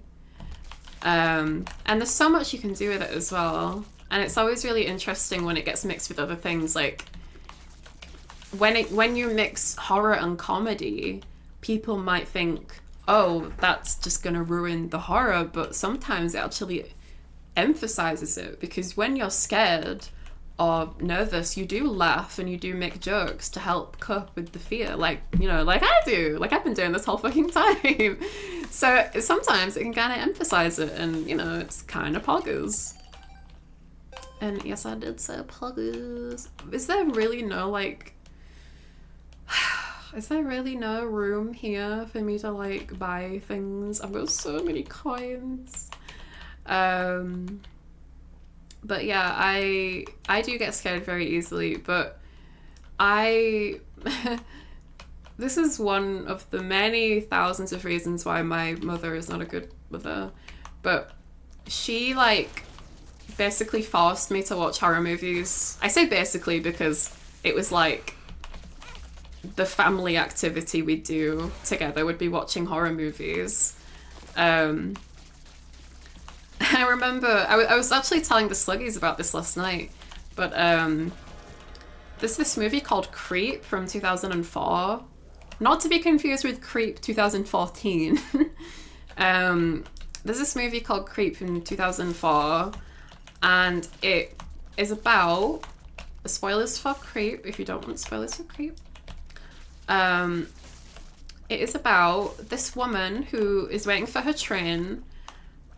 And there's so much you can do with it as well. And it's always really interesting when it gets mixed with other things like when you mix horror and comedy, people might think, oh, that's just gonna ruin the horror, but sometimes it actually emphasizes it, because when you're scared or nervous, you do laugh and you do make jokes to help cope with the fear, like, you know, like I do, like I've been doing this whole fucking time. So sometimes it can kind of emphasize it, and you know, it's kind of poggers. And yes, I did say poggers. Is there really no like is there really no room here for me to like buy things? I've got so many coins. But yeah, I do get scared very easily, but this is one of the many thousands of reasons why my mother is not a good mother, but she like basically forced me to watch horror movies. I say basically because it was like the family activity we do together would be watching horror movies. I remember, I was actually telling the Sluggies about this last night, but there's this movie called Creep from 2004. Not to be confused with Creep 2014. There's this movie called Creep from 2004, and it is about, spoilers for Creep, if you don't want spoilers for Creep. It is about this woman who is waiting for her train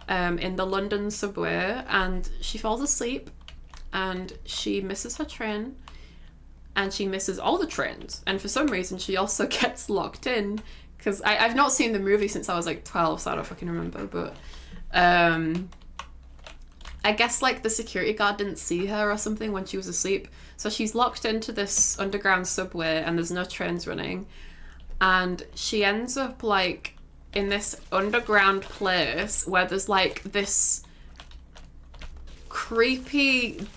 in the London subway, and she falls asleep and she misses her train, and she misses all the trains, and for some reason she also gets locked in, because I've not seen the movie since I was like 12, so I don't fucking remember, but I guess like the security guard didn't see her or something when she was asleep, so she's locked into this underground subway and there's no trains running, and she ends up like in this underground place where there's like this creepy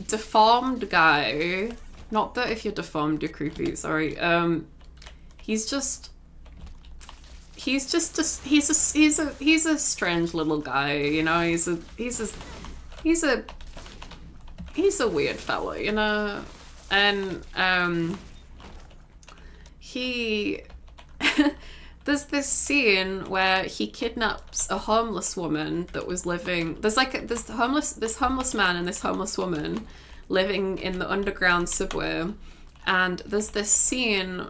deformed guy. Not that if you're deformed you're creepy, sorry. He's a strange little guy, you know. He's a weird fella, you know. And he there's this scene where he kidnaps a homeless woman that was living. There's this homeless man and this homeless woman living in the underground subway, and there's this scene.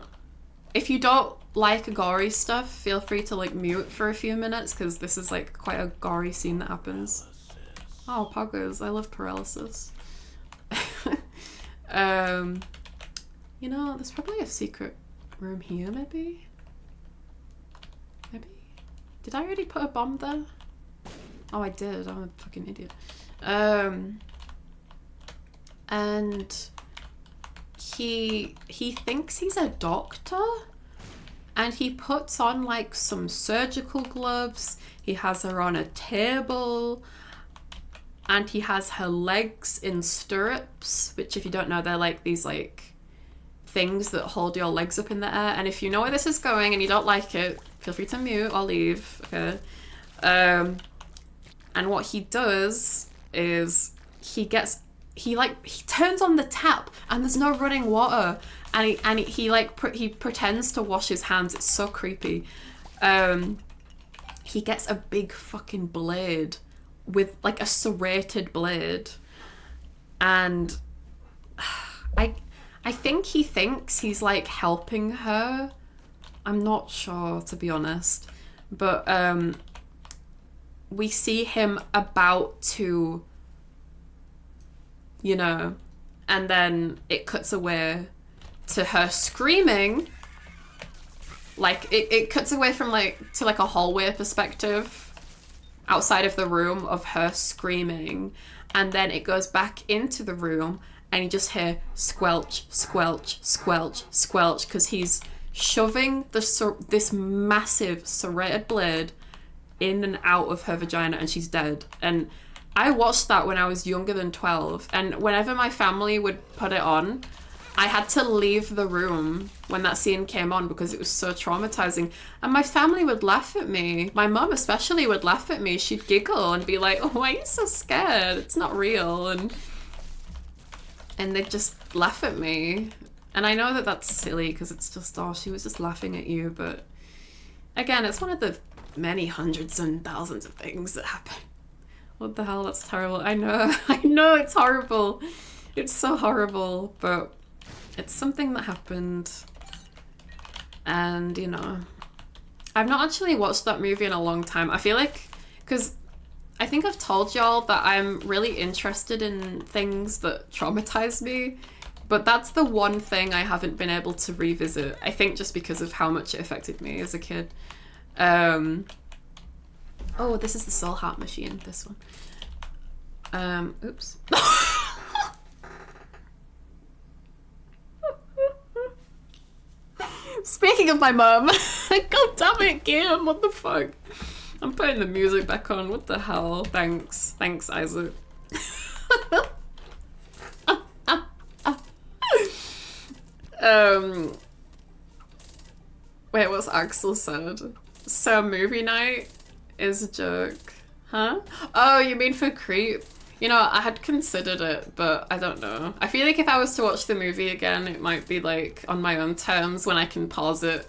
If you don't like gory stuff, feel free to like mute for a few minutes, because this is like quite a gory scene that happens. Oh, poggers! I love paralysis. You know, there's probably a secret room here, maybe. Maybe? Did I already put a bomb there? Oh, I did. I'm a fucking idiot. And he thinks he's a doctor, and he puts on like some surgical gloves. He has her on a table, and he has her legs in stirrups, which if you don't know, they're like these like things that hold your legs up in the air. And if you know where this is going and you don't like it, feel free to mute or leave, okay? And what he does is he turns on the tap and there's no running water, and he pretends to wash his hands. It's so creepy. He gets a big fucking blade with like a serrated blade, and I think he thinks he's like helping her. I'm not sure, to be honest, but we see him about to, you know, and then it cuts away to her screaming. Like it cuts away from like to like a hallway perspective outside of the room of her screaming, and then it goes back into the room and you just hear squelch, squelch, squelch, squelch, because he's shoving this massive serrated blade in and out of her vagina, and she's dead. And I watched that when I was younger than 12, and whenever my family would put it on, I had to leave the room when that scene came on because it was so traumatizing. And my family would laugh at me. My mum especially would laugh at me. She'd giggle and be like, oh, why are you so scared? It's not real. And they'd just laugh at me. And I know that that's silly because it's just, oh, she was just laughing at you. But again, it's one of the many hundreds and thousands of things that happen. What the hell? That's terrible. I know. I know it's horrible. It's so horrible. But it's something that happened. And, you know, I've not actually watched that movie in a long time. I feel like, because I think I've told y'all that I'm really interested in things that traumatize me. But that's the one thing I haven't been able to revisit. I think just because of how much it affected me as a kid. Oh, this is the Soul Heart machine, this one. Oops. Speaking of my mum, god damn it, Kim, what the fuck? I'm putting the music back on, what the hell? Thanks, Isaac. Wait, what's Axel said? So movie night is a joke. Huh? Oh, you mean for Creep? You know, I had considered it, but I don't know. I feel like if I was to watch the movie again, it might be like on my own terms when I can pause it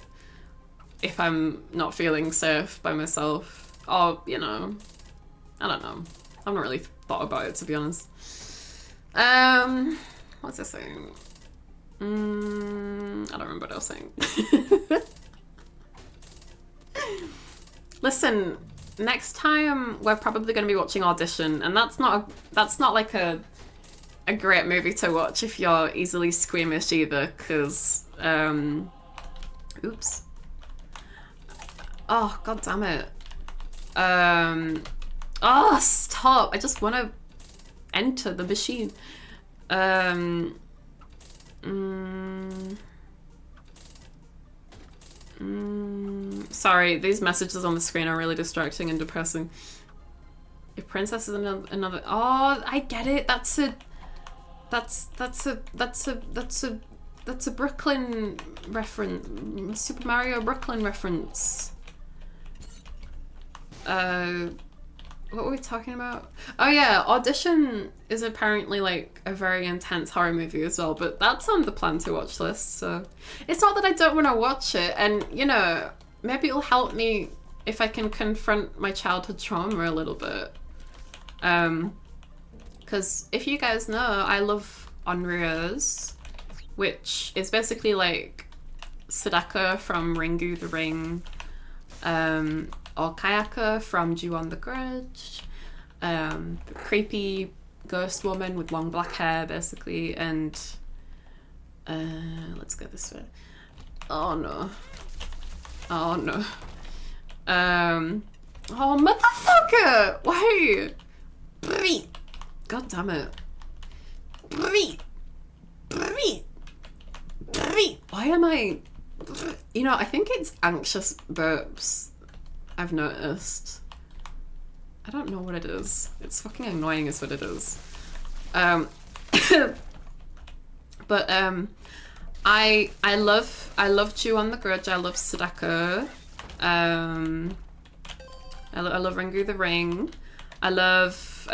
if I'm not feeling safe by myself. Or, you know, I don't know. I've not really thought about it, to be honest. What's I saying? I don't remember what I was saying. Listen, next time we're probably going to be watching Audition, and that's not like a great movie to watch if you're easily squeamish either, because oops. Oh, god damn it. Oh, stop. I just want to enter the machine. Sorry, these messages on the screen are really distracting and depressing. If Princess is another oh, I get it. That's a Brooklyn reference. Super Mario Brooklyn reference. What were we talking about? Oh yeah, Audition is apparently like a very intense horror movie as well, but that's on the plan to watch list, so it's not that I don't want to watch it, and you know, maybe it'll help me if I can confront my childhood trauma a little bit. Because if you guys know, I love Onryu's, which is basically like Sadako from Ringu the Ring, or Kayaka from Ju-on the Grudge, the creepy ghost woman with long black hair, basically, and let's go this way. Oh no. Oh no. Oh motherfucker! Why? God damn it. Why am I... You know, I think it's anxious burps. I've noticed. I don't know what it is. It's fucking annoying is what it is. But I love Ju-on the Grudge. I love Sadako. I love Ringu the Ring. I love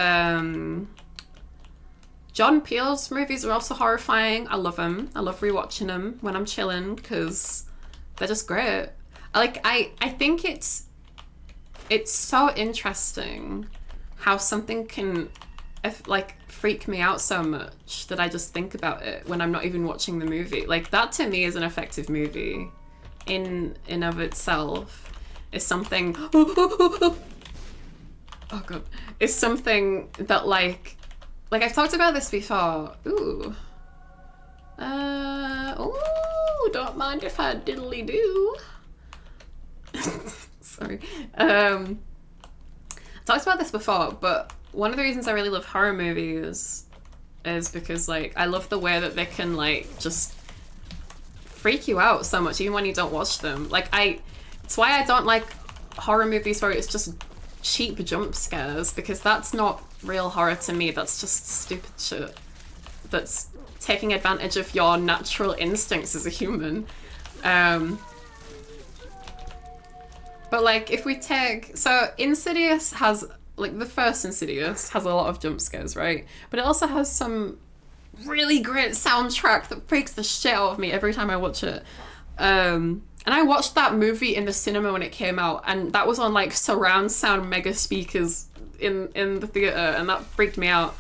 John Peele's movies are also horrifying. I love them. I love rewatching them when I'm chilling because they're just great. I think it's so interesting how something can like freak me out so much that I just think about it when I'm not even watching the movie. Like that to me is an effective movie in of itself. Is something oh god. It's something that like I've talked about this before. Ooh, don't mind if I diddly do. Sorry. Talked about this before, but one of the reasons I really love horror movies is because like I love the way that they can like just freak you out so much even when you don't watch them. Like it's why I don't like horror movies where it's just cheap jump scares, because that's not real horror to me. That's just stupid shit. That's taking advantage of your natural instincts as a human. But like if we take, so Insidious has, like the first Insidious has a lot of jump scares, right? But it also has some really great soundtrack that freaks the shit out of me every time I watch it. And I watched that movie in the cinema when it came out, and that was on like surround sound mega speakers in the theater, and that freaked me out.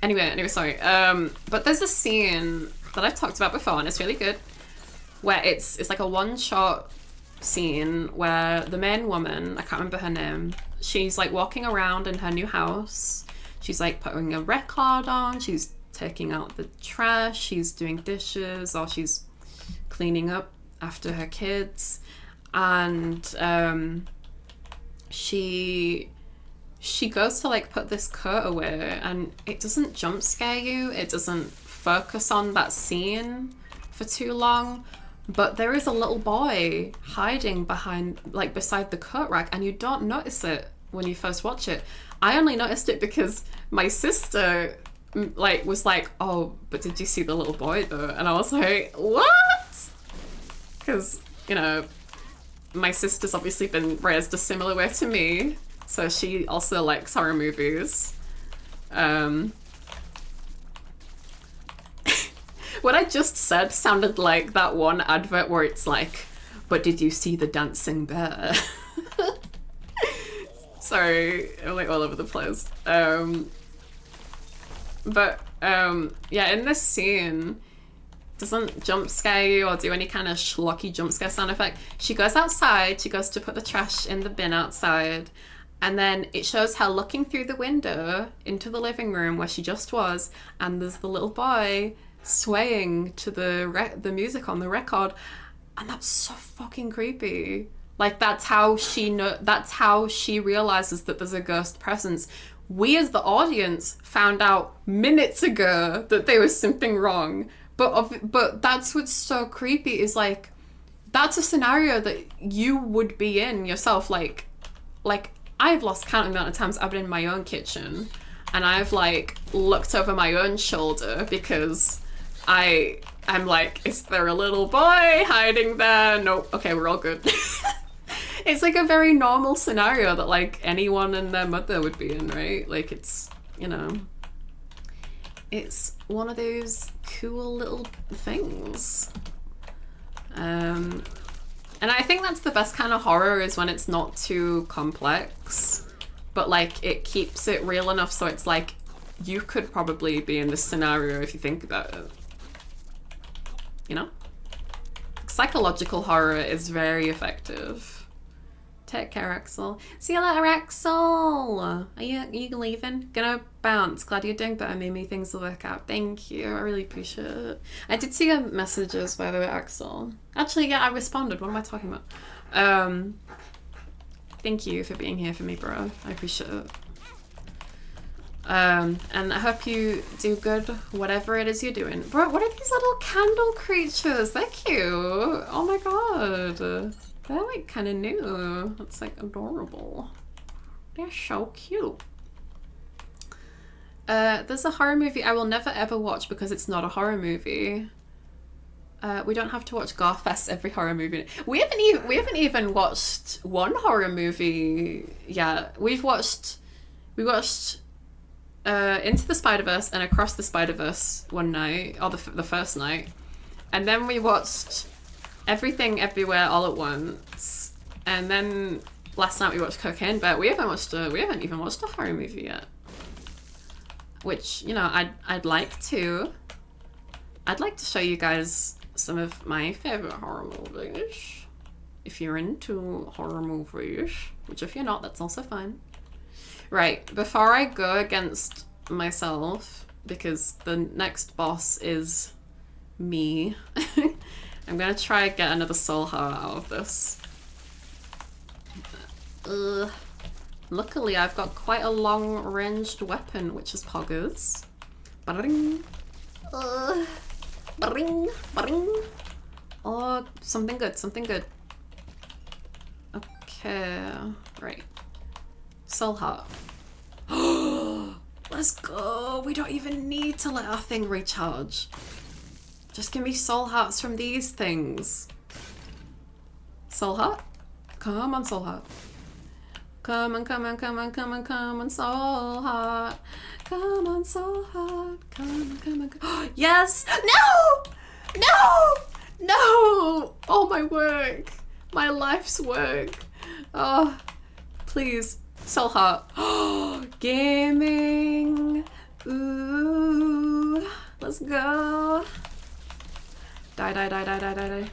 Anyway, sorry. But there's a scene that I've talked about before, and it's really good, where it's like a one-shot scene where the main woman, I can't remember her name, she's like walking around in her new house. She's like putting a record on, she's taking out the trash, she's doing dishes, or she's cleaning up after her kids, and she goes to like put this coat away, and it doesn't jump scare you, it doesn't focus on that scene for too long, but there is a little boy hiding behind, like beside the coat rack, and you don't notice it when you first watch it. I only noticed it because my sister like was like, oh, but did you see the little boy though? And I was like, what? Because, you know, my sister's obviously been raised a similar way to me, so she also likes horror movies. What I just said sounded like that one advert where it's like, but did you see the dancing bear? Sorry, I'm like all over the place. Yeah, in this scene, doesn't jump scare you or do any kind of schlocky jump scare sound effect. She goes outside, she goes to put the trash in the bin outside, and then it shows her looking through the window into the living room where she just was, and there's the little boy swaying to the music on the record, and that's so fucking creepy. Like, that's how she realizes that there's a ghost presence. We as the audience found out minutes ago that there was something wrong, but that's what's so creepy, is like, that's a scenario that you would be in yourself. Like I've lost count of the amount of times I've been in my own kitchen and I've like looked over my own shoulder because I'm like, is there a little boy hiding there? No, okay, we're all good. It's like a very normal scenario that like anyone and their mother would be in, right? Like, it's, you know, it's one of those cool little things. And I think that's the best kind of horror, is when it's not too complex, but like it keeps it real enough so it's like you could probably be in this scenario if you think about it. You know? Psychological horror is very effective. Take care, Axel. See you later, Axel. Are you leaving? Gonna bounce. Glad you're doing better. Maybe things will work out. Thank you. I really appreciate it. I did see your messages, by the way, Axel. Actually, yeah, I responded. What am I talking about? Thank you for being here for me, bro. I appreciate it. And I hope you do good, whatever it is you're doing. Bro, what are these little candle creatures? They're cute. Oh my god. They're like kind of new. It's like adorable. They're so cute. There's a horror movie I will never ever watch because it's not a horror movie. We don't have to watch Garfest every horror movie. We haven't even watched one horror movie yet. We watched Into the Spider-Verse and Across the Spider-Verse one night, or the first night, and then we watched Everything Everywhere All at Once, and then last night we watched Cocaine Bear. We haven't even watched a horror movie yet, which, you know, I'd like to show you guys some of my favorite horror movies if you're into horror movies, which if you're not, that's also fine. Right, before I go against myself, because the next boss is me, I'm gonna try and get another soul heart out of this. Luckily, I've got quite a long-ranged weapon, which is poggers. Ba-ding. Ba-ding. Ba-ding. Oh, something good, something good. Okay, right. Soul heart. Let's go. We don't even need to let our thing recharge. Just give me soul hearts from these things. Soul heart? Come on, soul heart. Come on, come on, come on, come on, come on, so hot. Come on, so hot. Come on, come on, come on. Yes! No! No! No! Oh, my work. My life's work. Oh, please. So hot. Oh, gaming. Ooh. Let's go. Die, die, die, die, die, die, die.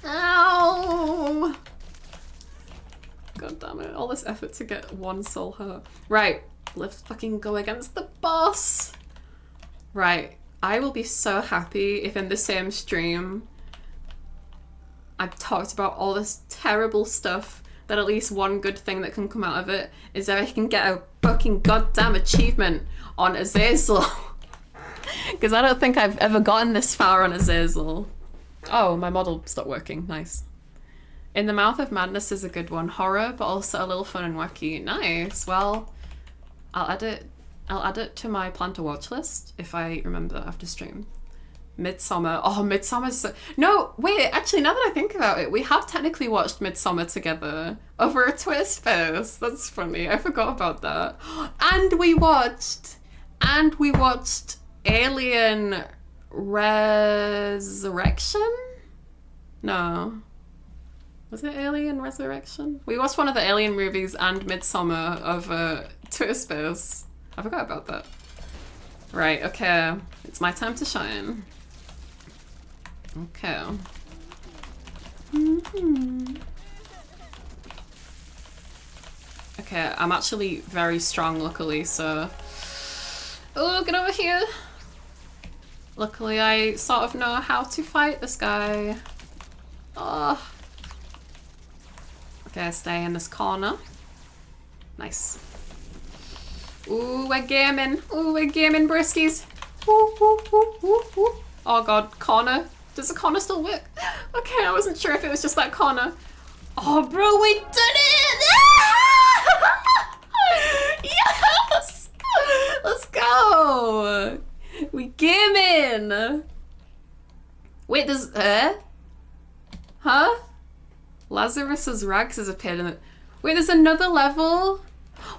Ow! God damn it. All this effort to get one soul heart. Right. Let's fucking go against the boss. Right. I will be so happy if in the same stream I've talked about all this terrible stuff that at least one good thing that can come out of it is that I can get a fucking goddamn achievement on Azazel. Because I don't think I've ever gotten this far on Azazel. Oh, my model stopped working. Nice. In the Mouth of Madness is a good one. Horror, but also a little fun and wacky. Nice. Well, I'll add it to my plan to watch list if I remember after stream. Midsommar. Oh, Midsommar's so... No, wait, actually, now that I think about it, we have technically watched Midsommar together over a Twitter space. That's funny. I forgot about that. And we watched Alien Resurrection? No. Was it Alien Resurrection? We watched one of the Alien movies and Midsommar over Twitter space. I forgot about that. Right, okay. It's my time to shine. Okay. Okay, I'm actually very strong, luckily, so... Oh, get over here! Luckily, I sort of know how to fight this guy. Oh. Okay, stay in this corner. Nice. Ooh, we're gaming. Ooh, we're gaming, briskies. Ooh, ooh, ooh, ooh, ooh. Oh god, corner. Does the corner still work? Okay, I wasn't sure if it was just that corner. Oh, bro, we did it! Yes! Let's go! We gaming! Wait, there's... Huh? Lazarus's rags has appeared in it. Wait, there's another level?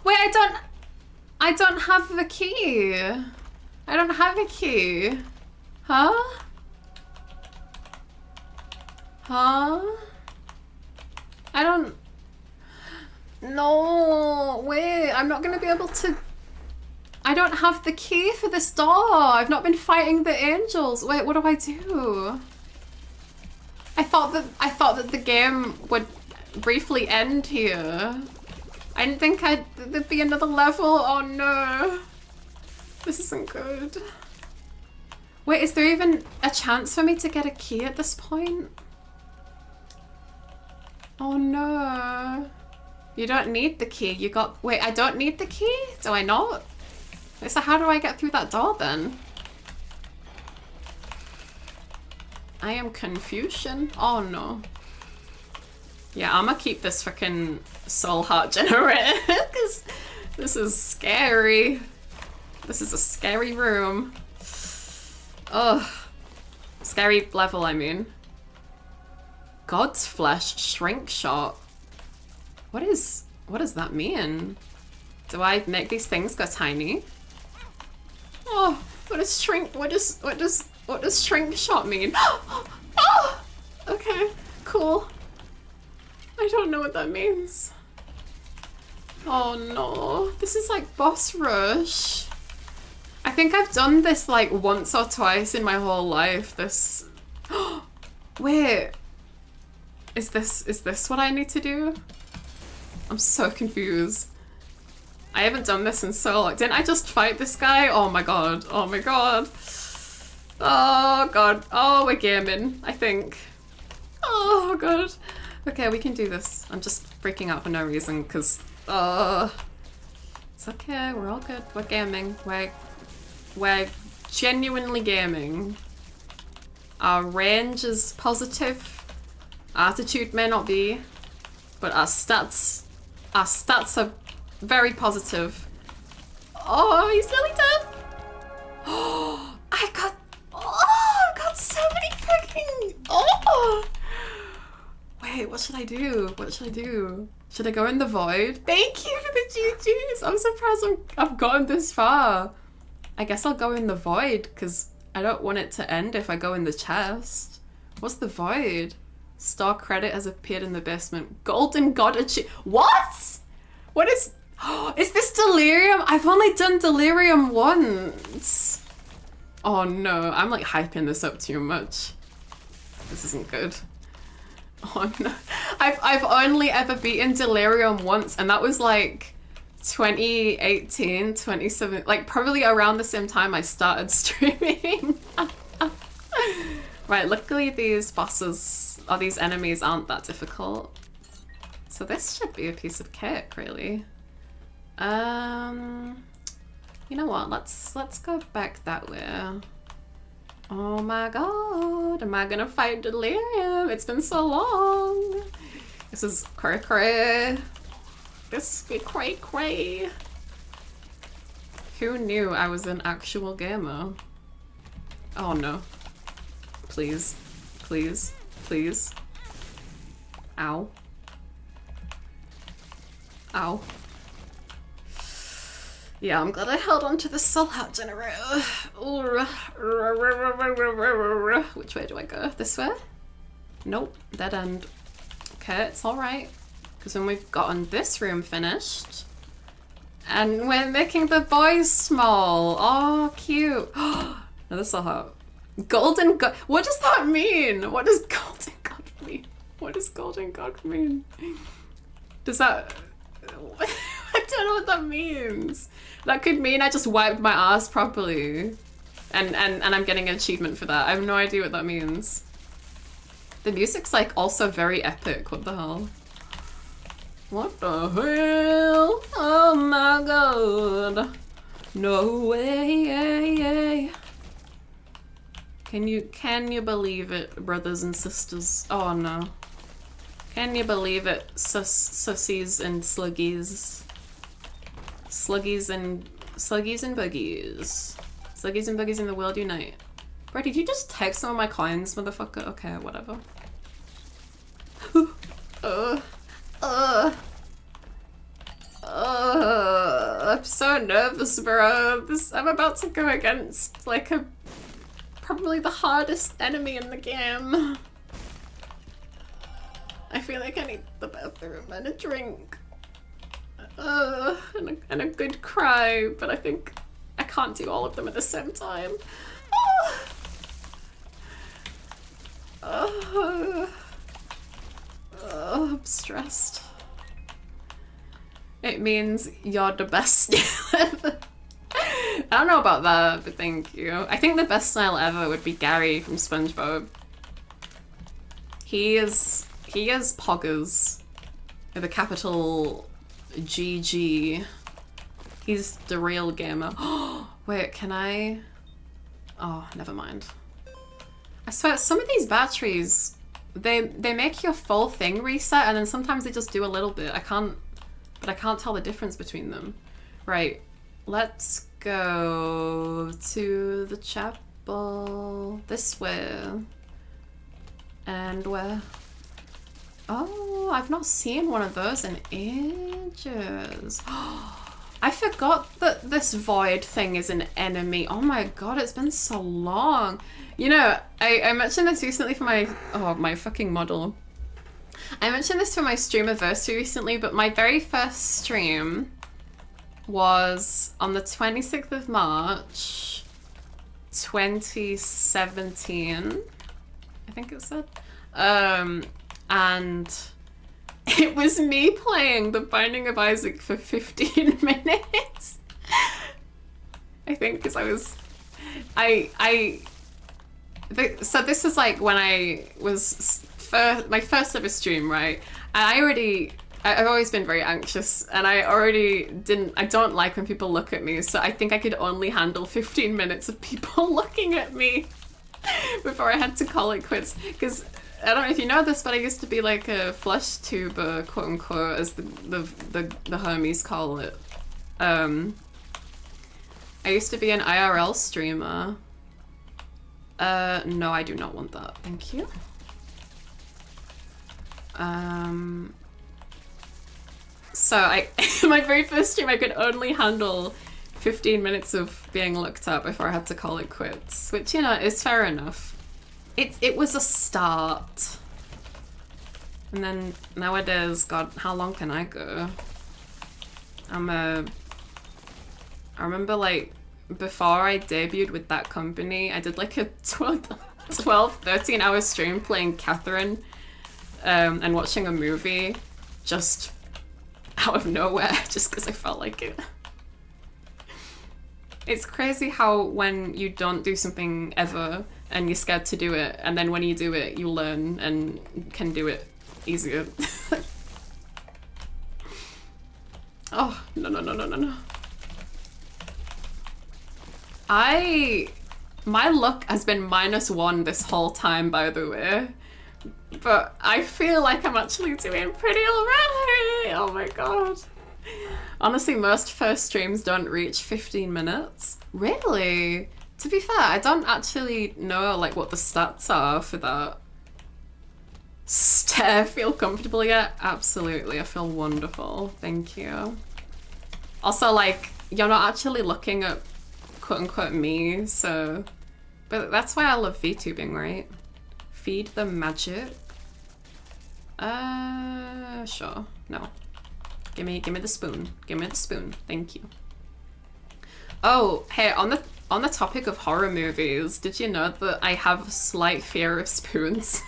Wait, I don't have the key. I don't have a key. Huh? Huh? I don't... No, wait, I'm not gonna be able to... I don't have the key for this door. I've not been fighting the angels. Wait, what do I do? I thought that the game would briefly end here. I didn't think there'd be another level. Oh no. This isn't good. Wait, is there even a chance for me to get a key at this point? Oh no. You don't need the key. You got... Wait, I don't need the key? Do I not? Wait, so how do I get through that door then? I am confusion. Oh no. Yeah, I'm gonna keep this fucking soul heart generator because this is scary. This is a scary room. Ugh. Scary level, I mean. God's flesh shrink shot. What does that mean? Do I make these things go tiny? Oh, what does shrink shot mean? Oh, okay, cool. I don't know what that means. Oh no, this is like boss rush. I think I've done this like once or twice in my whole life. This, wait, is this what I need to do? I'm so confused. I haven't done this in so long. Didn't I just fight this guy? Oh my god, oh my god. Oh god, oh we're gaming, I think. Oh god. Okay, we can do this. I'm just freaking out for no reason because it's okay, we're all good. We're gaming. We're genuinely gaming. Our range is positive. Attitude may not be, but our stats are very positive. Oh, he's nearly dead. Oh, I've got so many freaking. Oh. Wait, Wait, what should I do? What should I do? Should I go in the void? Thank you for the GGs. I'm surprised I've gotten this far. I guess I'll go in the void because I don't want it to end if I go in the chest. What's the void? Star credit has appeared in the basement. Golden God achieve. What? What is... Is this delirium? I've only done delirium once. Oh no, I'm like hyping this up too much. This isn't good. Oh no. I've only ever beaten delirium once, and that was like 2018, 2017, like probably around the same time I started streaming. Right, luckily these bosses, or these enemies aren't that difficult. So this should be a piece of cake, really. You know what, let's go back that way. Oh my god, am I gonna fight delirium? It's been so long. This is cray cray. This be cray cray. Who knew I was an actual gamer? Oh no. Please, please, please. Ow. Ow. Yeah, I'm glad I held on to the soul heart generator. Which way do I go? This way? Nope, dead end. Okay, it's alright. Because when we've gotten this room finished, and we're making the boys small. Oh, cute. Another soul heart. Golden God. What does that mean? What does Golden God mean? What does Golden God mean? Does that... I don't know what that means. That could mean I just wiped my ass properly. And I'm getting an achievement for that. I have no idea what that means. The music's like also very epic. What the hell? What the hell? Oh my god. No way. Can you believe it, brothers and sisters? Oh no. Can you believe it, sussies and sluggies? Sluggies and buggies. Sluggies and buggies in the world unite. Bro, did you just take some of my coins, motherfucker? Okay, whatever. I'm so nervous, bro. I'm about to go against like probably the hardest enemy in the game. I feel like I need the bathroom and a drink. And a good cry, but I think I can't do all of them at the same time. I'm stressed. It means you're the best ever. I don't know about that, but thank you. I think the best style ever would be Gary from SpongeBob. He is poggers with a capital GG. He's the real gamer. Wait, can I? Oh, never mind. I swear, some of these batteries, they make your full thing reset, and then sometimes they just do a little bit. I can't tell the difference between them. Right, let's go to the chapel this way. And where? Oh, I've not seen one of those in ages. I forgot that this void thing is an enemy. Oh my god, it's been so long. You know, I mentioned this recently for my fucking model. I mentioned this for my streamiversary recently, but my very first stream was on the 26th of March, 2017. I think it said. And it was me playing The Binding of Isaac for 15 minutes. I think because so this is like when I was my first ever stream, right? And I've always been very anxious, and I don't like when people look at me, so I think I could only handle 15 minutes of people looking at me before I had to call it quits. Because I don't know if you know this, but I used to be like a flush tuber, quote unquote, as the homies call it. I used to be an IRL streamer. No, I do not want that. Thank you. So my very first stream, I could only handle 15 minutes of being looked at before I had to call it quits, which, you know, is fair enough. It was a start. And then nowadays, God, how long can I go? I remember, like, before I debuted with that company, I did like a 13 hour stream playing Catherine and watching a movie just out of nowhere, just because I felt like it. It's crazy how when you don't do something ever and you're scared to do it, and then when you do it, you learn and can do it easier. Oh, no. My luck has been -1 this whole time, by the way. But I feel like I'm actually doing pretty alright. Oh my god. Honestly, most first streams don't reach 15 minutes. Really? To be fair, I don't actually know like what the stats are for that. Feel comfortable yet? Absolutely, I feel wonderful. Thank you. Also, like, you're not actually looking at quote-unquote me, so... But that's why I love VTubing, right? Feed the magic? Sure. No. Give me the spoon. Give me the spoon. Thank you. Oh, hey, on the topic of horror movies, did you know that I have a slight fear of spoons?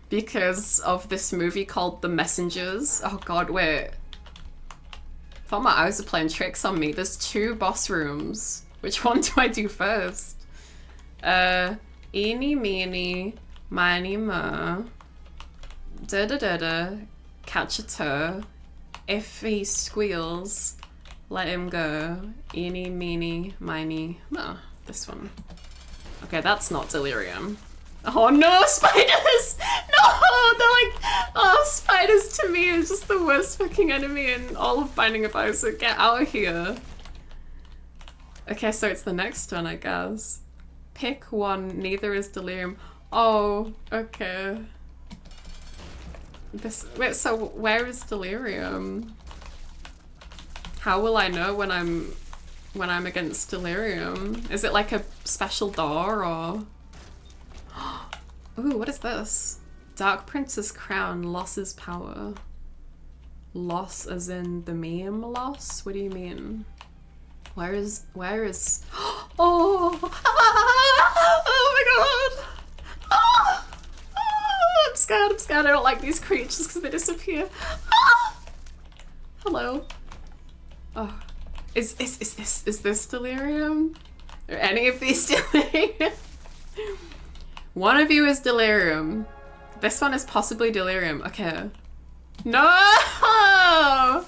Because of this movie called The Messengers. Oh god, wait. I thought my eyes were playing tricks on me. There's 2 boss rooms. Which one do I do first? Eeny, meeny, miny, mo. Da-da-da-da. Catch a toe. If he squeals, let him go. Eeny, meeny, miny, mo. This one. Okay, that's not delirium. Oh no, spiders! No! They're like, oh, spiders to me is just the worst fucking enemy in all of Binding of Isaac. Get out of here. Okay, so it's the next one, I guess. Pick one, neither is delirium. Oh, okay. Wait, so where is delirium? How will I know when I'm against delirium? Is it like a special door or? Ooh, what is this? Dark Prince's crown losses power. Loss as in the meme loss? What do you mean? Where is oh my god. Oh, I'm scared. I don't like these creatures because they disappear. Hello. Oh, is this delirium? Are any of these delirium? One of you is delirium. This one is possibly delirium. Okay. No!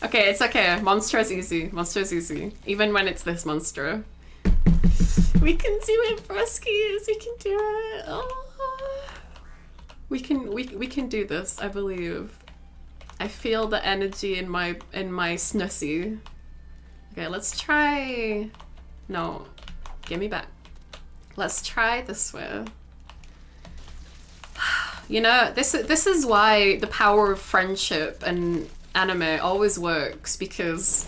Okay, it's okay. Monster is easy. Monster is easy. Even when it's this monster. We can do it, broskies. We can do it. Oh. We can do this, I believe. I feel the energy in my snussy. Okay, let's try. No. Give me back. Let's try this way. You know, this is why the power of friendship and anime always works, because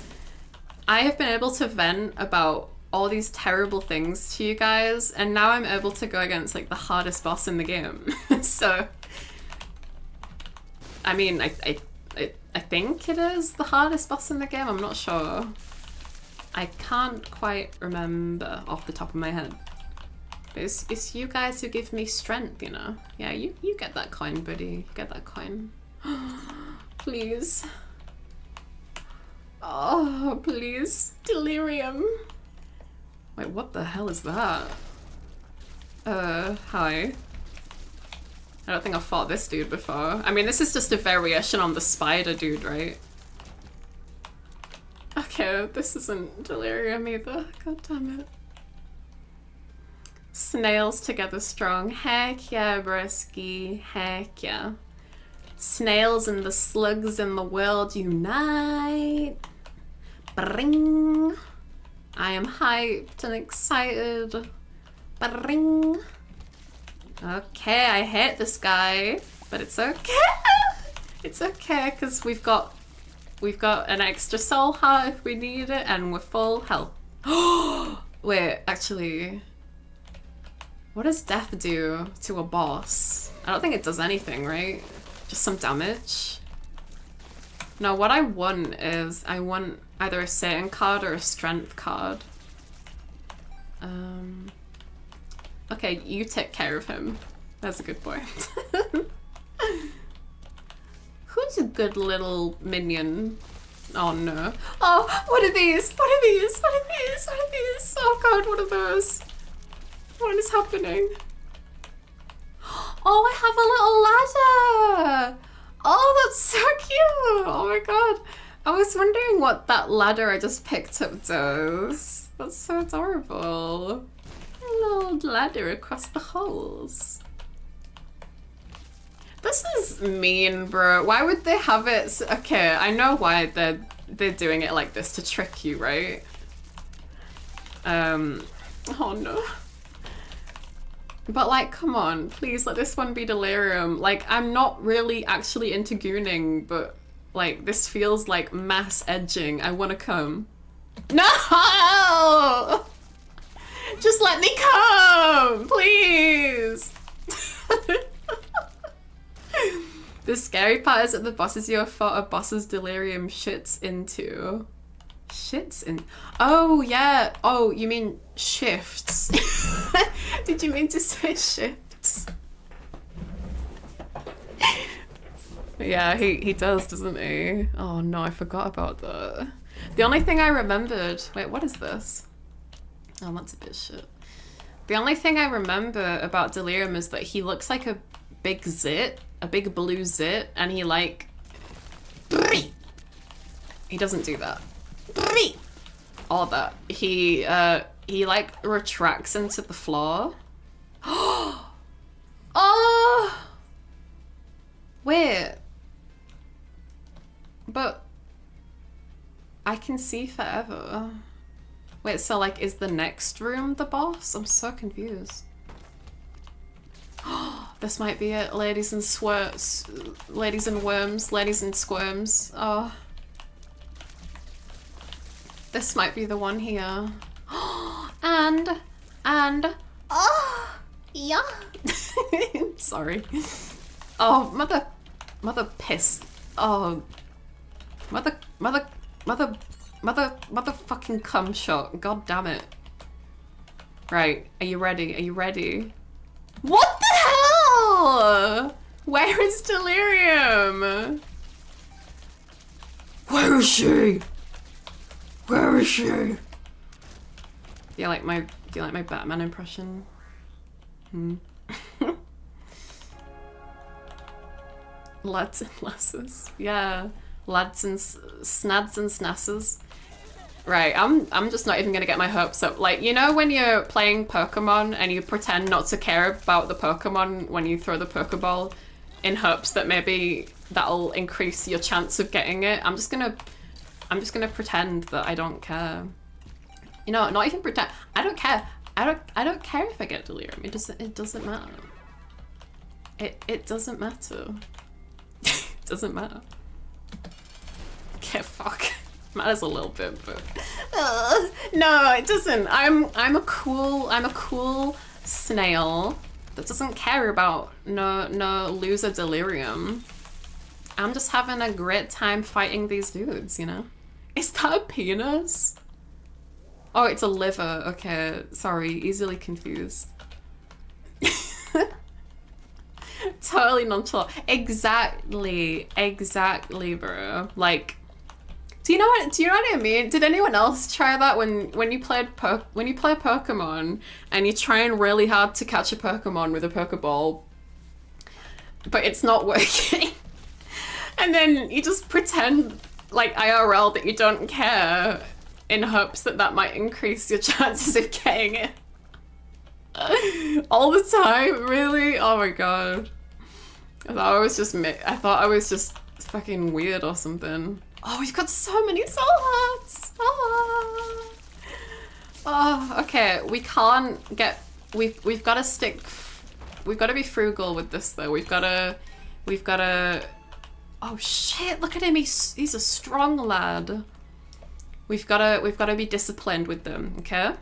I have been able to vent about all these terrible things to you guys, and now I'm able to go against like the hardest boss in the game. So, I mean, I think it is the hardest boss in the game. I'm not sure. I can't quite remember off the top of my head. It's you guys who give me strength, you know? Yeah, you get that coin, buddy. You get that coin. Please. Oh, please. Delirium. Wait, what the hell is that? Hi. I don't think I've fought this dude before. I mean, this is just a variation on the spider dude, right? Okay, this isn't delirium either. God damn it. Snails together strong. Heck yeah, broski. Heck yeah. Snails and the slugs in the world unite. Bring. I am hyped and excited. Bring. Okay, I hate this guy, but it's okay. It's okay, because we've got an extra soul heart if we need it, and we're full health. Wait, actually, what does death do to a boss? I don't think it does anything, right? Just some damage. No, what I want is I want either a Satan card or a strength card. Okay, you take care of him. That's a good boy. Who's a good little minion? Oh no. Oh, what are these? What are these? What are these? What are these? Oh god, what are those? What is happening? Oh, I have a little ladder! Oh, that's so cute! Oh my god. I was wondering what that ladder I just picked up does. That's so adorable. A little ladder across the holes. This is mean, bro. Why would they have it? Okay, I know why they're doing it like this, to trick you, right? Oh no. But like, come on, please let this one be Delirium. Like, I'm not really actually into gooning, but like, this feels like mass edging. I wanna come. No! Just let me come, please. The scary part is that the bosses you have fought are bosses Delirium shits into. Shits in. Oh, yeah. Oh, you mean shifts. Did you mean to say shifts? Yeah, he does, doesn't he? Oh no, I forgot about that. The only thing I remembered. Wait, what is this? Oh, that's a bit shit. The only thing I remember about Delirium is that he looks like a big zit, a big blue zit, and he like. He doesn't do that. All that. He like retracts into the floor. Oh! Wait. But I can see forever. Wait, so like, is the next room the boss? I'm so confused. This might be it, ladies and ladies and worms, ladies and squirms. Oh. This might be the one here. and, oh, yeah. Sorry. Oh, mother piss. Oh, mother fucking cum shot. God damn it. Right, are you ready? Are you ready? What the hell? Where is Delirium? Where is she? Where is she? Do you like my Batman impression? Lads and lasses. Yeah. Lads and snads and snasses. Right, I'm just not even gonna get my hopes up. Like, you know when you're playing Pokemon and you pretend not to care about the Pokemon when you throw the Pokeball in hopes that maybe that'll increase your chance of getting it? I'm just gonna pretend that I don't care. You know, not even pretend. I don't care. I don't care if I get Delirium. It doesn't matter. It doesn't matter. It doesn't matter. Okay, fuck. Matters a little bit, but no, it doesn't. I'm a cool snail that doesn't care about no loser Delirium. I'm just having a great time fighting these dudes, you know? Is that a penis? Oh, it's a liver. Okay, sorry, easily confused. Totally nonchalant. Exactly, bro. Like, do you know what I mean? Did anyone else try that when you play Pokemon and you trying really hard to catch a Pokemon with a Pokeball, but it's not working? And then you just pretend like IRL that you don't care in hopes that that might increase your chances of getting it. All the time, really? Oh my god. I thought I was just fucking weird or something. Oh, we've got so many soul hearts. Oh, okay. We can't get. We've got to stick be frugal with this though. We've gotta. Oh shit! Look at him. He's a strong lad. We've gotta be disciplined with them. Okay.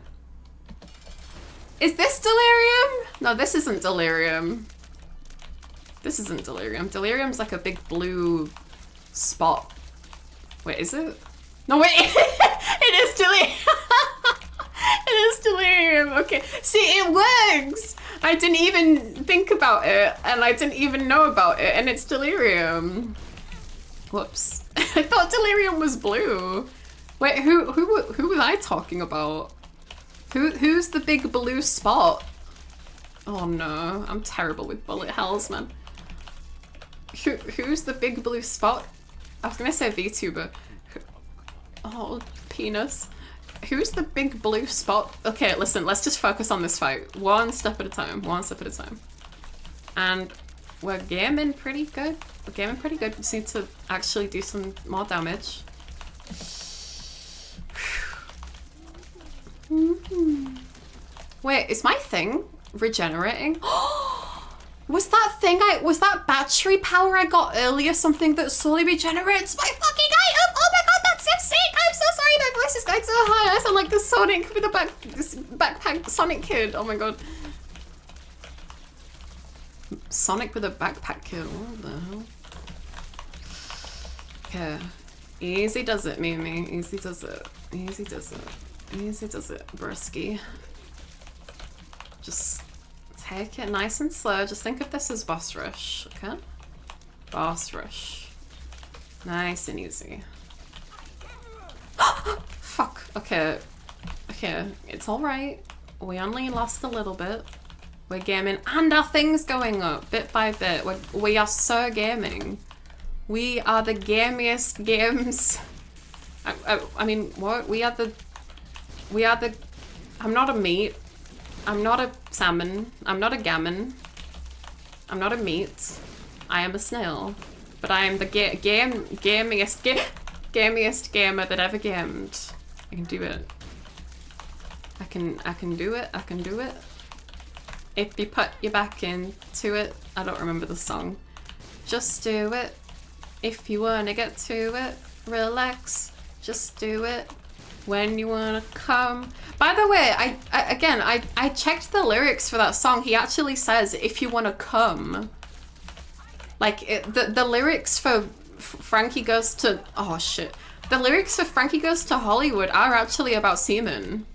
Is this delirium? No, this isn't delirium. This isn't delirium. Delirium's like a big blue spot. Wait, is it? No, wait. It is delirium. It is delirium. Okay. See, it works. I didn't even think about it, and I didn't even know about it, and it's delirium. Whoops. I thought delirium was blue. Wait, who was I talking about? Who's the big blue spot? Oh no, I'm terrible with bullet hells, man. Who's the big blue spot? I was gonna say VTuber. Oh, penis. Who's the big blue spot? Okay, listen, let's just focus on this fight. One step at a time, one step at a time. And we're gaming pretty good. We're gaming pretty good. We just need to actually do some more damage. Wait, is my thing regenerating? Was that battery power I got earlier something that slowly regenerates my fucking item? Oh my god, that's so sick! I'm so sorry, my voice is going so high. I sound like the Sonic with a backpack Sonic kid. Oh my god. Sonic with a backpack kid. What the hell? Okay. Easy does it, Mimi. Easy does it. Easy does it. Easy does it, Brisky. Just take it nice and slow. Just think of this as boss rush, okay? Boss rush. Nice and easy. Fuck. Okay. Okay. It's alright. We only lost a little bit. We're gaming and our thing's going up bit by bit. We are so gaming. We are the gamiest games. I mean, what? We are the... I'm not a meat. I'm not a salmon. I'm not a gammon. I'm not a meat. I am a snail. But I am the gamiest gamer that ever gamed. I can do it. I can do it. I can do it. If you put your back into it. I don't remember the song. Just do it. If you wanna get to it, relax. Just do it. When you wanna come. By the way, I checked the lyrics for that song. He actually says, if you wanna come. Like, the lyrics for Frankie Goes to... Oh, shit. The lyrics for Frankie Goes to Hollywood are actually about semen.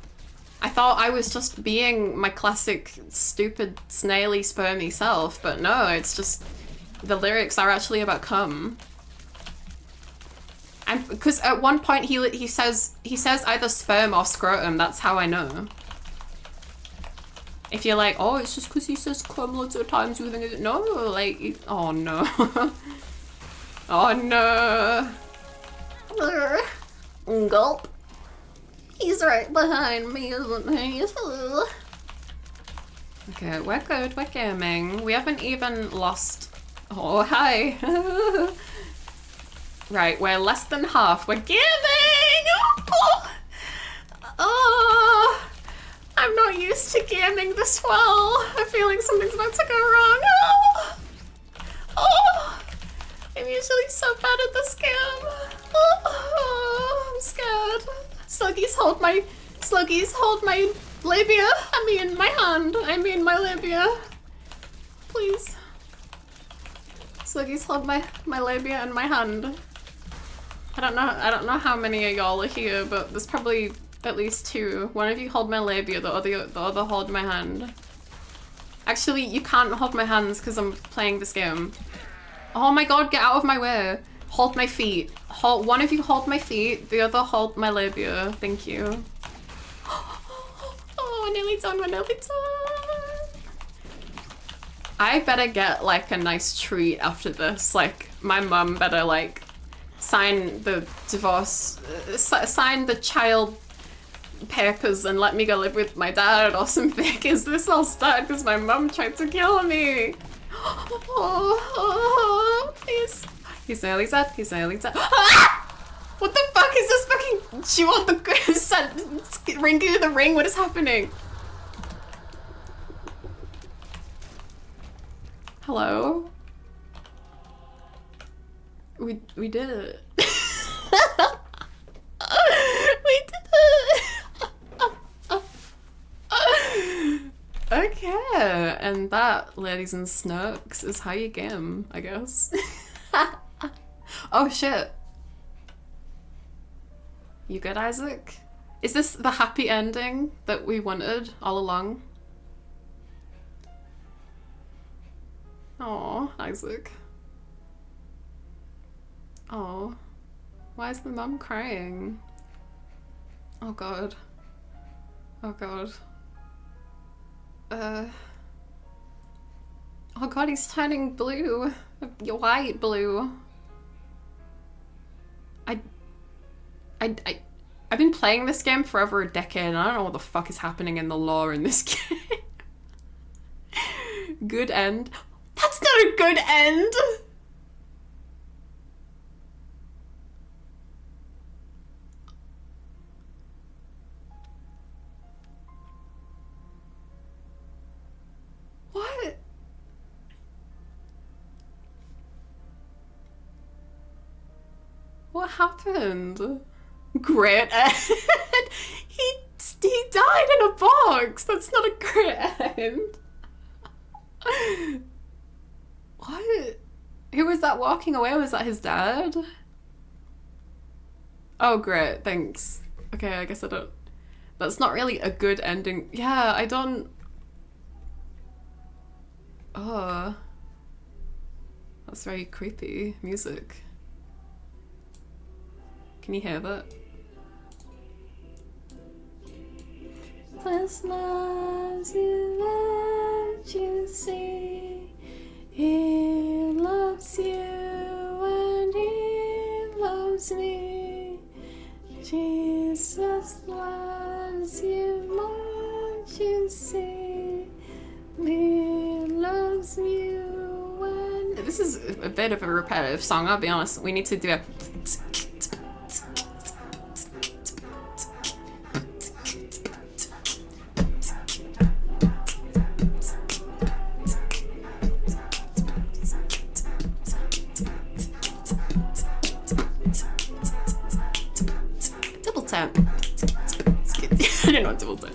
I thought I was just being my classic, stupid, snaily, spermy self, but no, it's just... The lyrics are actually about cum. And because at one point he says either sperm or scrotum. That's how I know. If you're like, oh, it's just because he says cum loads of times, you think no, like, oh no, oh no, gulp. He's right behind me, isn't he? Okay, we're good. We're gaming. We haven't even lost. Oh hi. Right, we're less than half. We're giving! Oh, I'm not used to gaming this well. I'm feeling something's about to go wrong. Oh, I'm usually so bad at this game. Oh, I'm scared. Sluggies, hold my labia. I mean, my hand. I mean, my labia. Please. Sluggies, hold my labia and my hand. I don't know how many of y'all are here, but there's probably at least two. One of you hold my labia, the other hold my hand. Actually, you can't hold my hands because I'm playing this game. Oh my god, get out of my way. Hold my feet. One of you hold my feet, the other hold my labia. Thank you. Oh, we're nearly done, we're nearly done. I better get like a nice treat after this. Like, my mum better like sign the divorce, sign the child papers and let me go live with my dad or something. Because this all started because my mum tried to kill me. Oh, please. He's nearly dead. He's nearly dead. Ah! What the fuck is this fucking chew on the Ringu the Ring? What is happening? Hello? We did it. We did it! Okay, and that, ladies and snooks, is how you game, I guess. Oh shit. You good, Isaac? Is this the happy ending that we wanted all along? Oh, Isaac. Oh, why is the mum crying? Oh god. Oh god. Oh god, he's turning blue. White blue. I've been playing this game for over a decade and I don't know what the fuck is happening in the lore in this game. Good end. That's not a good end! What? What happened? Great end. he died in a box. That's not a great end. What? Who was that walking away? Was that his dad? Oh great, thanks. Okay, I guess I don't. That's not really a good ending. Yeah, I don't. Oh. That's very creepy music. Can you hear that? This loves you, let you see. He loves you and he loves me. Jesus loves you, won't you see? He loves you and... This is a bit of a repetitive song, I'll be honest. We need to do a... I didn't know what double tap.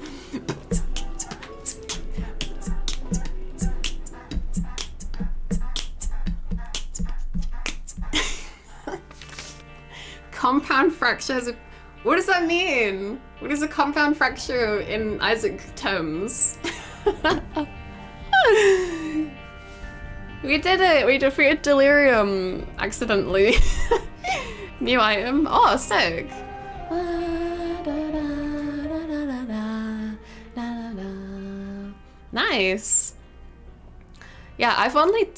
Compound fracture is a... What does that mean? What is a compound fracture in Isaac terms? We did it! We defeated Delirium accidentally. New item. Oh, sick. Nice. Yeah, I've only...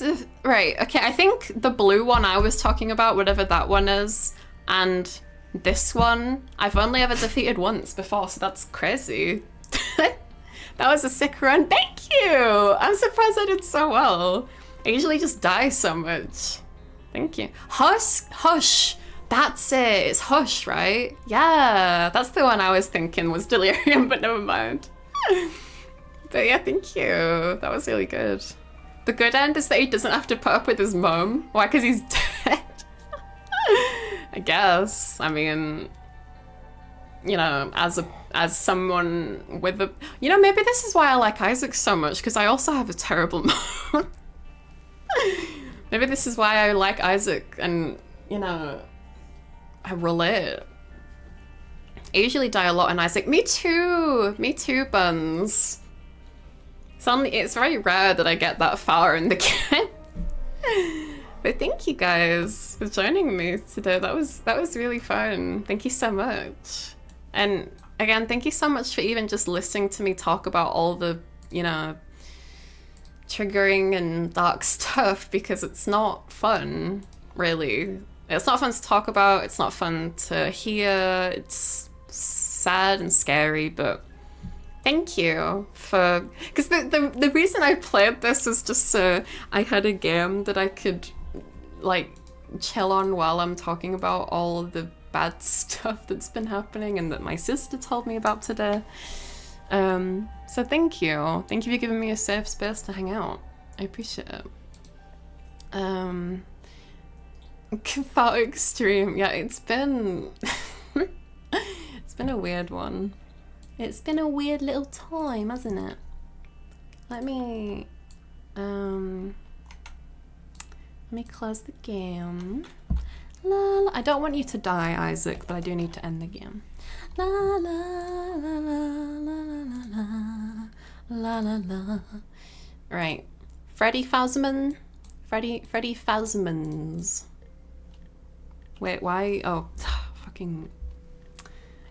Right, okay, I think the blue one I was talking about, whatever that one is, and this one, I've only ever defeated once before, so that's crazy. That was a sick run. Thank you! I'm surprised I did so well. I usually just die so much. Thank you. Hush! That's it. It's Hush, right? Yeah, that's the one I was thinking was Delirium, but never mind. But yeah, thank you. That was really good. The good end is that he doesn't have to put up with his mum. Why? Because he's dead. I guess. I mean, you know, as someone with a... You know, maybe this is why I like Isaac so much, because I also have a terrible mum. Maybe this is why I like Isaac and, you know, I relate. I usually die a lot in Isaac. Me too, Buns. It's very rare that I get that far in the game. But thank you guys for joining me today. That was really fun. Thank you so much. And again, thank you so much for even just listening to me talk about all the, you know, triggering and dark stuff, because it's not fun, really. It's not fun to talk about, it's not fun to hear, it's sad and scary, but thank you for... Because the reason I played this was just so I had a game that I could, like, chill on while I'm talking about all of the bad stuff that's been happening and that my sister told me about today. So thank you. Thank you for giving me a safe space to hang out. I appreciate it. Cathartic stream. Yeah, it's been it's been a weird one. It's been a weird little time, hasn't it? Let me close the game. La, la. I don't want you to die, Isaac, but I do need to end the game. La la la la la la la la la. Right, Freddy Fazman. Freddy Fazmans. Wait, why? Oh, fucking.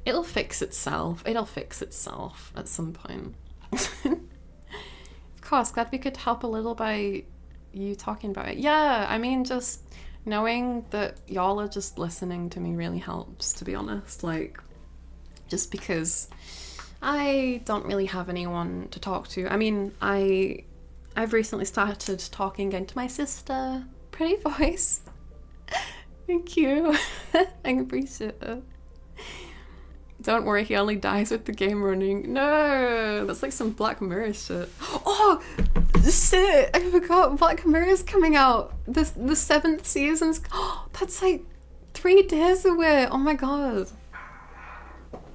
It'll fix itself. It'll fix itself at some point. Of course, glad we could help a little by you talking about it. Yeah, I mean, just knowing that y'all are just listening to me really helps, to be honest. Like, just because I don't really have anyone to talk to. I mean, I've recently started talking again to my sister. Pretty voice. Thank you. I appreciate it. Don't worry, he only dies with the game running. No, that's like some Black Mirror shit. Oh, shit, I forgot Black Mirror is coming out. The 7th season's, oh, that's like 3 days away. Oh my god.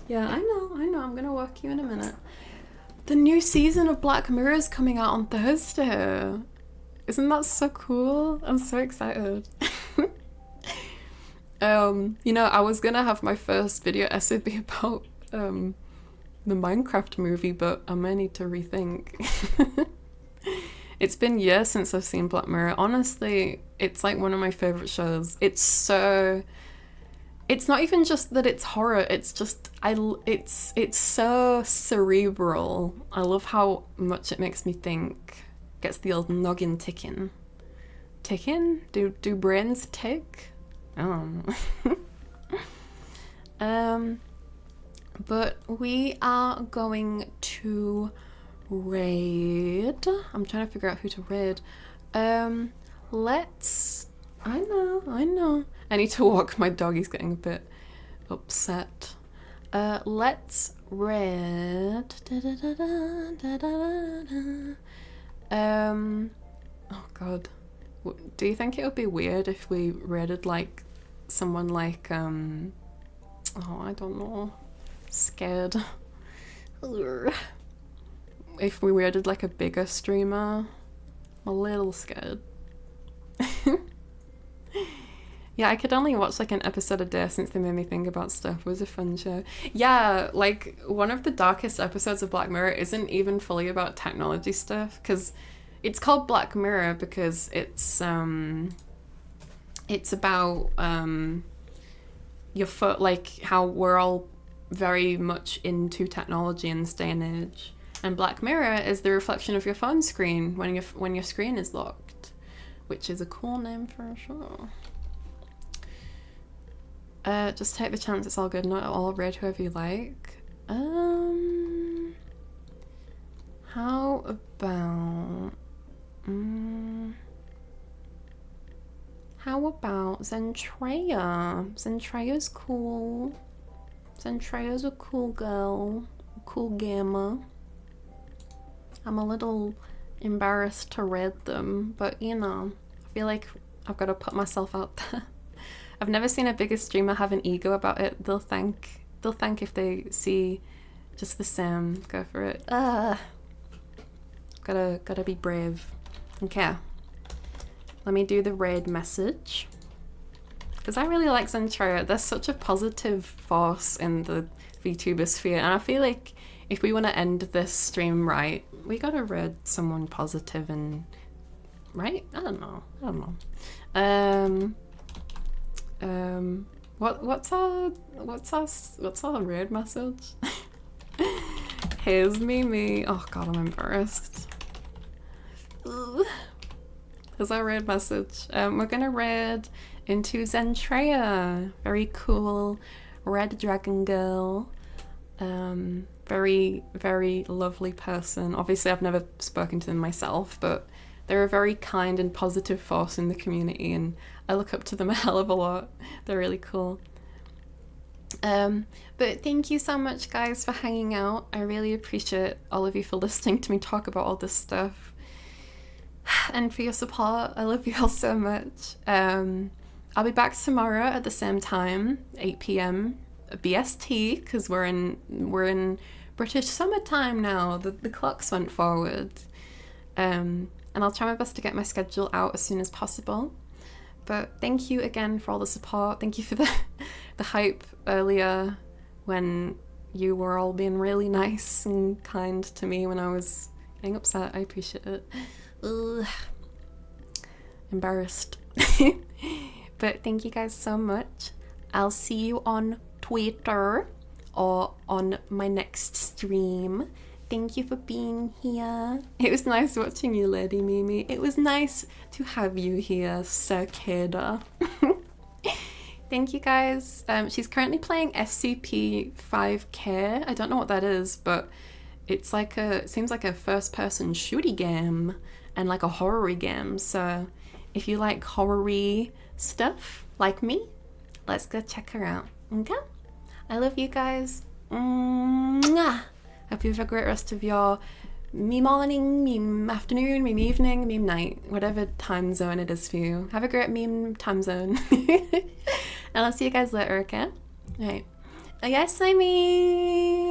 Yeah, I know, I'm gonna work you in a minute. The new season of Black Mirror is coming out on Thursday. Isn't that so cool? I'm so excited. You know, I was gonna have my first video essay be about the Minecraft movie, but I may need to rethink. It's been years since I've seen Black Mirror. Honestly, it's like one of my favorite shows. It's so... It's not even just that it's horror, it's just... It's so cerebral. I love how much it makes me think. Gets the old noggin ticking. Ticking? Do brains tick? But we are going to raid. I'm trying to figure out who to raid. Let's... I know. I need to walk my dog, he's getting a bit upset. Let's raid. Oh god. Do you think it would be weird if we raided like someone like oh, I don't know, scared? If we raided like a bigger streamer? I'm a little scared. Yeah, I could only watch like an episode a day since they made me think about stuff. It was a fun show. Yeah, like one of the darkest episodes of Black Mirror isn't even fully about technology stuff, because it's called Black Mirror because it's about your foot, like how we're all very much into technology in this day and age, and Black Mirror is the reflection of your phone screen when your screen is locked, which is a cool name for a show. Just take the chance, it's all good. Not all raid whoever you like. How about Zentreya? Zentreya's cool. Zentreya's a cool girl, a cool gamer. I'm a little embarrassed to raid them, but you know, I feel like I've got to put myself out there. I've never seen a bigger streamer have an ego about it. They'll thank if they see just the same. Go for it. Gotta be brave. Okay. Let me do the raid message. Because I really like Zentreya. They're such a positive force in the VTuber sphere, and I feel like if we want to end this stream right, we gotta raid someone positive and right? I don't know. What's our raid message? Here's me. Oh god, I'm embarrassed. Here's our raid message. We're gonna raid into Zentreya. Very cool red dragon girl. Very, very lovely person. Obviously I've never spoken to them myself, but they're a very kind and positive force in the community, and I look up to them a hell of a lot. They're really cool. But thank you so much guys for hanging out. I really appreciate all of you for listening to me talk about all this stuff. and for your support. I love you all so much. I'll be back tomorrow at the same time, 8 p.m. BST, because we're in British summertime now. The clocks went forward. And I'll try my best to get my schedule out as soon as possible. But thank you again for all the support. Thank you for the hype earlier when you were all being really nice and kind to me when I was getting upset. I appreciate it. Ugh. Embarrassed. But thank you guys so much. I'll see you on Twitter or on my next stream. Thank you for being here. It was nice watching you, Lady Mimi. It was nice to have you here, Sir Keda. Thank you guys. She's currently playing SCP-5K. I don't know what that is, but it's like it seems like a first-person shooty game and like a horror-y game. So if you like horror-y stuff like me, let's go check her out. Okay? I love you guys. Mwah! Hope you have a great rest of your me morning, meme afternoon, meme evening, meme night, whatever time zone it is for you. Have a great meme time zone. And I'll see you guys later, okay? Alright. Yes, I mean.